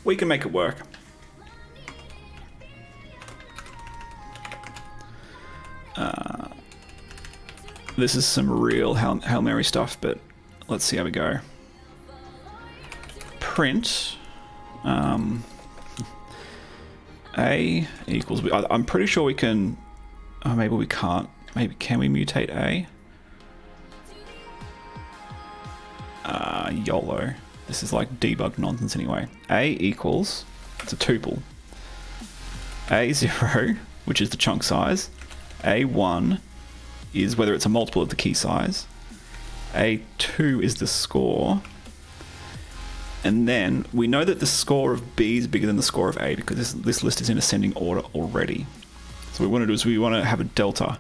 We can make it work. This is some real Hail Mary stuff, but let's see how we go. Print A equals... I'm pretty sure we can... Oh, maybe we can't. Maybe can we mutate A? YOLO. This is like debug nonsense anyway. A equals, it's a tuple. A0, which is the chunk size. A1 is whether it's a multiple of the key size. A2 is the score. And then we know that the score of B is bigger than the score of A because this list is in ascending order already. So what we want to do is we want to have a delta,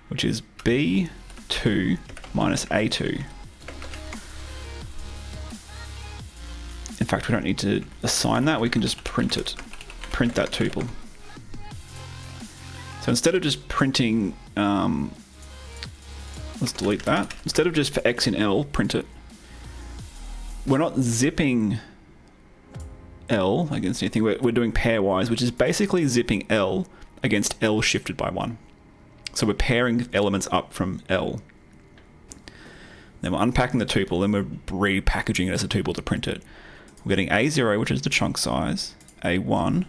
which is B2 minus A2. In fact, we don't need to assign that, we can just print it. Print that tuple. So instead of just printing, let's delete that. Instead of just for X in L, print it. We're not zipping L against anything, we're doing pairwise, which is basically zipping L against L shifted by 1. So we're pairing elements up from L. Then we're unpacking the tuple, then we're repackaging it as a tuple to print it. We're getting A0, which is the chunk size, A1,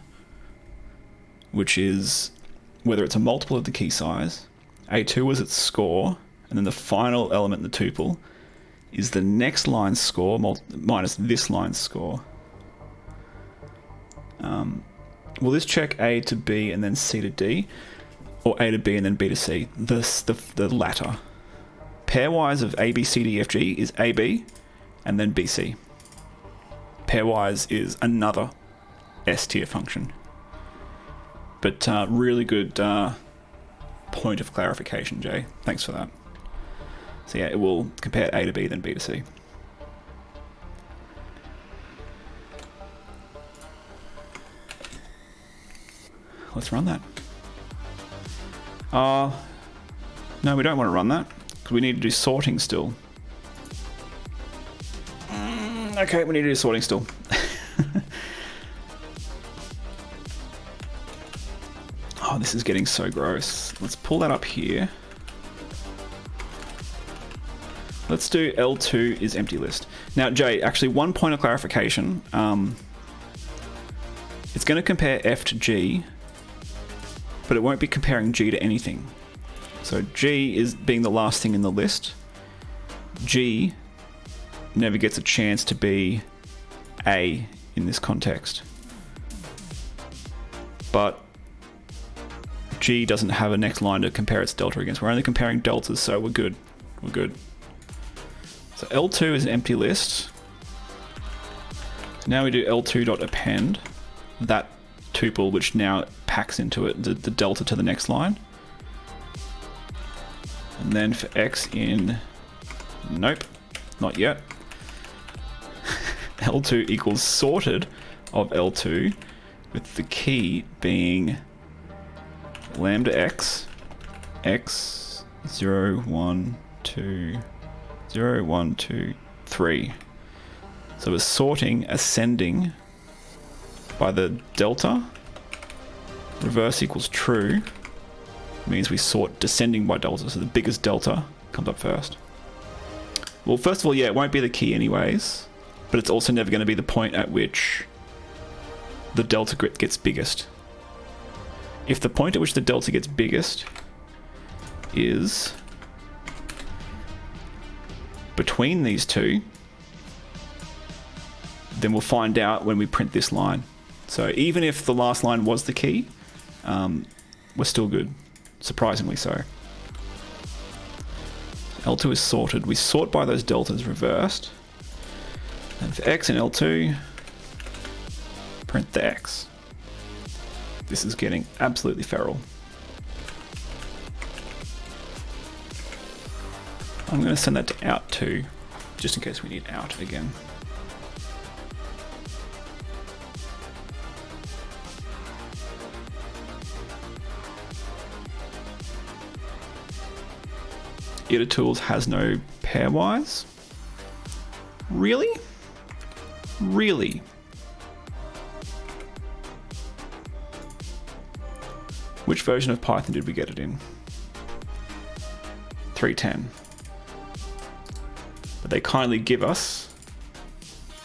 which is whether it's a multiple of the key size, A2 is its score, and then the final element in the tuple is the next line's score minus this line's score. Will this check A to B and then C to D, or A to B and then B to C? The latter. Pairwise of A, B, C, D, F, G is A, B, and then B, C. Pairwise is another S tier function. But really good point of clarification, Jay. Thanks for that. So yeah, it will compare A to B, then B to C. Let's run that. No, we don't want to run that, because we need to do sorting still. Okay, we need to do sorting still. Oh, this is getting so gross. Let's pull that up here. Let's do L2 is empty list. Now, Jay, actually one point of clarification. It's going to compare F to G, but it won't be comparing G to anything. So G is being the last thing in the list. G never gets a chance to be A in this context. But G doesn't have a next line to compare its delta against. We're only comparing deltas, so we're good. We're good. So L2 is an empty list. Now we do L2.append that tuple, which now packs into it the delta to the next line. And then for X in, nope, not yet. L2 equals sorted of L2, with the key being lambda X, X 0, 1, 2, 0, 1, 2, 3. So we're sorting ascending by the delta. Reverse equals true. Means we sort descending by delta, so the biggest delta comes up first. Well, first of all, yeah, it won't be the key anyways, but it's also never going to be the point at which the delta gets biggest. If the point at which the delta gets biggest is between these two, then we'll find out when we print this line. So even if the last line was the key, we're still good. Surprisingly so. L2 is sorted. We sort by those deltas reversed. And for X and L2, print the X. This is getting absolutely feral. I'm going to send that to out 2, just in case we need out again. Tools has no pairwise? Really? Really? Which version of Python did we get it in? 3.10. But they kindly give us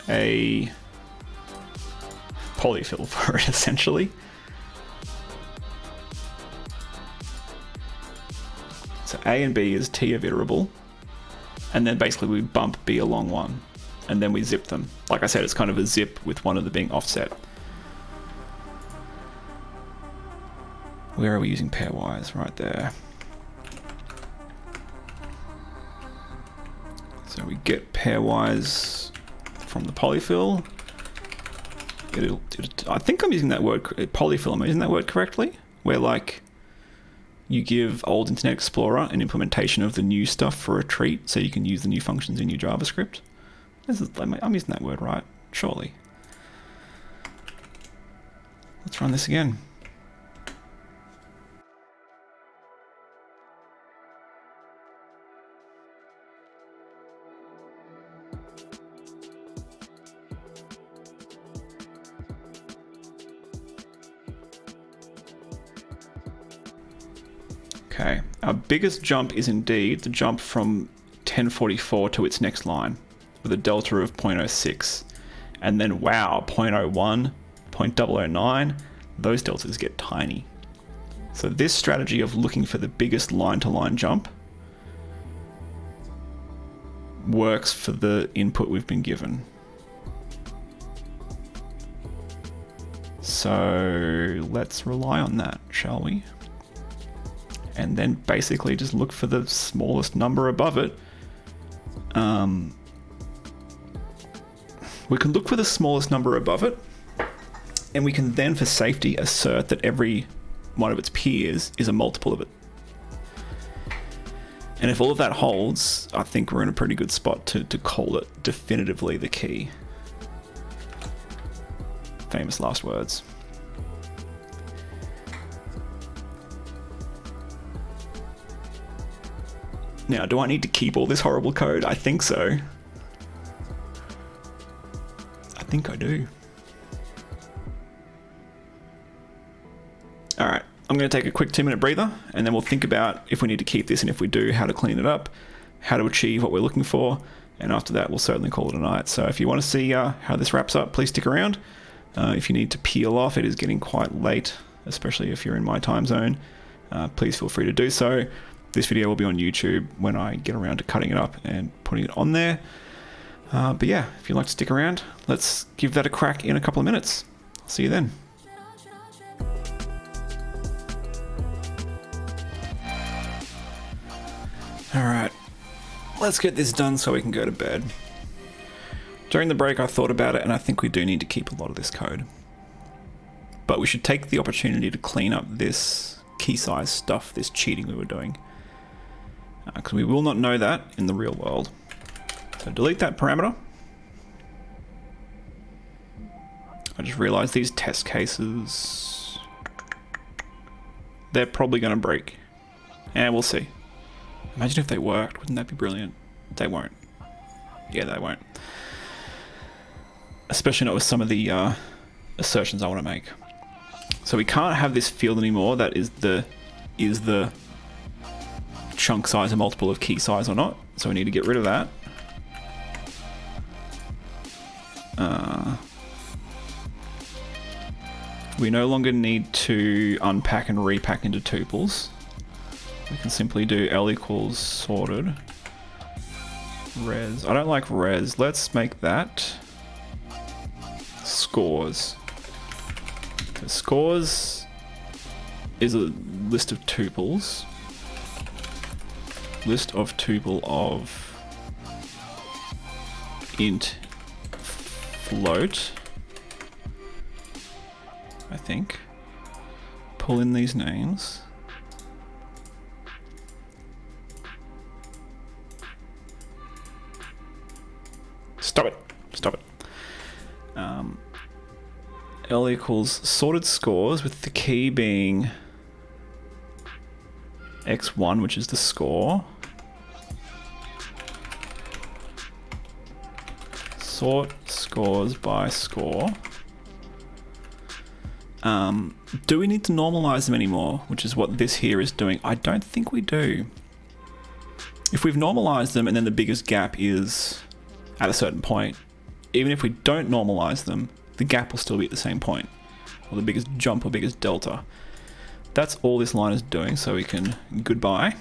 a polyfill for it, essentially. So A and B is T of iterable, and then basically we bump B along one, and then we zip them. Like I said, it's kind of a zip with one of them being offset. Where are we using pairwise? Right there. So we get pairwise from the polyfill. I think I'm using that word, polyfill, am I using that word correctly? Where like, you give old Internet Explorer an implementation of the new stuff for a treat, so you can use the new functions in your JavaScript. I'm using that word right, surely. Let's run this again. Okay, our biggest jump is indeed the jump from 1044 to its next line with a delta of 0.06. And then, wow, 0.01, 0.009, those deltas get tiny. So this strategy of looking for the biggest line-to-line jump works for the input we've been given. So let's rely on that, shall we? And then basically just look for the smallest number above it. We can look for the smallest number above it, and we can then, for safety, assert that every one of its peers is a multiple of it. And if all of that holds, I think we're in a pretty good spot to call it definitively the key. Famous last words. Now, do I need to keep all this horrible code? I think so. I think I do. All right, I'm going to take a quick 2-minute breather, and then we'll think about if we need to keep this, and if we do, how to clean it up, how to achieve what we're looking for, and after that, we'll certainly call it a night. So if you want to see how this wraps up, please stick around. If you need to peel off, it is getting quite late, especially if you're in my time zone. Please feel free to do so. This video will be on YouTube when I get around to cutting it up and putting it on there. But yeah, if you'd like to stick around, let's give that a crack in a couple of minutes. I'll see you then. Alright, let's get this done so we can go to bed. During the break I thought about it, and I think we do need to keep a lot of this code. But we should take the opportunity to clean up this key size stuff, this cheating we were doing. Because we will not know that in the real world. So delete that parameter. I just realized these test cases, they're probably going to break. And we'll see. Imagine if they worked, wouldn't that be brilliant? They won't. Yeah, they won't. Especially not with some of the assertions I want to make. So we can't have this field anymore that is the chunk size a multiple of key size or not. So we need to get rid of that. We no longer need to unpack and repack into tuples. We can simply do L equals sorted res. I don't like res. Let's make that scores. So scores is a list of tuples. List of tuple of int float. I think. Pull in these names. Stop it. Stop it. L equals sorted scores with the key being x1, which is the score. Sort scores by score. Do we need to normalize them anymore? Which is what this here is doing. I don't think we do. If we've normalized them and then the biggest gap is at a certain point, even if we don't normalize them, the gap will still be at the same point, or the biggest jump or biggest delta. That's all this line is doing, so we can goodbye.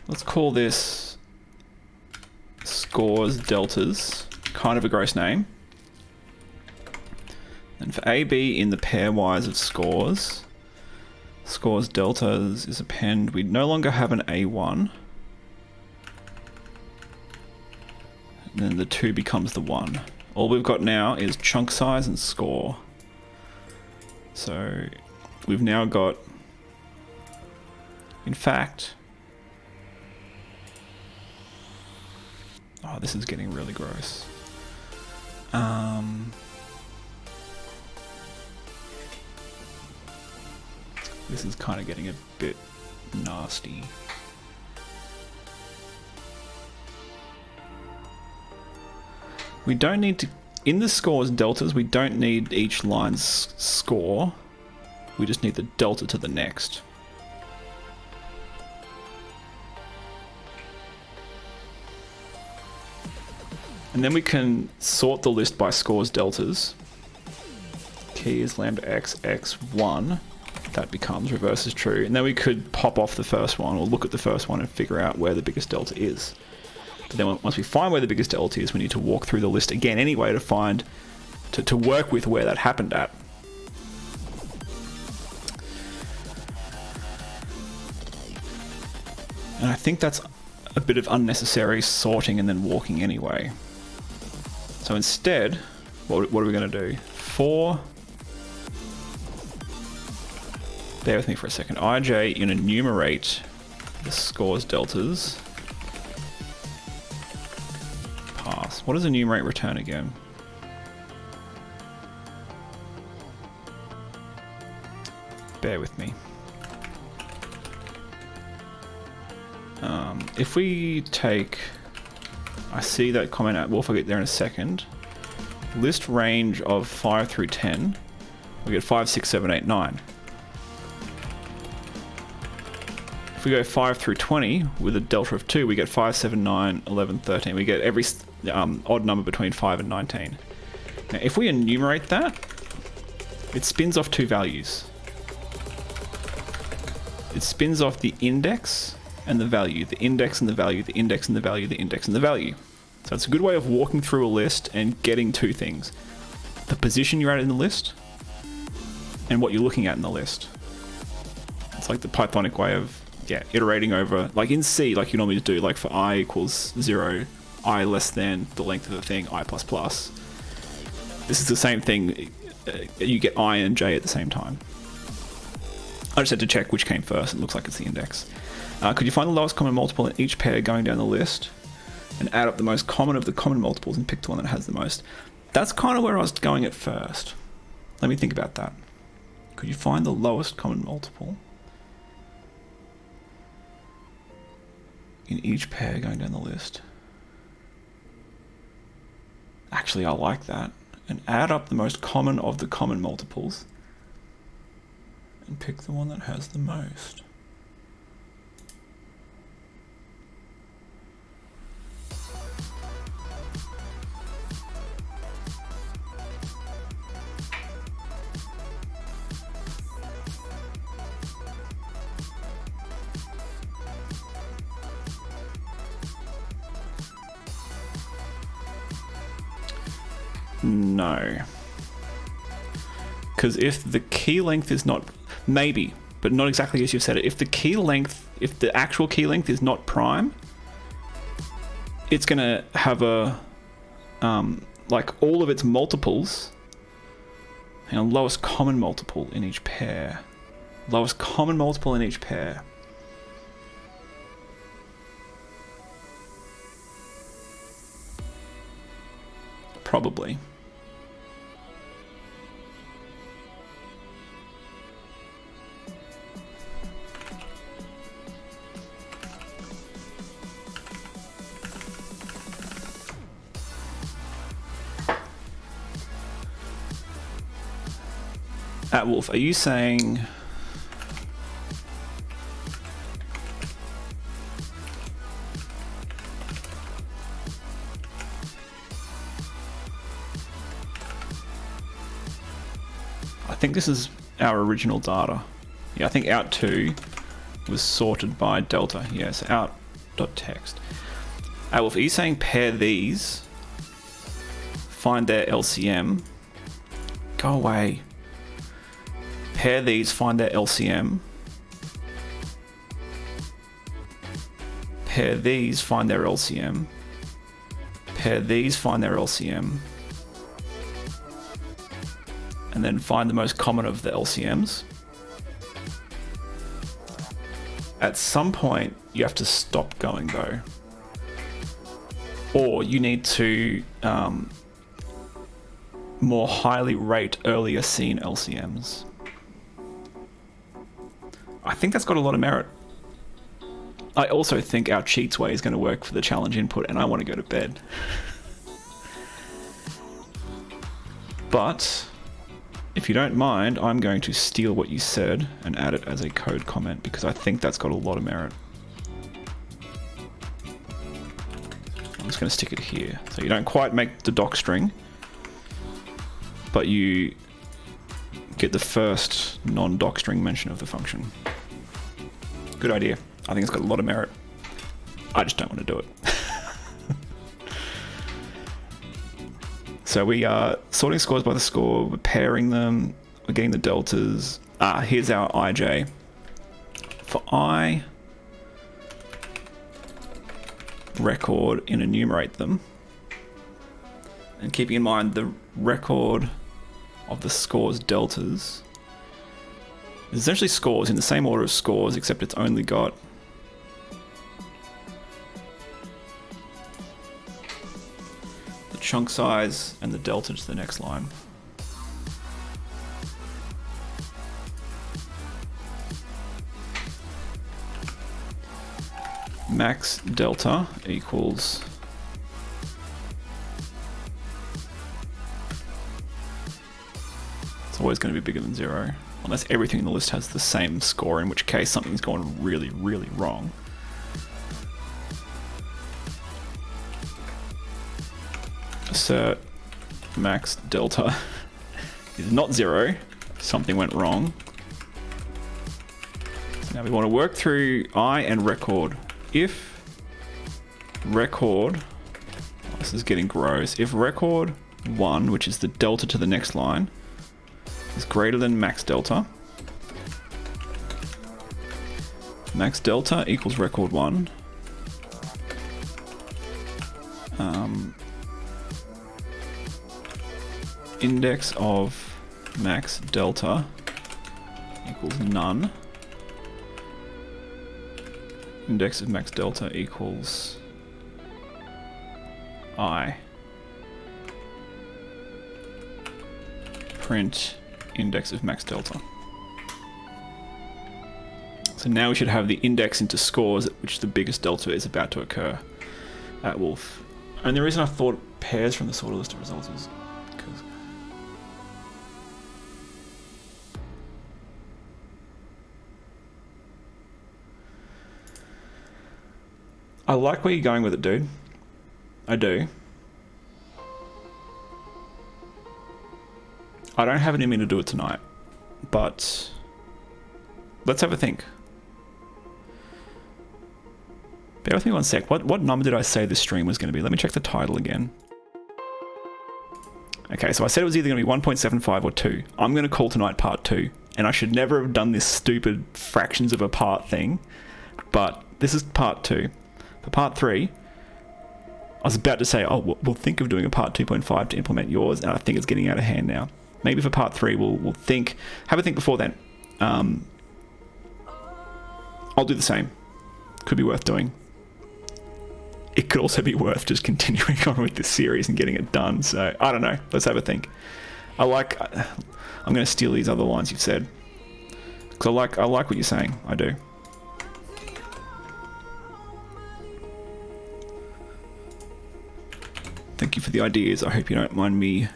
Let's call this scores deltas, kind of a gross name. And for AB in the pairwise of scores, scores deltas is append. We no longer have an A1. And then the 2 becomes the 1. All we've got now is chunk size and score. So we've now got, in fact, oh, this is getting really gross. This is kind of getting a bit nasty. We don't need to, in the scores deltas, we don't need each line's score. We just need the delta to the next. And then we can sort the list by scores deltas. Key is lambda x, x1. that becomes reverse is true. And then we could pop off the first one or look at the first one and figure out where the biggest delta is. But then once we find where the biggest delta is, we need to walk through the list again anyway to find, to work with where that happened at. And I think that's a bit of unnecessary sorting and then walking anyway. So instead, what are we going to do? Bear with me for a second. IJ in enumerate the scores deltas. Pass. What does enumerate return again? Bear with me. If we take, I see that comment out, we'll get there in a second. List range of 5 through 10, we get 5, 6, 7, 8, 9. If we go 5 through 20 with a delta of 2, we get 5, 7, 9, 11, 13. We get every odd number between 5 and 19. Now, if we enumerate that, it spins off two values. It spins off the index and the value, the index and the value, the index and the value, the index and the value. So it's a good way of walking through a list and getting two things. The position you're at in the list and what you're looking at in the list. It's like the Pythonic way of, iterating over, like in C, like you normally do, like for I equals 0, I less than the length of the thing, I plus plus. This is the same thing. You get I and J at the same time. I just had to check which came first. It looks like it's the index. Could you find the lowest common multiple in each pair going down the list and add up the most common of the common multiples and pick the one that has the most? That's kind of where I was going at first. Let me think about that. Could you find the lowest common multiple in each pair going down the list? Actually, I like that. And add up the most common of the common multiples and pick the one that has the most. No. Because if the key length is not, maybe, but not exactly as you've said it, if the key length, if the actual key length is not prime, it's going to have a, like all of its multiples, and lowest common multiple in each pair. Lowest common multiple in each pair. Probably. At Wolf, are you saying I think this is our original data. Yeah, I think out2 was sorted by delta. Yes, out.text. At Wolf, are you saying pair these, find their LCM, go away. Pair these, find their LCM. Pair these, find their LCM. Pair these, find their LCM. And then find the most common of the LCMs. At some point, you have to stop going though. Or you need to more highly rate earlier seen LCMs. I think that's got a lot of merit. I also think our cheats way is going to work for the challenge input, and I want to go to bed. But if you don't mind, I'm going to steal what you said and add it as a code comment because I think that's got a lot of merit. I'm just going to stick it here. So you don't quite make the doc string, but you get the first non-docstring mention of the function. Good idea. I think it's got a lot of merit. I just don't want to do it. So we are sorting scores by the score, we're pairing them, we're getting the deltas. Here's our IJ. For I, record and enumerate them. And keeping in mind the record of the scores deltas is essentially scores in the same order as scores, except it's only got the chunk size and the delta to the next line. Max delta equals always going to be bigger than 0, unless everything in the list has the same score, in which case something's gone really, really wrong. Assert max delta is not 0, something went wrong. So now we want to work through I and record. If record, this is getting gross, if record 1, which is the delta to the next line, is greater than max delta. Max delta equals record 1. Index of max delta equals none. Index of max delta equals I. Print index of max delta. So now we should have the index into scores at which the biggest delta is about to occur at Wolf. And the reason I thought pairs from the sorted list of results is because I like where you're going with it, dude. I do. I don't have it in me to do it tonight, but let's have a think. Bear with me one sec. What number did I say this stream was going to be? Let me check the title again. Okay, so I said it was either going to be 1.75 or 2. I'm going to call tonight part 2, and I should never have done this stupid fractions of a part thing, but this is part 2. For part 3, I was about to say, oh, we'll think of doing a part 2.5 to implement yours, and I think it's getting out of hand now. Maybe for part 3, we'll think, have a think before then. I'll do the same. Could be worth doing. It could also be worth just continuing on with this series and getting it done. So I don't know. Let's have a think. I'm going to steal these other lines you've said, because I like what you're saying. I do. Thank you for the ideas. I hope you don't mind me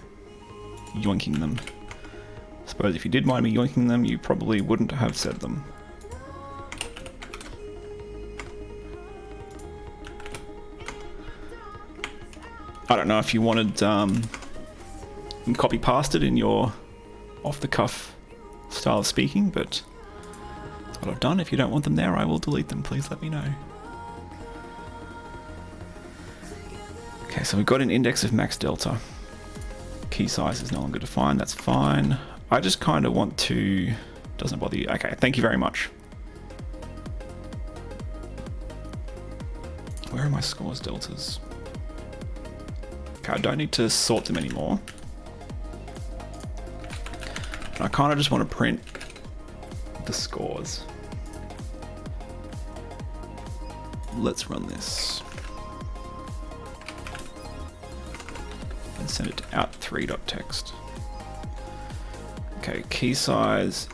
yoinking them. I suppose if you did mind me yoinking them, you probably wouldn't have said them. I don't know if you wanted copy pasted in your off-the-cuff style of speaking, but that's what I've done. If you don't want them there, I will delete them. Please let me know. Okay, so we've got an index of max delta. Key size is no longer defined, that's fine. I just kind of want to... Doesn't bother you. Okay, thank you very much. Where are my scores deltas? Okay, I don't need to sort them anymore. I kind of just want to print the scores. Let's run this. And send it to out3.txt. Okay, key size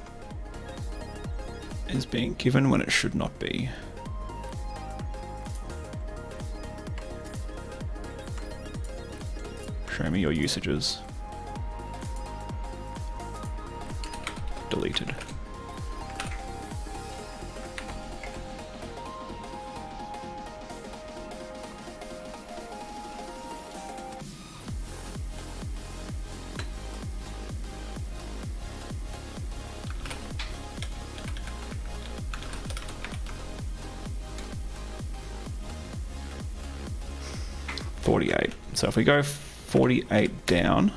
is being given when it should not be. Show me your usages. Deleted. 48. So if we go 48 down,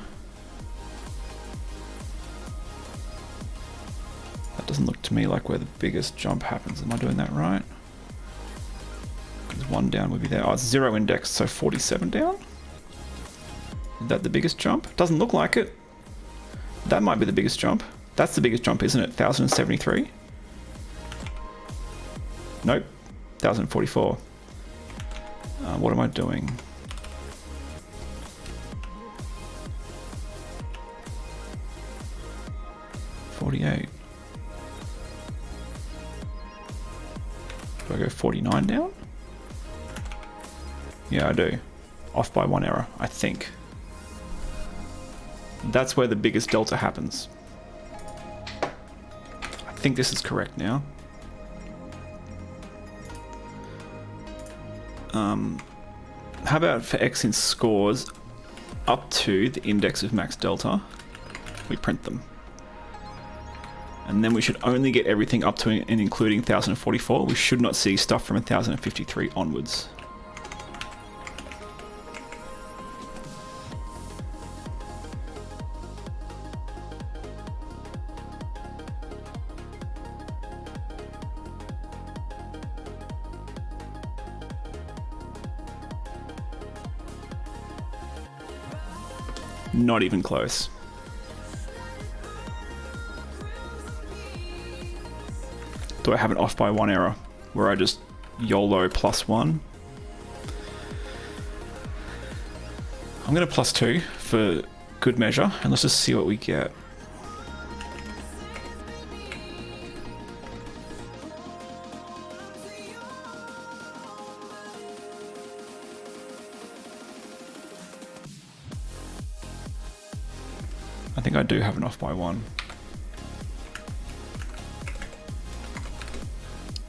that doesn't look to me like where the biggest jump happens. Am I doing that right? Because 1 down would be there. Oh, it's 0 index, so 47 down? Is that the biggest jump? Doesn't look like it. That might be the biggest jump. That's the biggest jump, isn't it? 1073? Nope. 1044. What am I doing? $48. Do I go 49 down? Yeah, I do. Off by 1 error, I think. That's where the biggest delta happens. I think this is correct now. How about for x in scores up to the index of max delta, we print them. And then we should only get everything up to and including 1044. We should not see stuff from 1053 onwards. Not even close. Do I have an off by 1 error where I just YOLO +1? I'm going to +2 for good measure, and let's just see what we get. I think I do have an off by 1.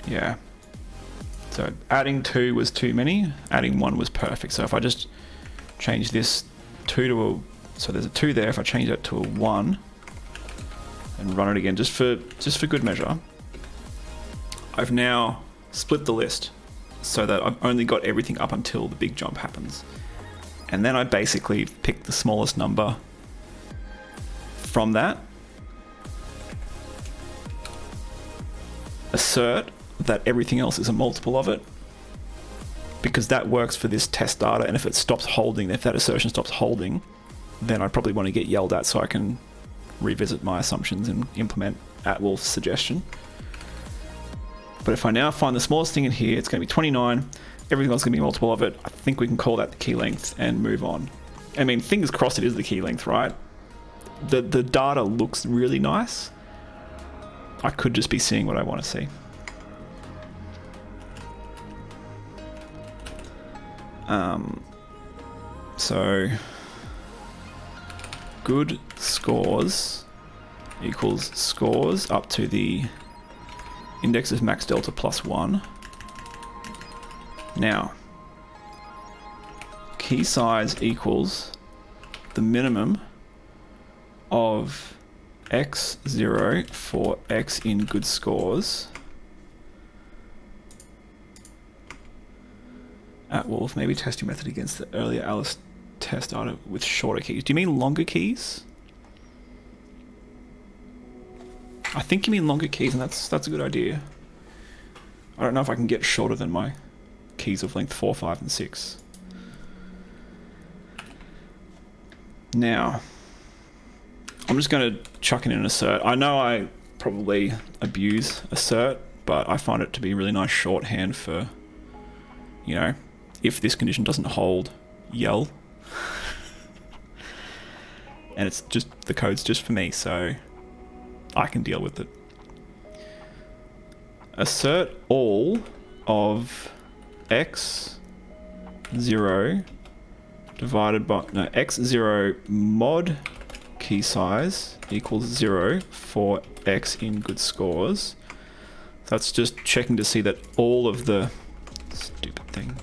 Yeah. So adding 2 was too many, adding 1 was perfect. So if I just change this 2 to a, so there's a 2 there, if I change that to a 1 and run it again just for good measure, I've now split the list so that I've only got everything up until the big jump happens. And then I basically pick the smallest number from that, assert that everything else is a multiple of it, because that works for this test data, and if it stops holding, if that assertion stops holding, then I probably want to get yelled at so I can revisit my assumptions and implement Atwolf's suggestion. But if I now find the smallest thing in here, it's going to be 29, everything else is going to be a multiple of it. I think we can call that the key length and move on. I mean, fingers crossed it is the key length, right? The data looks really nice. I could just be seeing what I want to see. So good scores equals scores up to the index of max delta +1. Now, key size equals the minimum of x0 for x in good scores. Atwolf, maybe test your method against the earlier Alice test data with shorter keys. Do you mean longer keys? I think you mean longer keys, and that's a good idea. I don't know if I can get shorter than my keys of length 4, 5, and 6. Now, I'm just going to chuck in an assert. I know I probably abuse assert, but I find it to be really nice shorthand for, you know, if this condition doesn't hold, yell. And it's just, the code's just for me, so I can deal with it. Assert all of x0 divided by, no, x0 mod key size equals 0 for x in good scores. That's just checking to see that all of the, stupid thing,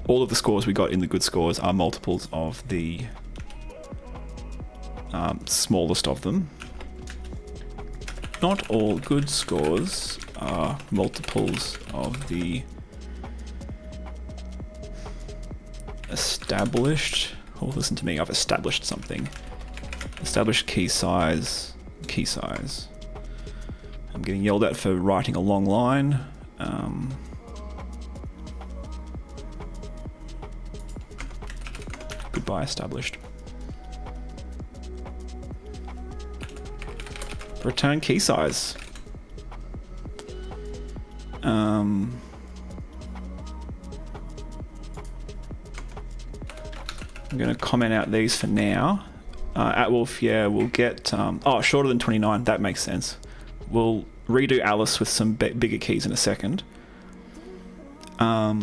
all of the scores we got in the good scores are multiples of the smallest of them. Not all good scores are multiples of the established. Oh, listen to me, I've established something. Established key size. Key size. I'm getting yelled at for writing a long line. Goodbye, established. Return key size. I'm going to comment out these for now. Atwolf, yeah, we'll get... oh, shorter than 29. That makes sense. We'll redo Alice with some bigger keys in a second. So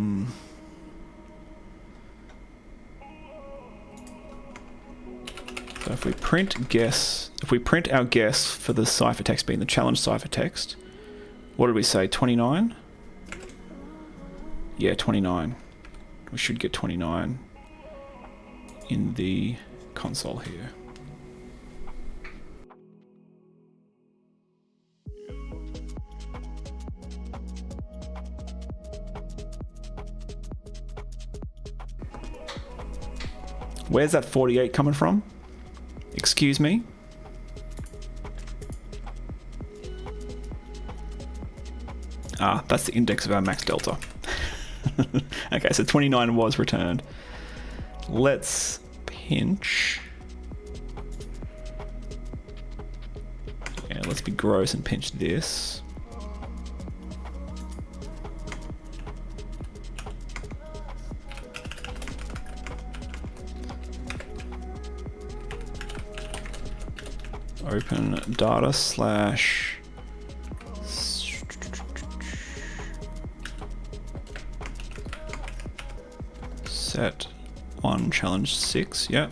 if we print guess... If we print our guess for the ciphertext being the challenge ciphertext, what did we say? 29? Yeah, 29. We should get 29 in the console here. Where's that 48 coming from? Excuse me? Ah, that's the index of our max delta. Okay, so 29 was returned. Let's pinch. Yeah, let's be gross and pinch this. Open data slash set 1 challenge 6. Yeah.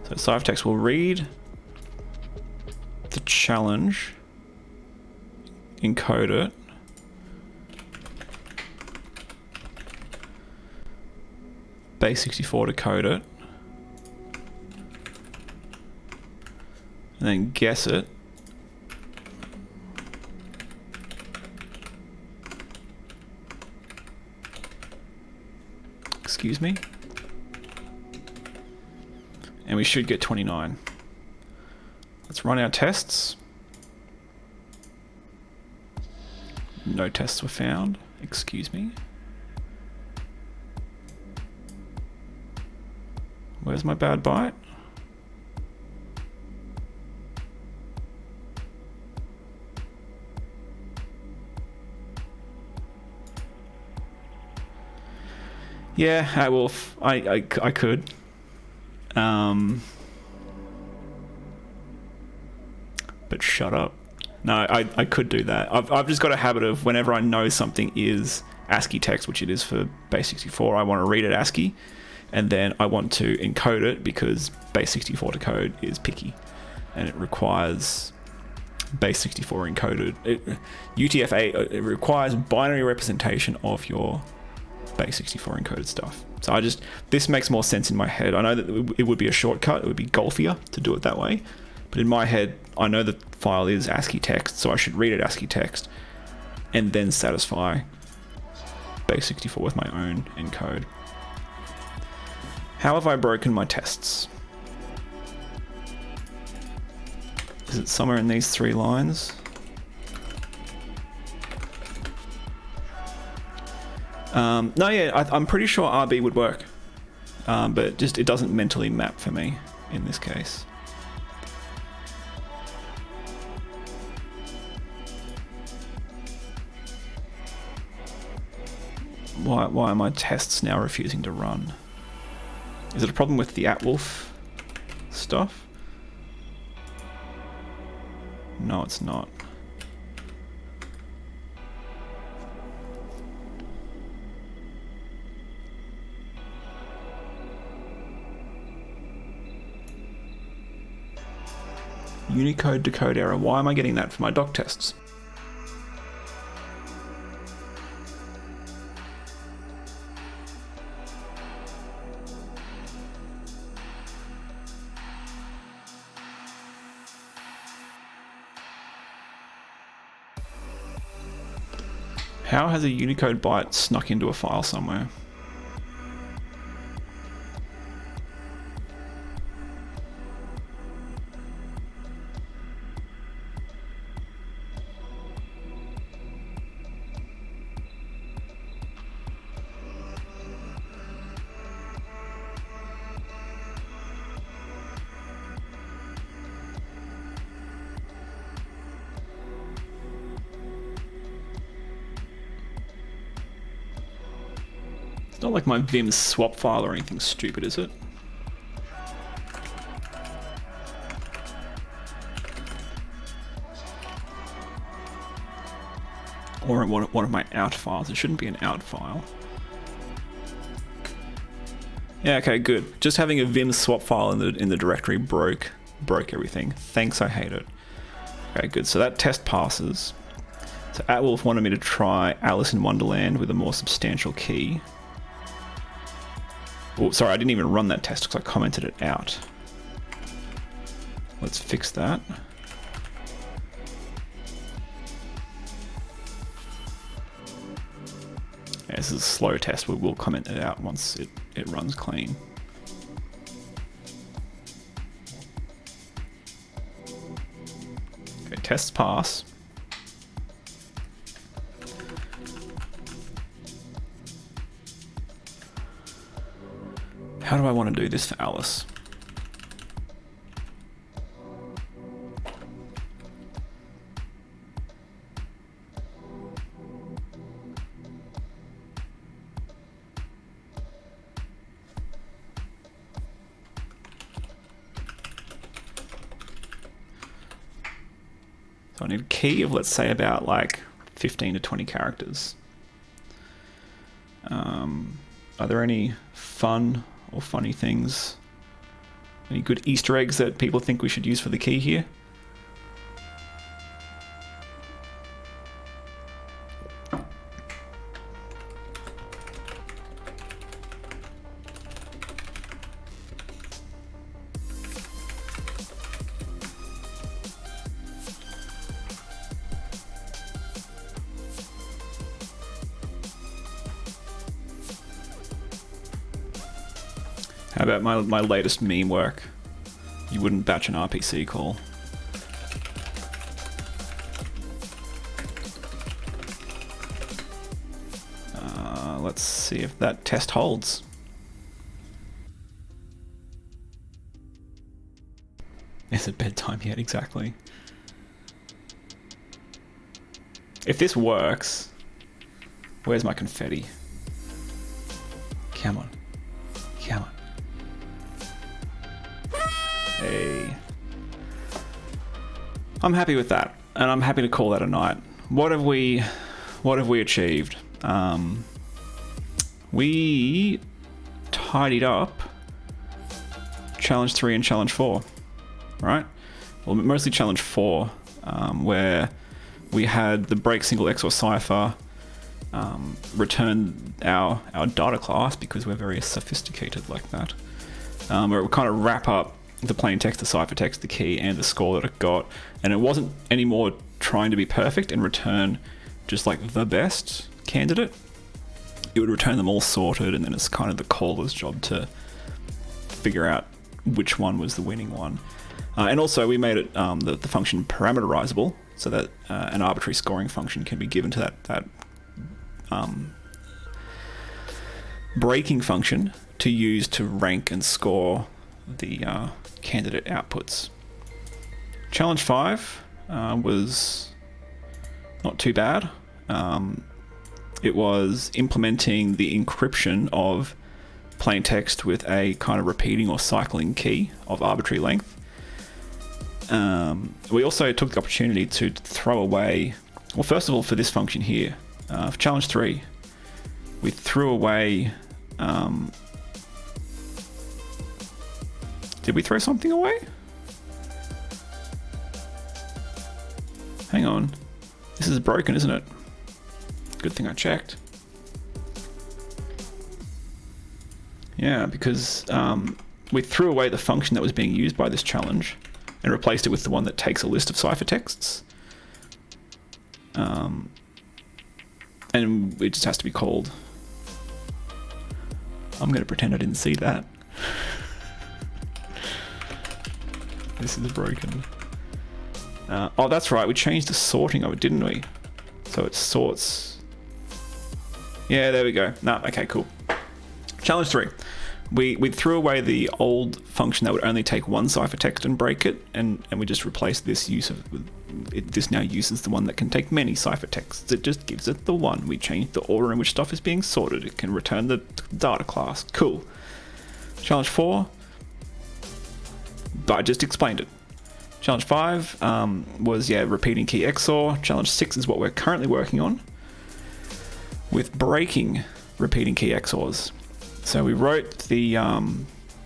So ciphertext will read the challenge, encode it, base 64 to code it, and then guess it. Excuse me. And we should get 29. Let's run our tests. No tests were found. Excuse me. Where's my bad byte? Yeah, Atwolf, I could. But shut up. No, I could do that. I've just got a habit of whenever I know something is ASCII text, which it is for base 64, I want to read it ASCII, and then I want to encode it because base 64 to code is picky, and it requires base 64 encoded. UTF-8, it requires binary representation of your base 64 encoded stuff. So this makes more sense in my head. I know that it would be a shortcut, it would be golfier to do it that way, but in my head, I know the file is ASCII text, so I should read it ASCII text and then satisfy base 64 with my own encode. How have I broken my tests? Is it somewhere in these 3 lines? No, yeah, I'm pretty sure RB would work, but just it doesn't mentally map for me in this case. Why are my tests now refusing to run? Is it a problem with the Atwolf stuff? No, it's not. Unicode decode error. Why am I getting that for my doc tests? How has a Unicode byte snuck into a file somewhere? Not like my Vim swap file or anything stupid, is it? Or one of my out files. It shouldn't be an out file. Yeah, okay, good. Just having a Vim swap file in the directory broke everything. Thanks, I hate it. Okay, good. So that test passes. So Atwolf wanted me to try Alice in Wonderland with a more substantial key. Oh, sorry, I didn't even run that test because I commented it out. Let's fix that. Yeah, this is a slow test. We will comment it out once it runs clean. Okay, tests pass. How do I want to do this for Alice? So I need a key of, let's say, about like 15 to 20 characters. Are there any fun or funny things? Any good Easter eggs that people think we should use for the key here? How about my latest meme work? You wouldn't batch an RPC call. Let's see if that test holds. Is it bedtime yet? Exactly. If this works, where's my confetti? Come on. Come on. Hey. I'm happy with that, and I'm happy to call that a night. What have we achieved? We tidied up challenge 3 and challenge 4, right? Well, mostly challenge 4, where we had the break single XOR cipher, return our data class because we're very sophisticated like that, where it would kind of wrap up the plain text, the ciphertext, the key, and the score that it got, and it wasn't anymore trying to be perfect and return just like the best candidate. It would return them all sorted, and then it's kind of the caller's job to figure out which one was the winning one. And also we made it the function parameterizable, so that an arbitrary scoring function can be given to that breaking function to use to rank and score the candidate outputs. Challenge 5 was not too bad. It was implementing the encryption of plain text with a kind of repeating or cycling key of arbitrary length. We also took the opportunity to throw away, well, first of all, for this function here, for challenge 3, we threw away, did we throw something away? Hang on. This is broken, isn't it? Good thing I checked. Yeah, because we threw away the function that was being used by this challenge and replaced it with the one that takes a list of ciphertexts. And it just has to be called. I'm going to pretend I didn't see that. This is broken. Oh, that's right. We changed the sorting of it, didn't we? So it sorts. Yeah, there we go. No, okay, cool. Challenge 3. We threw away the old function that would only take one ciphertext and break it, and we just replaced this use of it. This now uses the one that can take many ciphertexts. It just gives it the one. We changed the order in which stuff is being sorted. It can return the data class. Cool. Challenge 4, but I just explained it. Challenge 5 was repeating key XOR. Challenge 6 is what we're currently working on with breaking repeating key XORs. So we wrote the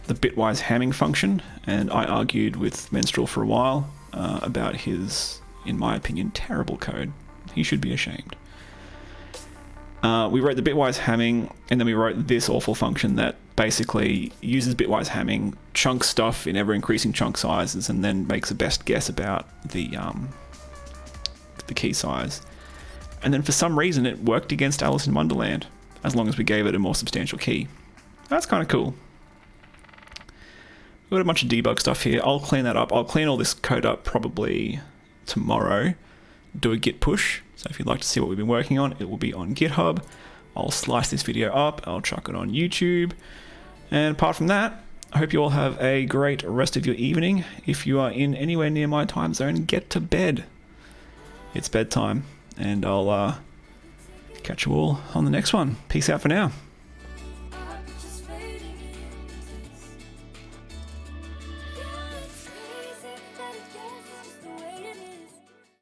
bitwise hamming function, and I argued with Menstrual for a while about his, in my opinion, terrible code. He should be ashamed. We wrote the bitwise hamming, and then we wrote this awful function that basically uses bitwise hamming, chunks stuff in ever increasing chunk sizes, and then makes a best guess about the key size. And then for some reason it worked against Alice in Wonderland, as long as we gave it a more substantial key. That's kind of cool. We've got a bunch of debug stuff here. I'll clean that up. I'll clean all this code up probably tomorrow. Do a git push. So if you'd like to see what we've been working on, it will be on GitHub. I'll slice this video up. I'll chuck it on YouTube. And apart from that, I hope you all have a great rest of your evening. If you are in anywhere near my time zone, get to bed. It's bedtime. And I'll catch you all on the next one. Peace out for now.